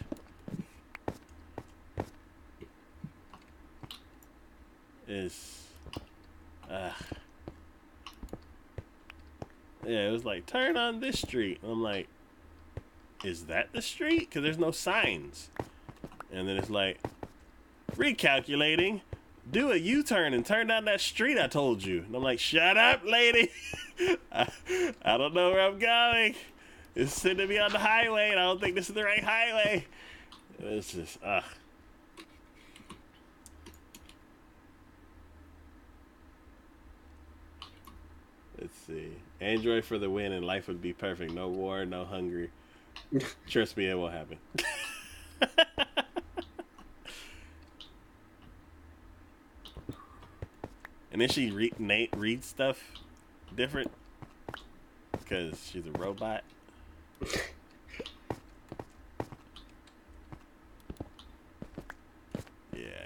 Is yeah, it was like, turn on this street. I'm like, is that the street? Because there's no signs. And then it's like, recalculating, do a U-turn and turn down that street I told you. And I'm like, shut up, lady. I don't know where I'm going. It's sending me on the highway, and I don't think this is the right highway. It's just, Let's see. Android for the win, and life would be perfect. No war, no hungry. Trust me, it won't happen. And then she reads stuff different because she's a robot.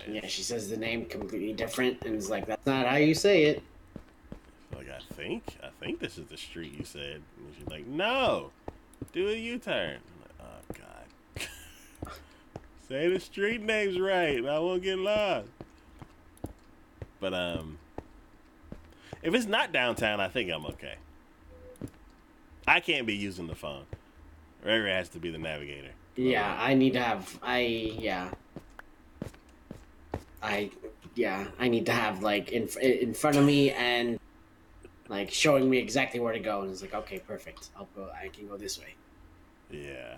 Yeah, she says the name completely different, and it's like, that's not how you say it. Like, I think this is the street you said. And she's like, no, do a U-turn. I'm like, oh God. Say the street name's right, and I won't get lost. But if it's not downtown, I think I'm okay. I can't be using the phone. Rary has to be the navigator. Yeah, I need to have I need to have like in front of me and like showing me exactly where to go, and it's like, okay, perfect. I'll go. I can go this way. Yeah.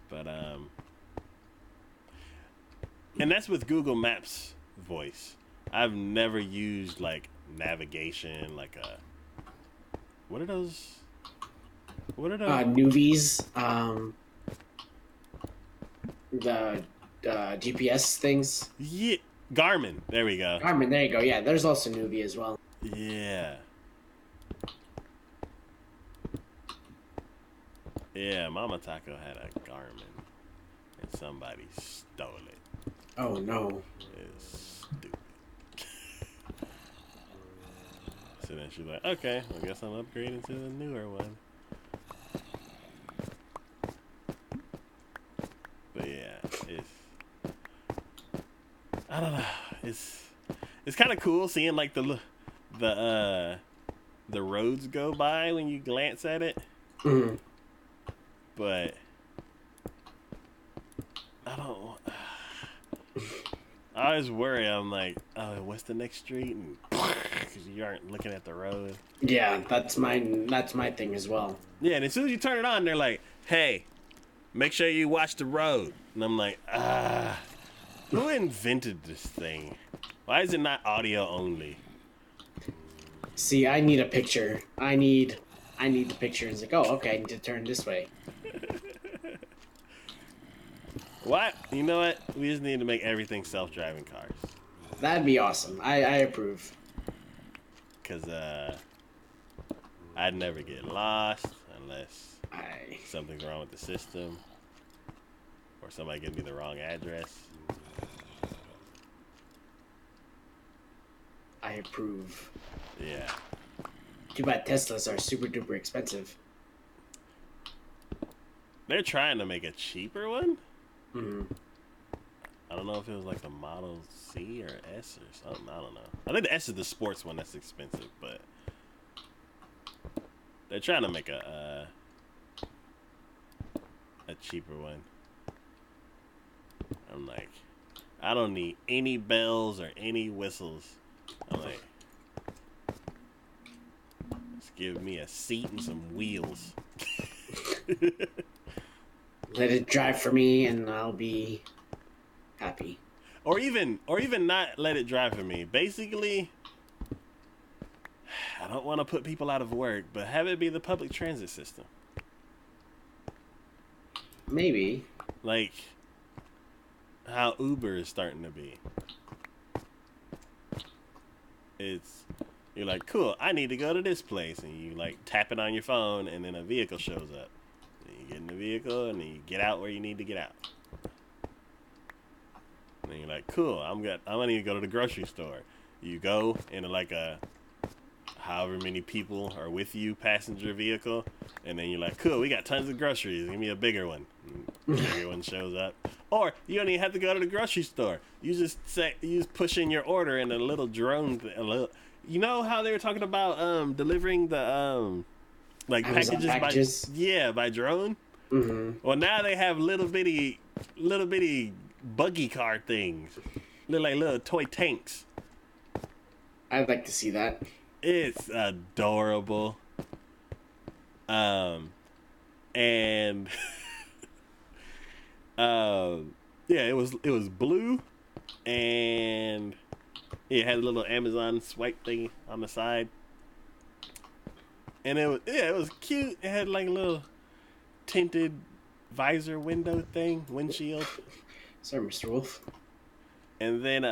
But and that's with Google Maps voice. I've never used like navigation, like a what are those? Newbies, the GPS things. Yeah, Garmin. There we go. Garmin, there you go. Yeah, there's also Newbie as well. Yeah. Yeah, Mama Taco had a Garmin, and somebody stole it. Oh no. It's stupid. So then she's like, okay, I guess I'm upgrading to the newer one. But yeah, I don't know. It's kind of cool seeing like the roads go by when you glance at it. Mm-hmm. But I don't. I always worry. I'm like, oh, what's the next street? Because you aren't looking at the road. Yeah, that's my thing as well. Yeah, and as soon as you turn it on, they're like, hey, make sure you watch the road. And I'm like, who invented this thing? Why is it not audio only? See, I need a picture. I need the picture. It's like, oh, okay, I need to turn this way. What? You know what? We just need to make everything self-driving cars. That'd be awesome. I approve. Because I'd never get lost unless something's wrong with the system or somebody gives me the wrong address. I approve. Yeah. Too bad Teslas are super duper expensive. They're trying to make a cheaper one. Mm-hmm. I don't know if it was like the Model C or S or something. I don't know. I think the S is the sports one that's expensive, but they're trying to make a cheaper one. I'm like, I don't need any bells or any whistles. I'm like, just give me a seat and some wheels. Let it drive for me, and I'll be happy. Or even not let it drive for me. Basically, I don't want to put people out of work, but have it be the public transit system. Maybe. Like how Uber is starting to be. You're like, cool, I need to go to this place, and you like tap it on your phone, and then a vehicle shows up. And you get in the vehicle, and then you get out where you need to get out. And then you're like, cool, I'm gonna need to go to the grocery store. You go into like a however many people are with you passenger vehicle, and then you're like, cool, we got tons of groceries, give me a bigger one. And the bigger one shows up. Or you don't even have to go to the grocery store. You just push in your order in a little drone you know how they were talking about delivering the like packages by drone? Mm-hmm. Well, now they have little bitty buggy car things. Look like little toy tanks. I'd like to see that. It's adorable. And yeah, it was blue, and it had a little Amazon swipe thing on the side, and it was cute. It had like a little tinted visor windshield. Sorry, Mr. Wolf. And then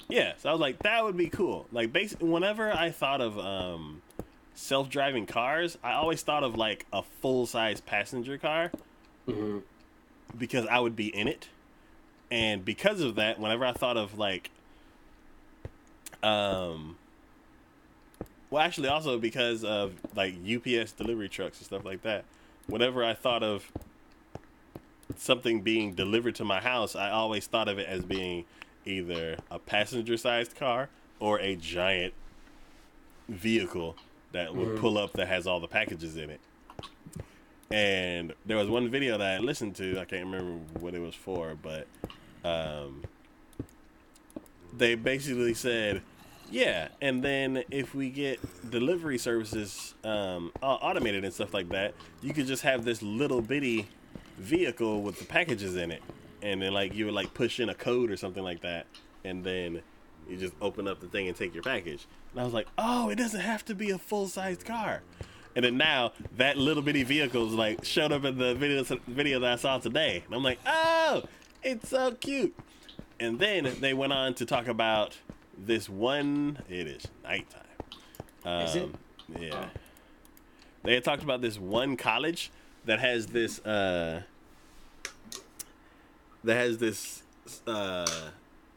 yeah, so I was like, that would be cool. Like basically, whenever I thought of self-driving cars, I always thought of like a full-size passenger car. Mm-hmm. Because I would be in it, and because of that, whenever I thought of like, well, actually also because of like UPS delivery trucks and stuff like that, whenever I thought of something being delivered to my house, I always thought of it as being either a passenger-sized car or a giant vehicle that would pull up that has all the packages in it. And there was one video that I listened to. I can't remember what it was for, but they basically said, yeah, and then if we get delivery services automated and stuff like that, you could just have this little bitty vehicle with the packages in it, and then like you would like push in a code or something like that, and then you just open up the thing and take your package. And I was like, oh, it doesn't have to be a full-sized car. And then now that little bitty vehicle's like showed up in the video that I saw today, and I'm like, oh, it's so cute. And then they went on to talk about this one. It is nighttime. Is it? Yeah. They had talked about this one college that has this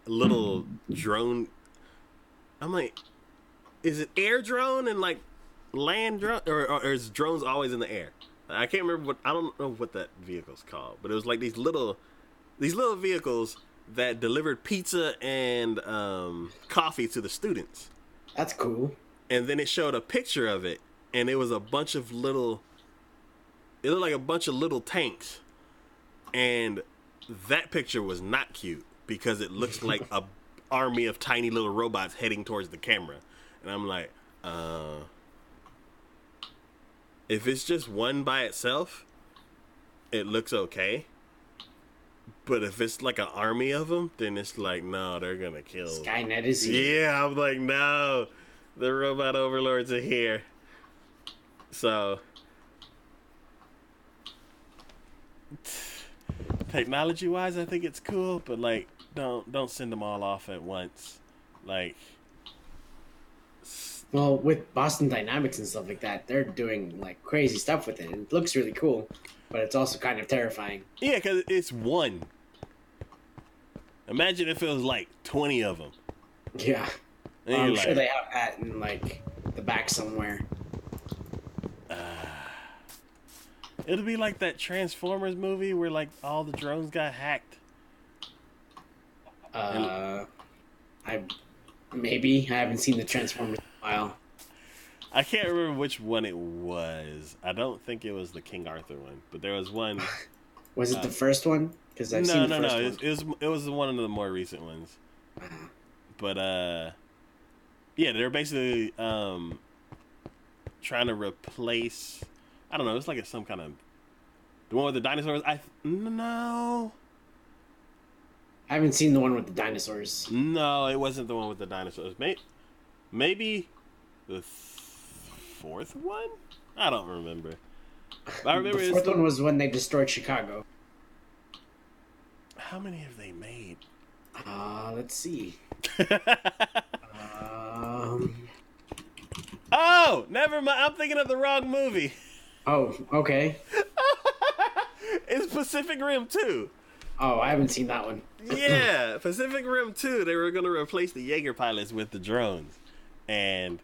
little drone. I'm like, is it air drone and like land drone, or is drones always in the air? I can't remember what. I don't know what that vehicle's called, but it was like these little vehicles that delivered pizza and coffee to the students. That's cool. And then it showed a picture of it, and it was a bunch of little. It looked like a bunch of little tanks, and that picture was not cute because it looks like a army of tiny little robots heading towards the camera, and I'm like, if it's just one by itself, it looks okay. But if it's like an army of them, then it's like, no, they're gonna kill. Skynet is here. Yeah, I'm like, no, the robot overlords are here. So, technology-wise, I think it's cool, but like, don't send them all off at once. Like, Well, with Boston Dynamics and stuff like that, they're doing like crazy stuff with it. It looks really cool, but it's also kind of terrifying. yeah, because it's one. Imagine if it was like 20 of them. Yeah. And I'm you're sure like, they have that in like the back somewhere. it'll be like that Transformers movie where like all the drones got hacked. I haven't seen the Transformers in a while. I can't remember which one it was. I don't think it was the King Arthur one, but there was one. Was it the first one? Because I've seen the first one. It was one of the more recent ones. But yeah, they're basically trying to replace. I don't know. It's like some kind of the one with the dinosaurs. No, I haven't seen the one with the dinosaurs. no, it wasn't the one with the dinosaurs. Maybe the fourth one. I don't remember. But I remember The fourth one was when they destroyed Chicago. How many have they made? Let's see. Oh, never mind. I'm thinking of the wrong movie. Oh, okay. It's Pacific Rim 2. Oh, I haven't seen that one. Yeah, Pacific Rim 2. They were going to replace the Jaeger pilots with the drones. And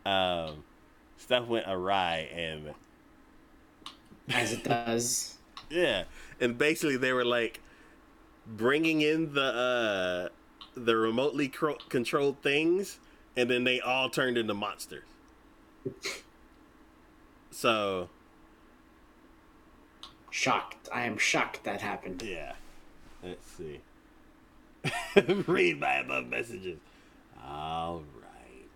stuff went awry. And As it does. yeah. And basically they were like bringing in the remotely controlled things. And then they all turned into monsters. So... Shocked. I am shocked that happened. yeah. Let's see. Read my above messages. All right.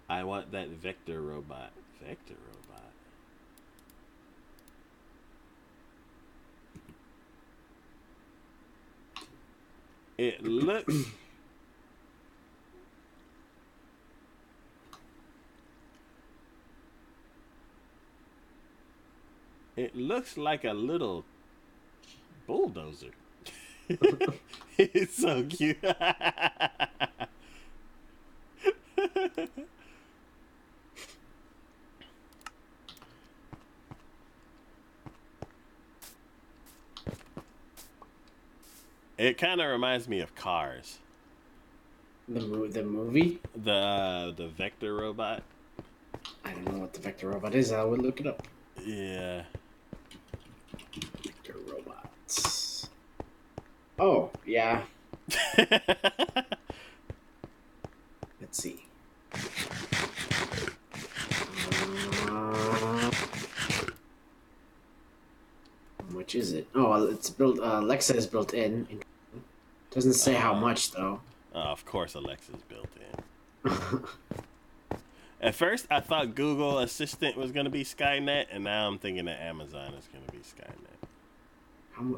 I want that Vector robot. Vector robot. It looks... It looks like a little bulldozer. It's so cute. It kind of reminds me of Cars. The movie? The Vector robot. I don't know what the vector robot is. I would look it up. Yeah. Vector robots. Oh, yeah. Let's see. Which is it? Oh, well, it's built. Alexa is built in. Doesn't say how much though. Of course, Alexa's built in. At first, I thought Google Assistant was gonna be Skynet, and now I'm thinking that Amazon is gonna be Skynet.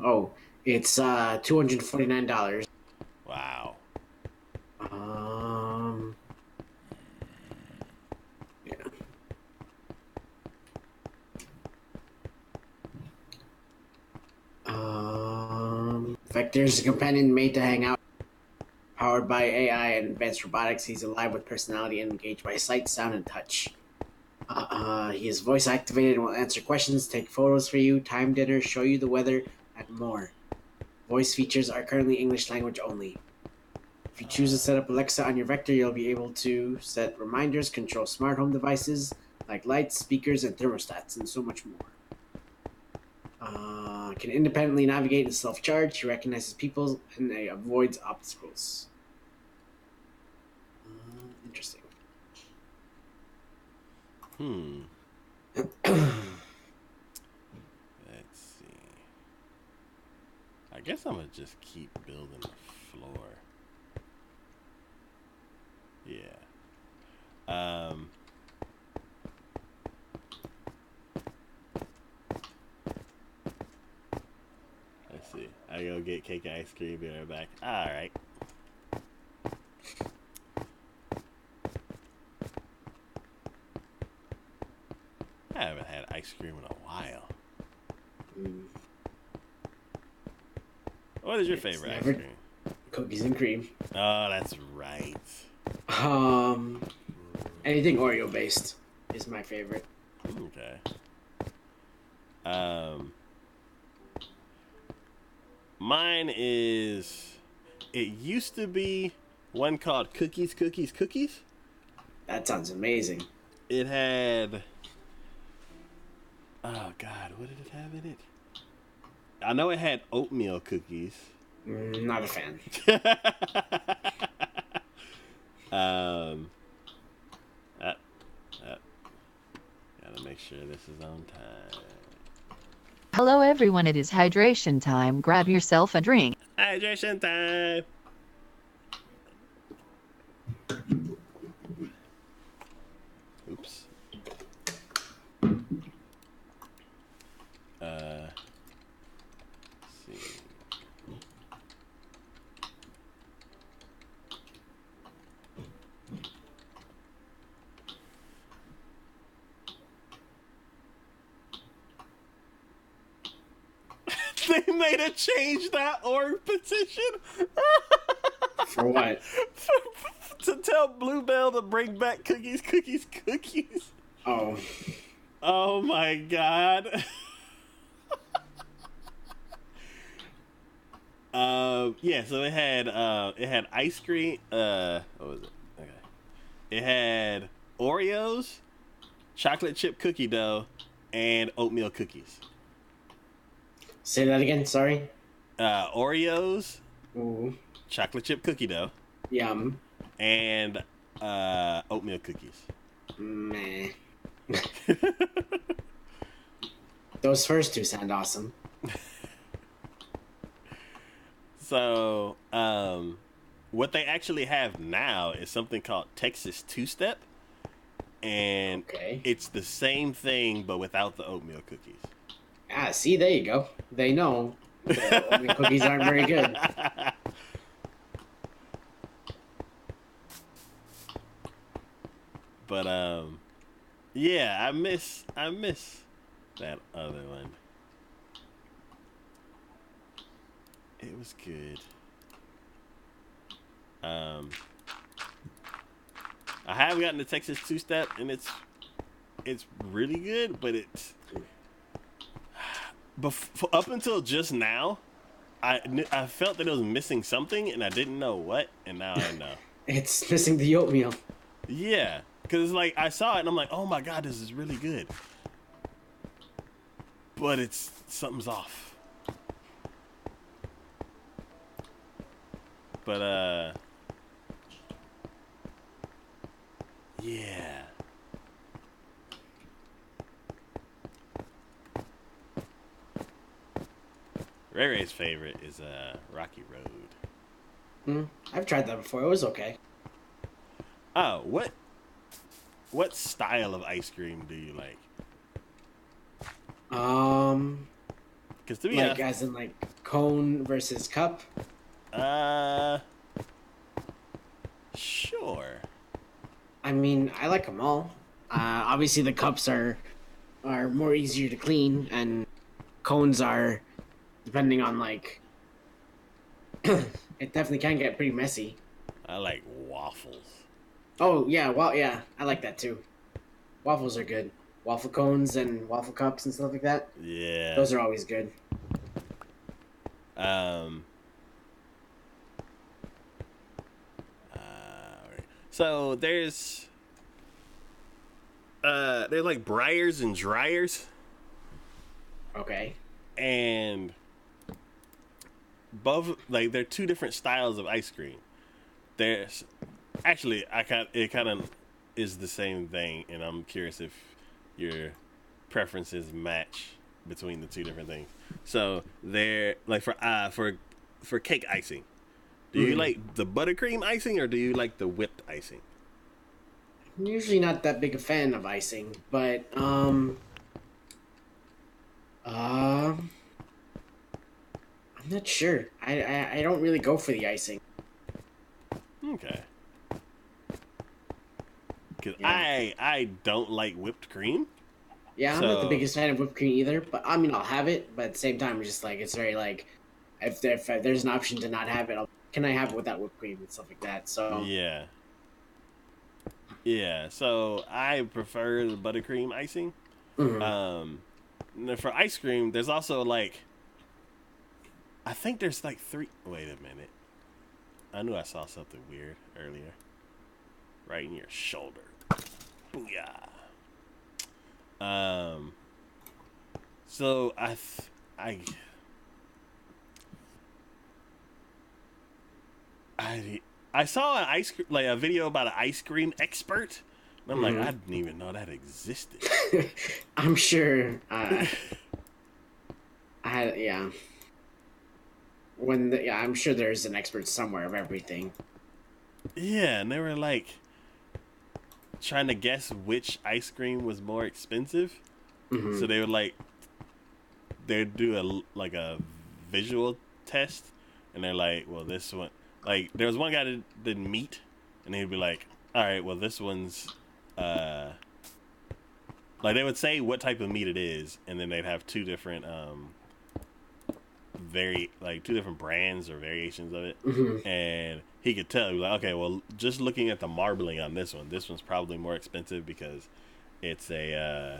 Oh, it's $249. Wow. Yeah. Vector is a companion made to hang out. Powered by AI and advanced robotics, he's alive with personality and engaged by sight, sound, and touch. He is voice activated and will answer questions, take photos for you, time dinner, show you the weather, and more. Voice features are currently English language only. If you choose to set up Alexa on your Vector, you'll be able to set reminders, control smart home devices like lights, speakers, and thermostats, and so much more. Can independently navigate and self-charge. He recognizes people and avoids obstacles. Interesting. Let's see. I guess I'm gonna just keep building the floor. Yeah. Let's see. I go get cake and ice cream. Be right back. All right. I haven't had ice cream in a while. What is your favorite ice cream? Cookies and cream. Oh, that's right. Anything Oreo based is my favorite. Okay. Mine is. It used to be one called Cookies. That sounds amazing. It had. Oh God, what did it have in it? I know it had oatmeal cookies. Not a fan. Gotta make sure this is on time. Hello everyone, it is hydration time. Grab yourself a drink. Hydration time. Oops. Let's see. They made a change.org petition. For what? To tell Bluebell to bring back cookies. Oh. Oh my God. Yeah, so it had ice cream. What was it? Okay. It had Oreos, chocolate chip cookie dough, and oatmeal cookies. Say that again, sorry. Oreos, Ooh. chocolate chip cookie dough, Yum. and oatmeal cookies. Meh. Those first two sound awesome. So, what they actually have now is something called Texas Two-Step, and Okay. it's the same thing but without the oatmeal cookies. Ah, see, there you go. They know the oatmeal cookies aren't very good. But yeah, I miss that other one. It was good. I have gotten the Texas Two-Step, and it's really good, but it's up until just now, I felt that it was missing something, and I didn't know what, and now I know. It's missing the oatmeal. Yeah, Because like I saw it and I'm like, oh my god, this is really good. But it's something's off. But yeah. Ray Ray's favorite is Rocky Road. I've tried that before. It was okay. Oh, what style of ice cream do you like? Because to me, Like as in like cone versus cup. Sure. I mean, I like them all. Obviously, the cups are more easier to clean, and cones are, depending on like, it definitely can get pretty messy. I like waffles. Oh yeah, well yeah, I like that too. Waffles are good. Waffle cones and waffle cups and stuff like that. Yeah. Those are always good. Alright. So there's they're like Briars and Dryers, Okay. and both like they're two different styles of ice cream. There's actually it kind of is the same thing, and I'm curious if your preferences match between the two different things. So they're like for cake icing. Do you like the buttercream icing or do you like the whipped icing? I'm usually not that big a fan of icing, but I'm not sure. I don't really go for the icing. Okay. Because Yeah. I don't like whipped cream. Yeah, I'm not the So- biggest fan of whipped cream either, but I mean I'll have it, but at the same time it's just like it's very like if there's an option to not have it, can I have it without whipped cream and stuff like that. So Yeah. Yeah, so I prefer the buttercream icing. mhm. Now for ice cream, there's also like, I think there's like three. Wait a minute. I knew I saw something weird earlier. Right in your shoulder. Booyah. So I saw an ice cream, like a video about an ice cream expert. And I'm like, I didn't even know that existed. I'm sure. Yeah. I'm sure there's an expert somewhere of everything. Yeah, and they were like trying to guess which ice cream was more expensive. So they would they'd do a visual test, and they're like, well, this one, like there was one guy that did meat, and he'd be like, all right, well, this one's like they would say what type of meat it is, and then they'd have two different two different brands or variations of it, and he could tell. He was like, okay, well, just looking at the marbling on this one's probably more expensive because it's a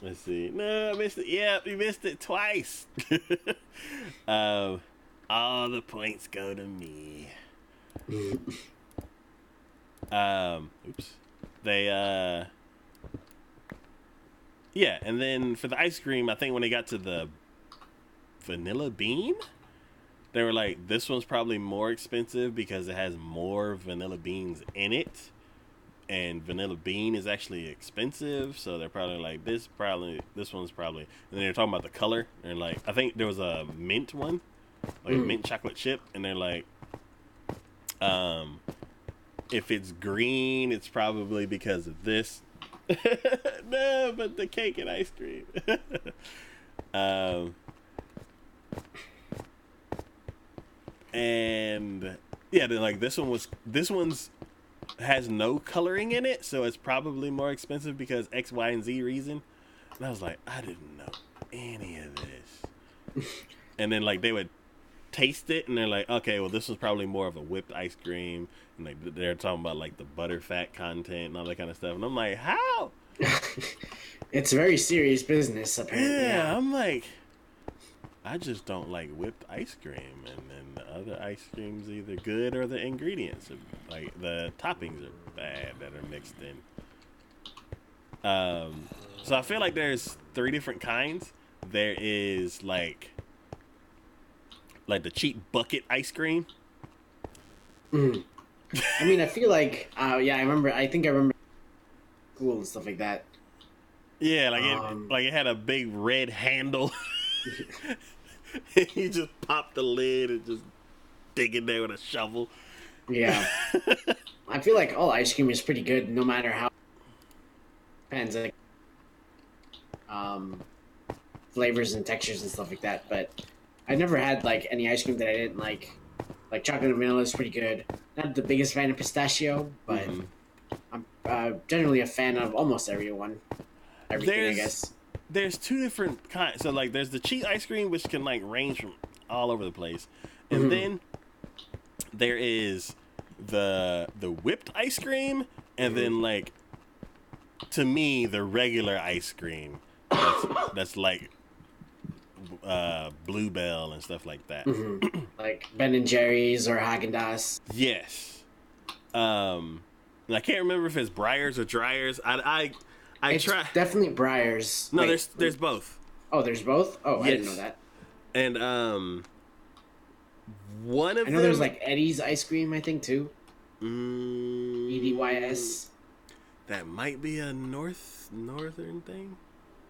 let's see, no, I missed it. Yeah, you missed it twice. All the points go to me. Oops. They yeah, and then for the ice cream, I think when they got to the vanilla bean, they were like, this one's probably more expensive because it has more vanilla beans in it, and vanilla bean is actually expensive, so they're probably like, this one's probably, and then they're talking about the color, and like, I think there was a mint one, like a mint chocolate chip, and they're like, if it's green, it's probably because of this. No, but the cake and ice cream. And yeah, they're like, this one's has no coloring in it, so it's probably more expensive because X, Y, and Z reason. And I was like, I didn't know any of this. And then like they would taste it, and they're like, okay, well, this was probably more of a whipped ice cream, and like they're talking about like the butter fat content and all that kind of stuff, and I'm like, how? It's very serious business, apparently. Yeah, I'm like, I just don't like whipped ice cream, and then the other ice cream's either good or the ingredients, like the toppings are bad that are mixed in. So I feel like there's 3 different kinds. There is like the cheap bucket ice cream. I mean, I feel like, yeah, I think I remember school and stuff like that. Yeah, it had a big red handle. You just pop the lid and just dig in there with a shovel. Yeah. I feel like all ice cream is pretty good, no matter how. Depends, like, flavors and textures and stuff like that. But I never had like any ice cream that I didn't like. Like chocolate and vanilla is pretty good. Not the biggest fan of pistachio, but I'm generally a fan of almost everything, I guess. There's 2 different kinds. So like there's the cheap ice cream, which can like range from all over the place, and then there is the whipped ice cream, and then like, to me, the regular ice cream that's like Bluebell and stuff like that. Like Ben and Jerry's or Haagen-Dazs. Yes. And I can't remember if it's Breyers or Dryers. I It's try. definitely Breyers. No, Wait, there's both. Oh, there's both? Oh, I didn't Yes. know that. And one of I know them, there's like Eddie's ice cream, I think, too. EDYS. That might be a northern thing,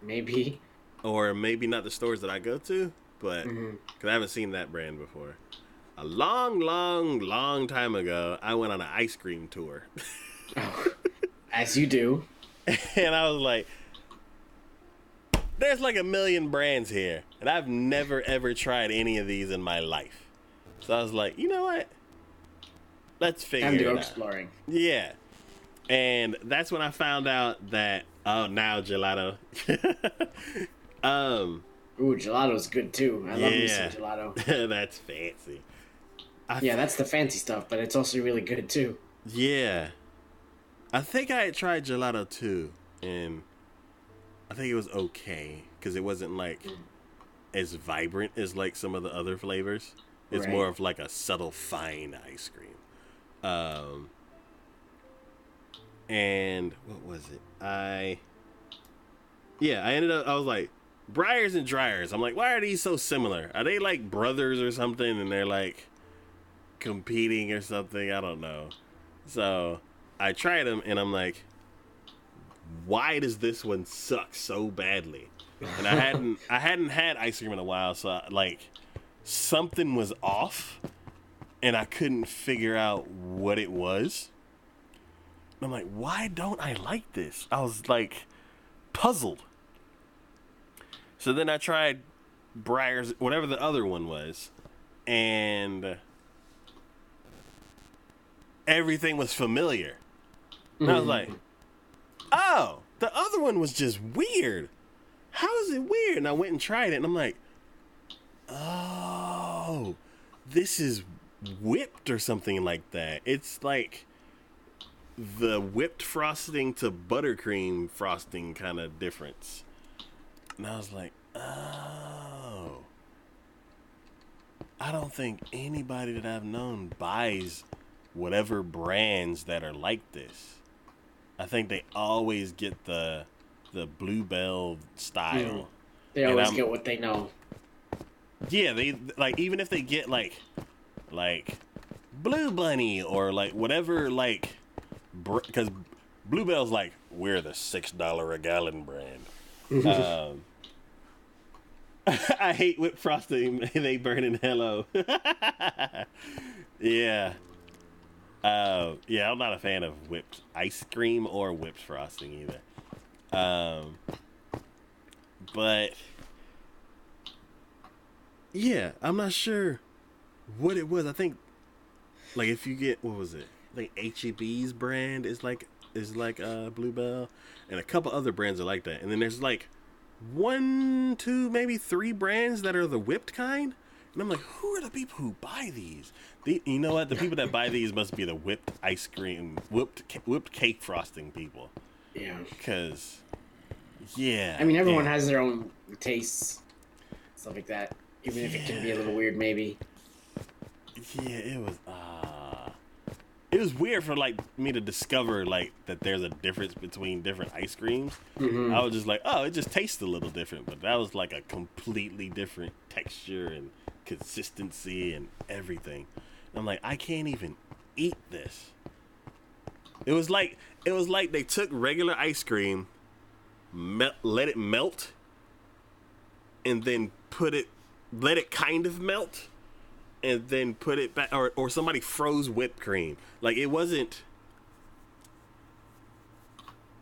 Maybe. or maybe not the stores that I go to, but because I haven't seen that brand before. A long time ago, I went on an ice cream tour, As you do. and I was like, "There's like a million brands here, and I've never ever tried any of these in my life." So I was like, "You know what? Let's figure Time to it go out." exploring. Yeah. And that's when I found out that now gelato. Ooh, gelato's good, too. I love me some Yeah. gelato. That's fancy. Yeah, that's the fancy stuff, but it's also really good, too. Yeah. I think I had tried gelato too, and I think it was okay because it wasn't like as vibrant as like some of the other flavors. It's Right. more of like a subtle fine ice cream. And what was it? I was like, Breyers and Dryers. I'm like, why are these so similar? Are they like brothers or something? And they're like competing or something? I don't know. So I tried them and I'm like, why does this one suck so badly? And I hadn't had ice cream in a while, so like something was off and I couldn't figure out what it was. I'm like, why don't I like this? I was like puzzled. So then I tried Breyers, whatever the other one was, and everything was familiar. And I was like, oh, the other one was just weird. How is it weird? And I went and tried it, and I'm like, oh, this is whipped or something like that. It's like the whipped frosting to buttercream frosting kind of difference. And I was like, oh. I don't think anybody that I've known buys whatever brands that are like this. I think they always get the Bluebell style. They And always I'm- get what they know. Yeah, they like, even if they get like Blue Bunny or like whatever, like, because Bluebell's like, we're the $6 a gallon brand. I hate whipped frosting. They burn in hello. Yeah. Yeah, I'm not a fan of whipped ice cream or whipped frosting either. But yeah, I'm not sure what it was. I think like if you get, what was it? Like HEB's brand is like Bluebell, and a couple other brands are like that. And then there's like 1, 2, maybe 3 brands that are the whipped kind. And I'm like, who are the people who buy these? You know what? The people that buy these must be the whipped ice cream, whipped cake frosting people. Yeah. Because, yeah. I mean, everyone yeah. has their own tastes, stuff like that. Even if it can be a little weird, maybe. Yeah, it was weird for like me to discover like that there's a difference between different ice creams. Mm-hmm. I was just like, oh, it just tastes a little different, but that was like a completely different texture and consistency and everything. And I'm like, I can't even eat this. It was like they took regular ice cream, let it melt, and then let it kind of melt, and then put it back, or somebody froze whipped cream. Like, it wasn't.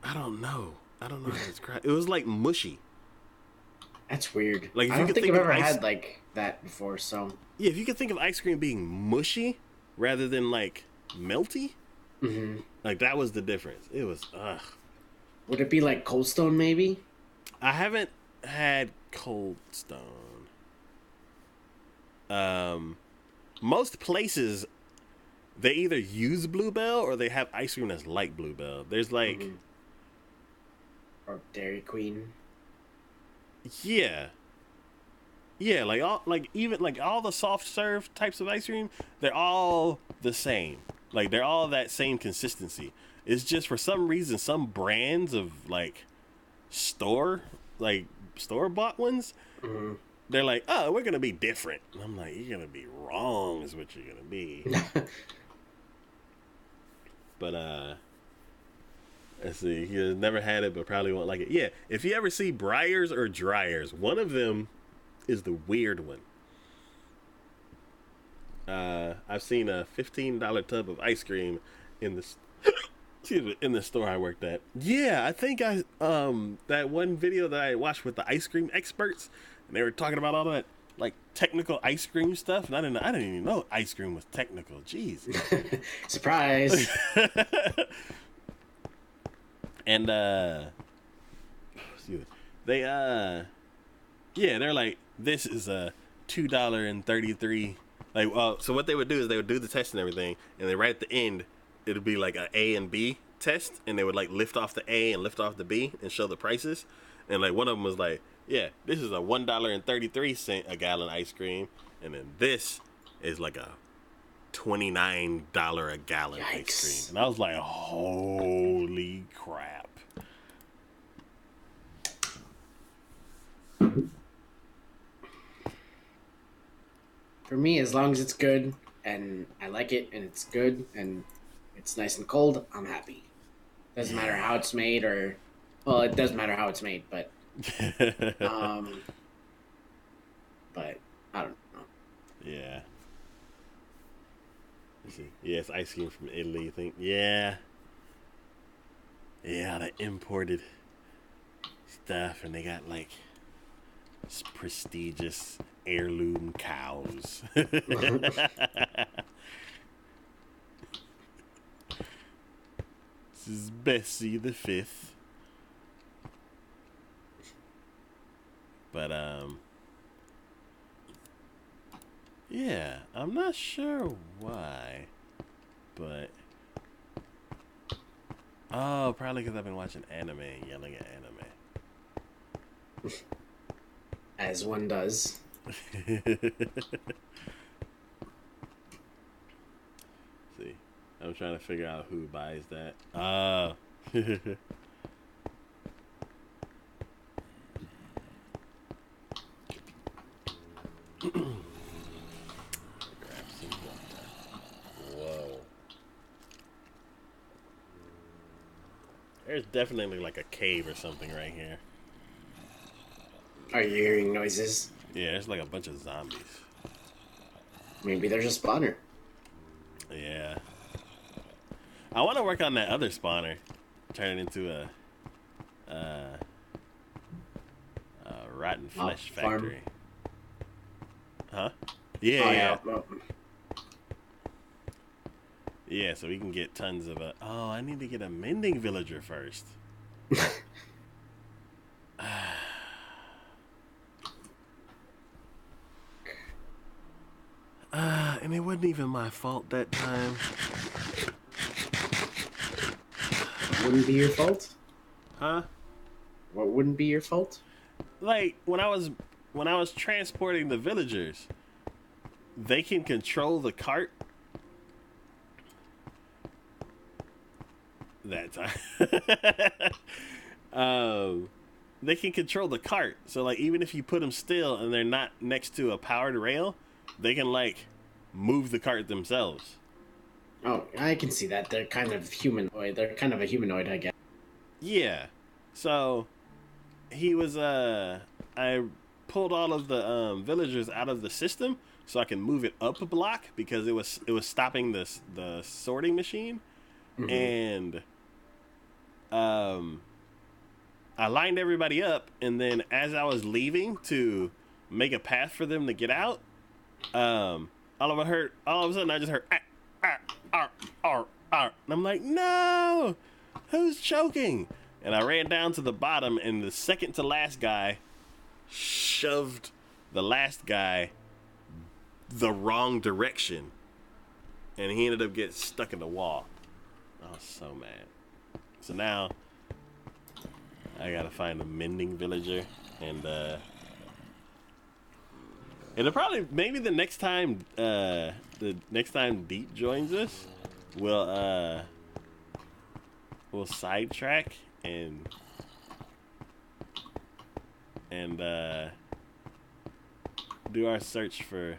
I don't know how to describe. It was like mushy. That's weird. Like, if I you don't could think think I've of ever ice- had like that before. So Yeah, if you could think of ice cream being mushy rather than like melty, like that was the difference. It was ugh. would it be like Cold Stone maybe? I haven't had Cold Stone. Most places they either use Bluebell or they have ice cream that's like Bluebell. There's like, Or Dairy Queen? yeah, like even all the soft serve types of ice cream, they're all the same. Like, they're all that same consistency. It's just for some reason some brands of like store bought ones, they're like, oh, we're gonna be different. And I'm like, you're gonna be wrong is what you're gonna be. But let's see, he has never had it but probably won't like it. Yeah, if you ever see Briars or Dryers, one of them is the weird one. I've seen a $15 tub of ice cream in the in the store I worked at. Yeah, I think that one video that I watched with the ice cream experts, and they were talking about all that like technical ice cream stuff, and I didn't even know ice cream was technical. Jeez. Surprise! And excuse me. They're like, this is a $2.33. Like, well, so what they would do is they would do the test and everything, and then right at the end, it'd be like an A and B test, and they would like lift off the A and lift off the B and show the prices. And like one of them was like, yeah, this is a $1.33 a gallon ice cream, and then this is like a $29 a gallon ice Yikes. cream. And I was like, holy crap. For me, as long as it's good and I like it and it's good and it's nice and cold, I'm happy. Doesn't matter how it's made or, well, it does matter how it's made, but but I don't know. Yeah. Let's see. Yeah, it's ice cream from Italy, you think? Yeah. Yeah, the imported stuff, and they got like prestigious heirloom cows. This is Bessie the Fifth. But yeah, I'm not sure why, but oh, probably because I've been watching anime and yelling at anime. As one does. See, I'm trying to figure out who buys that. Grab some water. Whoa. There's definitely like a cave or something right here. Are you hearing noises? Yeah, there's like a bunch of zombies. Maybe there's a spawner. Yeah. I want to work on that other spawner. Turn it into a rotten flesh farm. factory. Huh? Yeah, Oh, yeah. Well, Yeah, so we can get tons of oh, I need to get a mending villager first. And it wasn't even my fault that time. wouldn't be your fault? Huh? What wouldn't be your fault? Like, when I was when I was transporting the villagers, they can control the cart. That time. They can control the cart. So like even if you put them still and they're not next to a powered rail, they can like move the cart themselves. Oh, I can see that. They're kind of humanoid. They're kind of a humanoid, I guess. Yeah. So he was I pulled all of the villagers out of the system so I can move it up a block because it was stopping the sorting machine. And I lined everybody up, and then as I was leaving to make a path for them to get out, all of a sudden I just heard and I'm like, no, who's choking? And I ran down to the bottom, and the second to last guy shoved the last guy the wrong direction, and he ended up getting stuck in the wall. I was so mad. So now I gotta find a mending villager, and it'll probably maybe the next time Deep joins us, we'll sidetrack and do our search for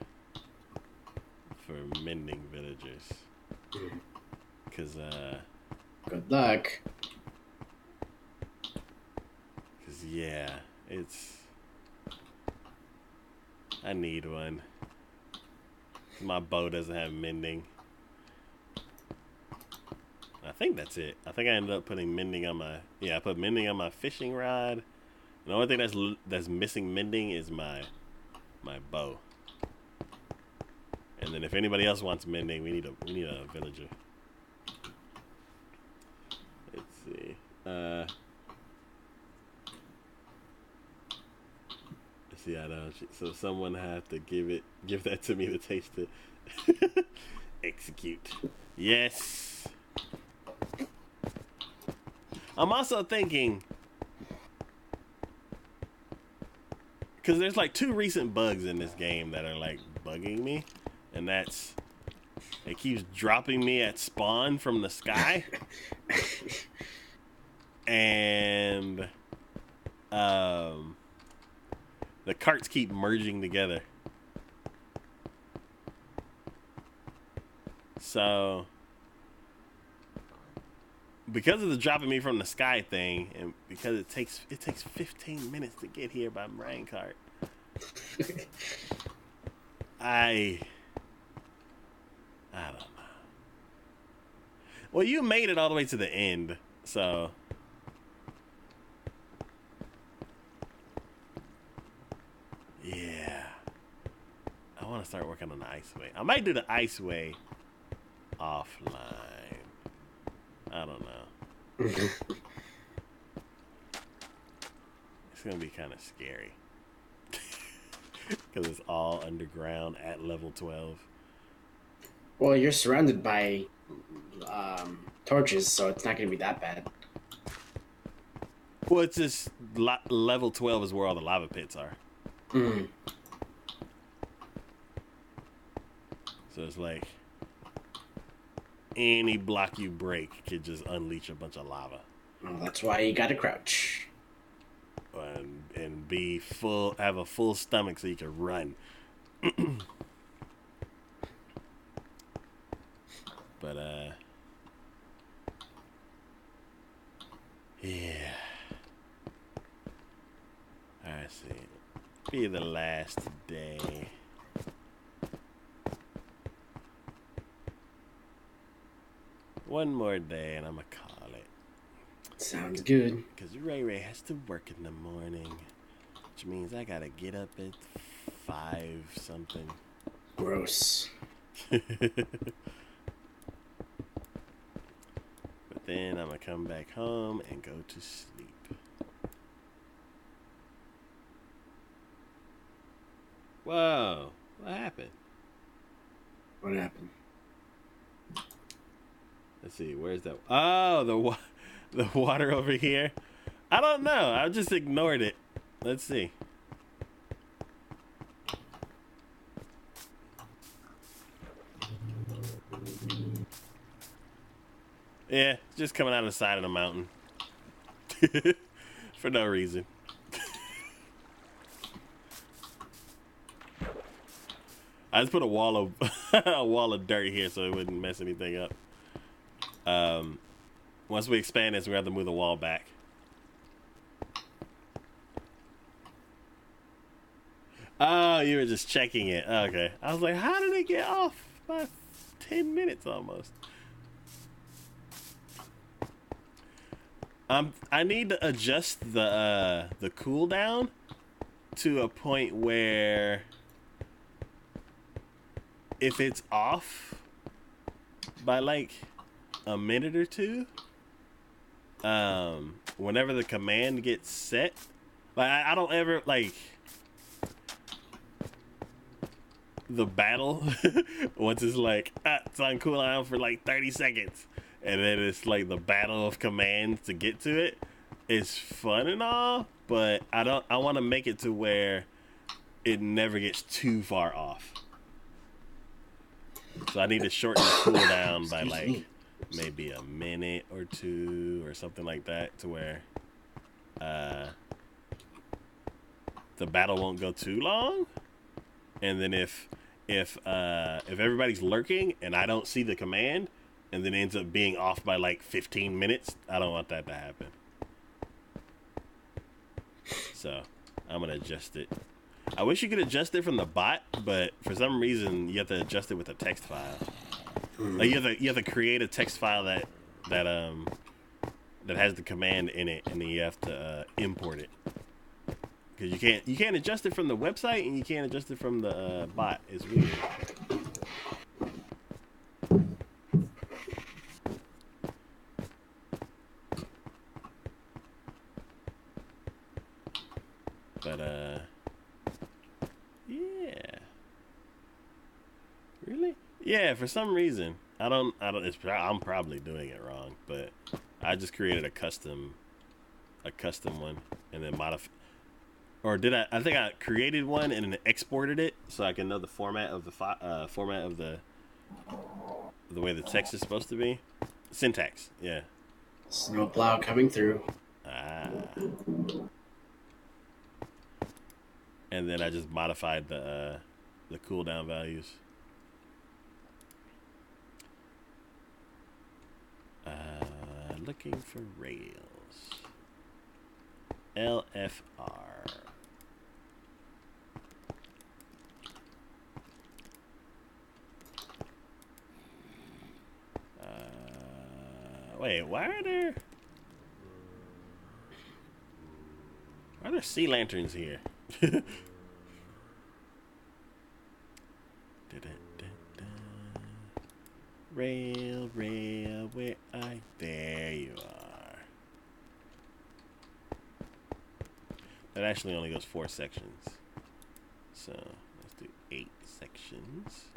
mending villagers. Cause Good luck. yeah, I need one. My bow doesn't have mending. I think that's it. I think I ended up putting mending on my, I put mending on my fishing rod. The only thing that's missing mending is my bow. And then if anybody else wants mending, we need a villager. Let's see. See, I know. So someone had to give that to me to taste it. Execute. Yes. I'm also thinking, because there's like 2 recent bugs in this game that are like bugging me, and that's it keeps dropping me at spawn from the sky, and the carts keep merging together. So, because of the dropping me from the sky thing, and because it takes 15 minutes to get here by rain cart, I don't know. Well, you made it all the way to the end, so. Yeah. I want to start working on the ice way. I might do the ice way offline. I don't know. It's going to be kind of scary. Because it's all underground at level 12. Well, you're surrounded by torches, so it's not going to be that bad. Well, it's just level 12 is where all the lava pits are. Mm. So it's like any block you break could just unleash a bunch of lava. Well, that's why you gotta crouch. And be full, have a full stomach so you can run. But yeah. I see. Be the last day. One more day and I'm gonna call it. Sounds good. Because Ray Ray has to work in the morning, which means I gotta get up at 5 something. Gross. But then I'm gonna come back home and go to sleep. Whoa, what happened? What happened? Let's see, where's that? Oh, the water over here. I don't know. I just ignored it. Let's see. Yeah, just coming out of the side of the mountain. For no reason. I just put a wall of a wall of dirt here so it wouldn't mess anything up. Once we expand this, we have to move the wall back. Oh, you were just checking it. Okay. I was like, how did it get off by 10 minutes almost? I need to adjust the cooldown to a point where if it's off by like a minute or two, whenever the command gets set, like I don't ever like the battle once it's like it's on cooldown for like 30 seconds, and then it's like the battle of commands to get to it. It's fun and all, but I want to make it to where it never gets too far off. So I need to shorten the cooldown by like maybe a minute or two or something like that, to where the battle won't go too long. And then if everybody's lurking and I don't see the command, and then it ends up being off by like 15 minutes, I don't want that to happen. So I'm gonna adjust it. I wish you could adjust it from the bot, but for some reason you have to adjust it with a text file. Like you have to create a text file that has the command in it, and then you have to import it. Because you can't adjust it from the website, and you can't adjust it from the bot. It's weird. But yeah. Really? Yeah, for some reason. I'm probably doing it wrong, but I just created a custom one and then modify. Or did I think I created one and then exported it so I can know the format of the format of the way the text is supposed to be. Syntax, yeah. Snowplow coming through. And then I just modified the cooldown values. Looking for rails. LFR. Wait, why are there sea lanterns here? Rail, where there you are. That actually only goes 4 sections. So let's do 8 sections.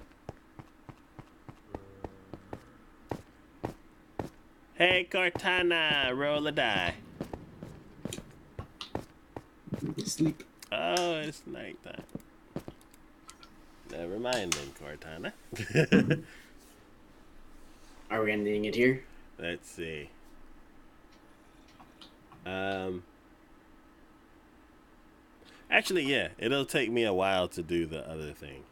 Hey Cortana, roll a die. Sleep. Oh, it's nighttime. Never mind then, Cortana. Are we ending it here? Let's see. Actually, yeah, it'll take me a while to do the other thing.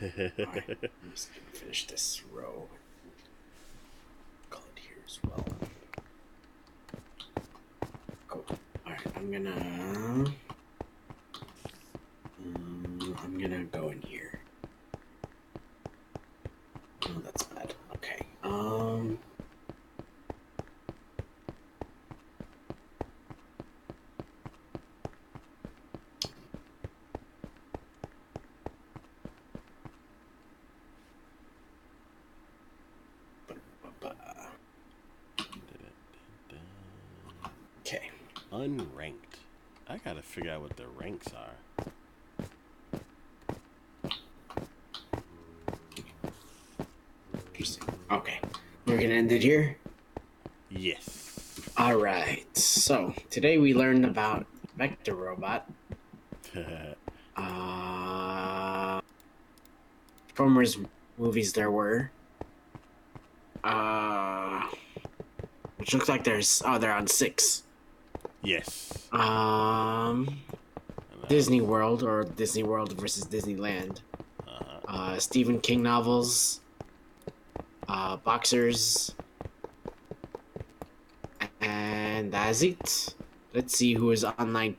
Alright, I'm just gonna finish this row. Call it here as well. Cool. Alright, I'm gonna go in here. Oh, that's bad. Okay. Okay. Unranked. I gotta figure out what the ranks are. Interesting. Okay. We're gonna end it here? Yes. Alright. So, today we learned about Vector Robot. Transformers movies there were. which looks like they're on 6. Yes. Disney World or Disney World versus Disneyland. Stephen King novels. Boxers. And that's it. Let's see who is online.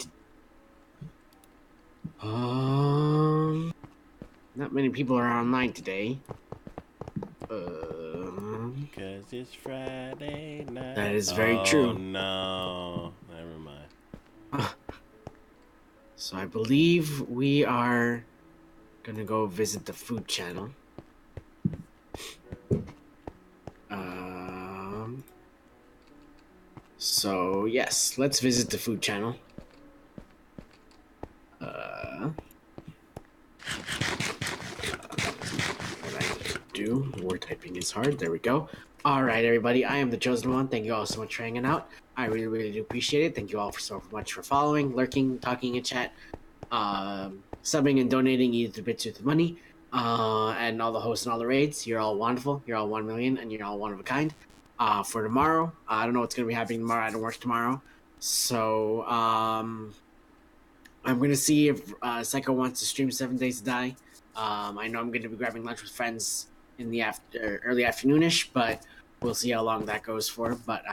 Not many people are online today. Because it's Friday night. That is very true. Oh, no. Never mind. So I believe we are gonna go visit the food channel. So yes, let's visit the food channel. What I need to do, word typing is hard. There we go. All right, everybody. I am the Chosen One. Thank you all so much for hanging out. I really, really do appreciate it. Thank you all so much for following, lurking, talking in chat, subbing and donating either through bits or through money, and all the hosts and all the raids. You're all wonderful. You're all 1 million, and you're all one of a kind. For tomorrow, I don't know what's gonna be happening tomorrow. I don't work tomorrow, so I'm gonna see if Psycho wants to stream 7 Days to Die. I know I'm gonna be grabbing lunch with friends in the early afternoonish, but we'll see how long that goes for. But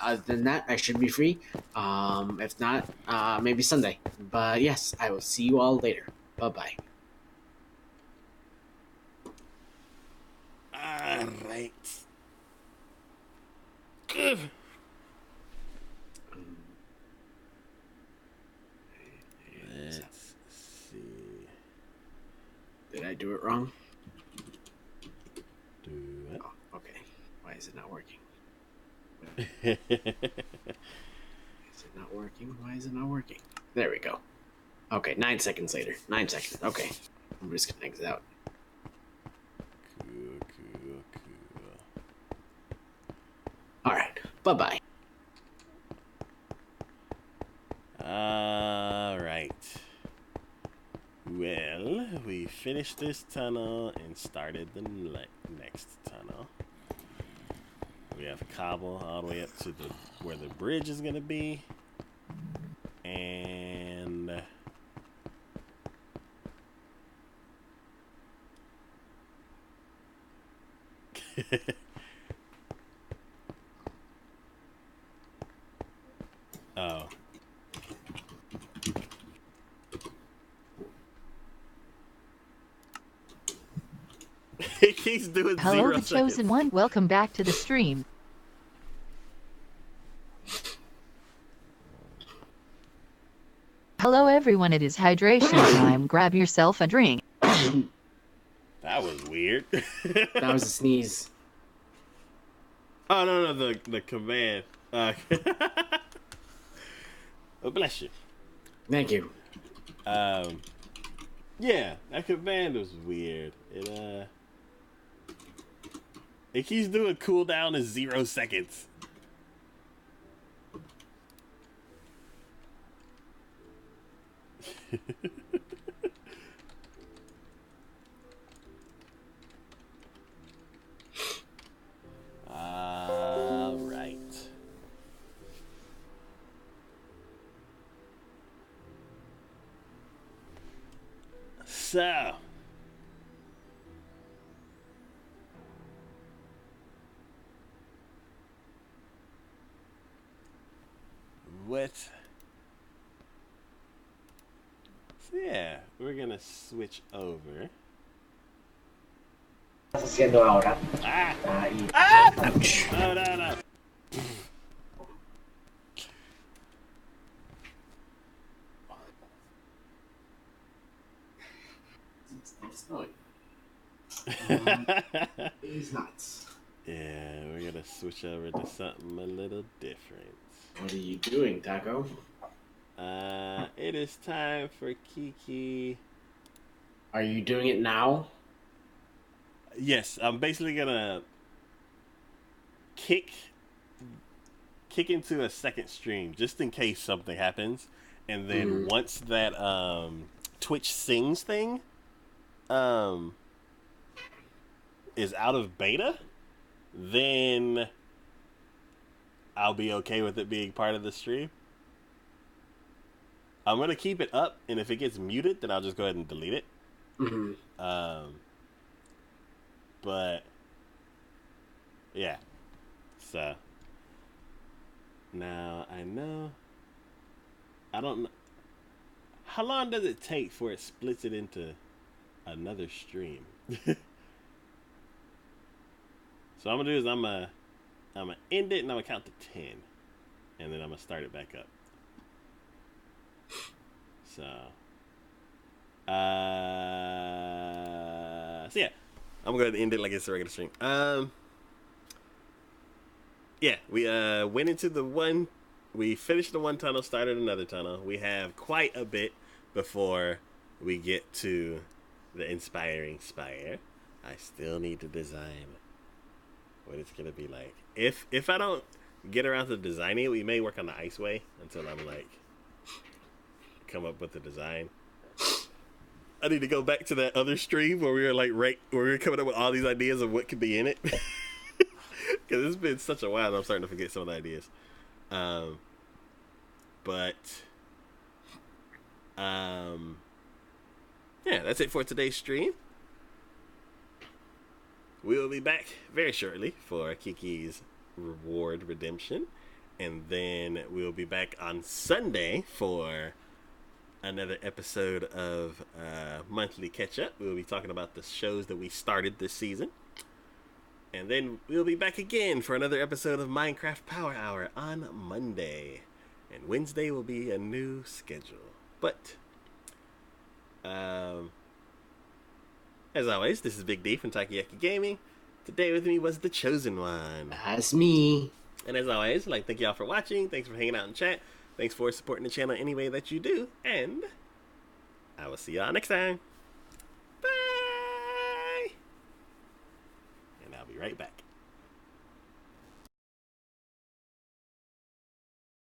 other than that, I should be free. If not, maybe Sunday. But yes, I will see you all later. Bye bye. All right. Good. Let's see. Did I do it wrong? Do it. Oh, okay. Why is it not working? Is it not working? Why is it not working? There we go. Okay, 9 seconds later. 9 seconds. Okay. I'm just gonna exit out. Cool. Alright. Bye-bye. All right. Well, we finished this tunnel and started the next tunnel. We have cobble all the way up to where the bridge is gonna be, and oh. He keeps doing Hello, 0 the seconds. Chosen One. Welcome back to the stream. Hello, everyone. It is hydration time. Grab yourself a drink. That was weird. That was a sneeze. Oh no, the command. Oh, bless you. Thank you. Yeah, that command was weird. It keeps doing cooldown in 0 seconds. All right. So, what? So yeah, we're gonna switch over. Haciendo ahora. Ah! Ahí. Ah! No. It's snowing. It is nuts. Yeah, we're gonna switch over to something a little different. What are you doing, Taco? It is time for Kiki. Are you doing it now? Yes, I'm basically gonna kick into a second stream just in case something happens, and then once that Twitch sings thing is out of beta, then I'll be okay with it being part of the stream. I'm gonna keep it up, and if it gets muted, then I'll just go ahead and delete it. Mm-hmm. But yeah, so now I know. I don't know. How long does it take for it splits it into another stream? So I'm gonna do is I'm gonna end it and I'm gonna count to 10, and then I'm gonna start it back up. So, so yeah, I'm gonna go ahead and end it like it's a regular stream. Yeah, we went into the one. We finished the one tunnel, started another tunnel. We have quite a bit before we get to the inspiring spire. I still need to design what it's gonna be like. If I don't get around to designing it, we may work on the Iceway until I'm like come up with the design. I need to go back to that other stream where we were like where we were coming up with all these ideas of what could be in it. Because it's been such a while that I'm starting to forget some of the ideas. Yeah, that's it for today's stream. We will be back very shortly for Kiki's reward redemption. And then we'll be back on Sunday for another episode of Monthly Catch Up. We'll be talking about the shows that we started this season. And then we'll be back again for another episode of Minecraft Power Hour on Monday. And Wednesday will be a new schedule. But, as always, this is Big D from Takoyaki Gaming. Today with me was the Chosen One. That's me. And as always, I'd like to thank y'all for watching. Thanks for hanging out in chat. Thanks for supporting the channel any way that you do. And I will see y'all next time. Bye! And I'll be right back.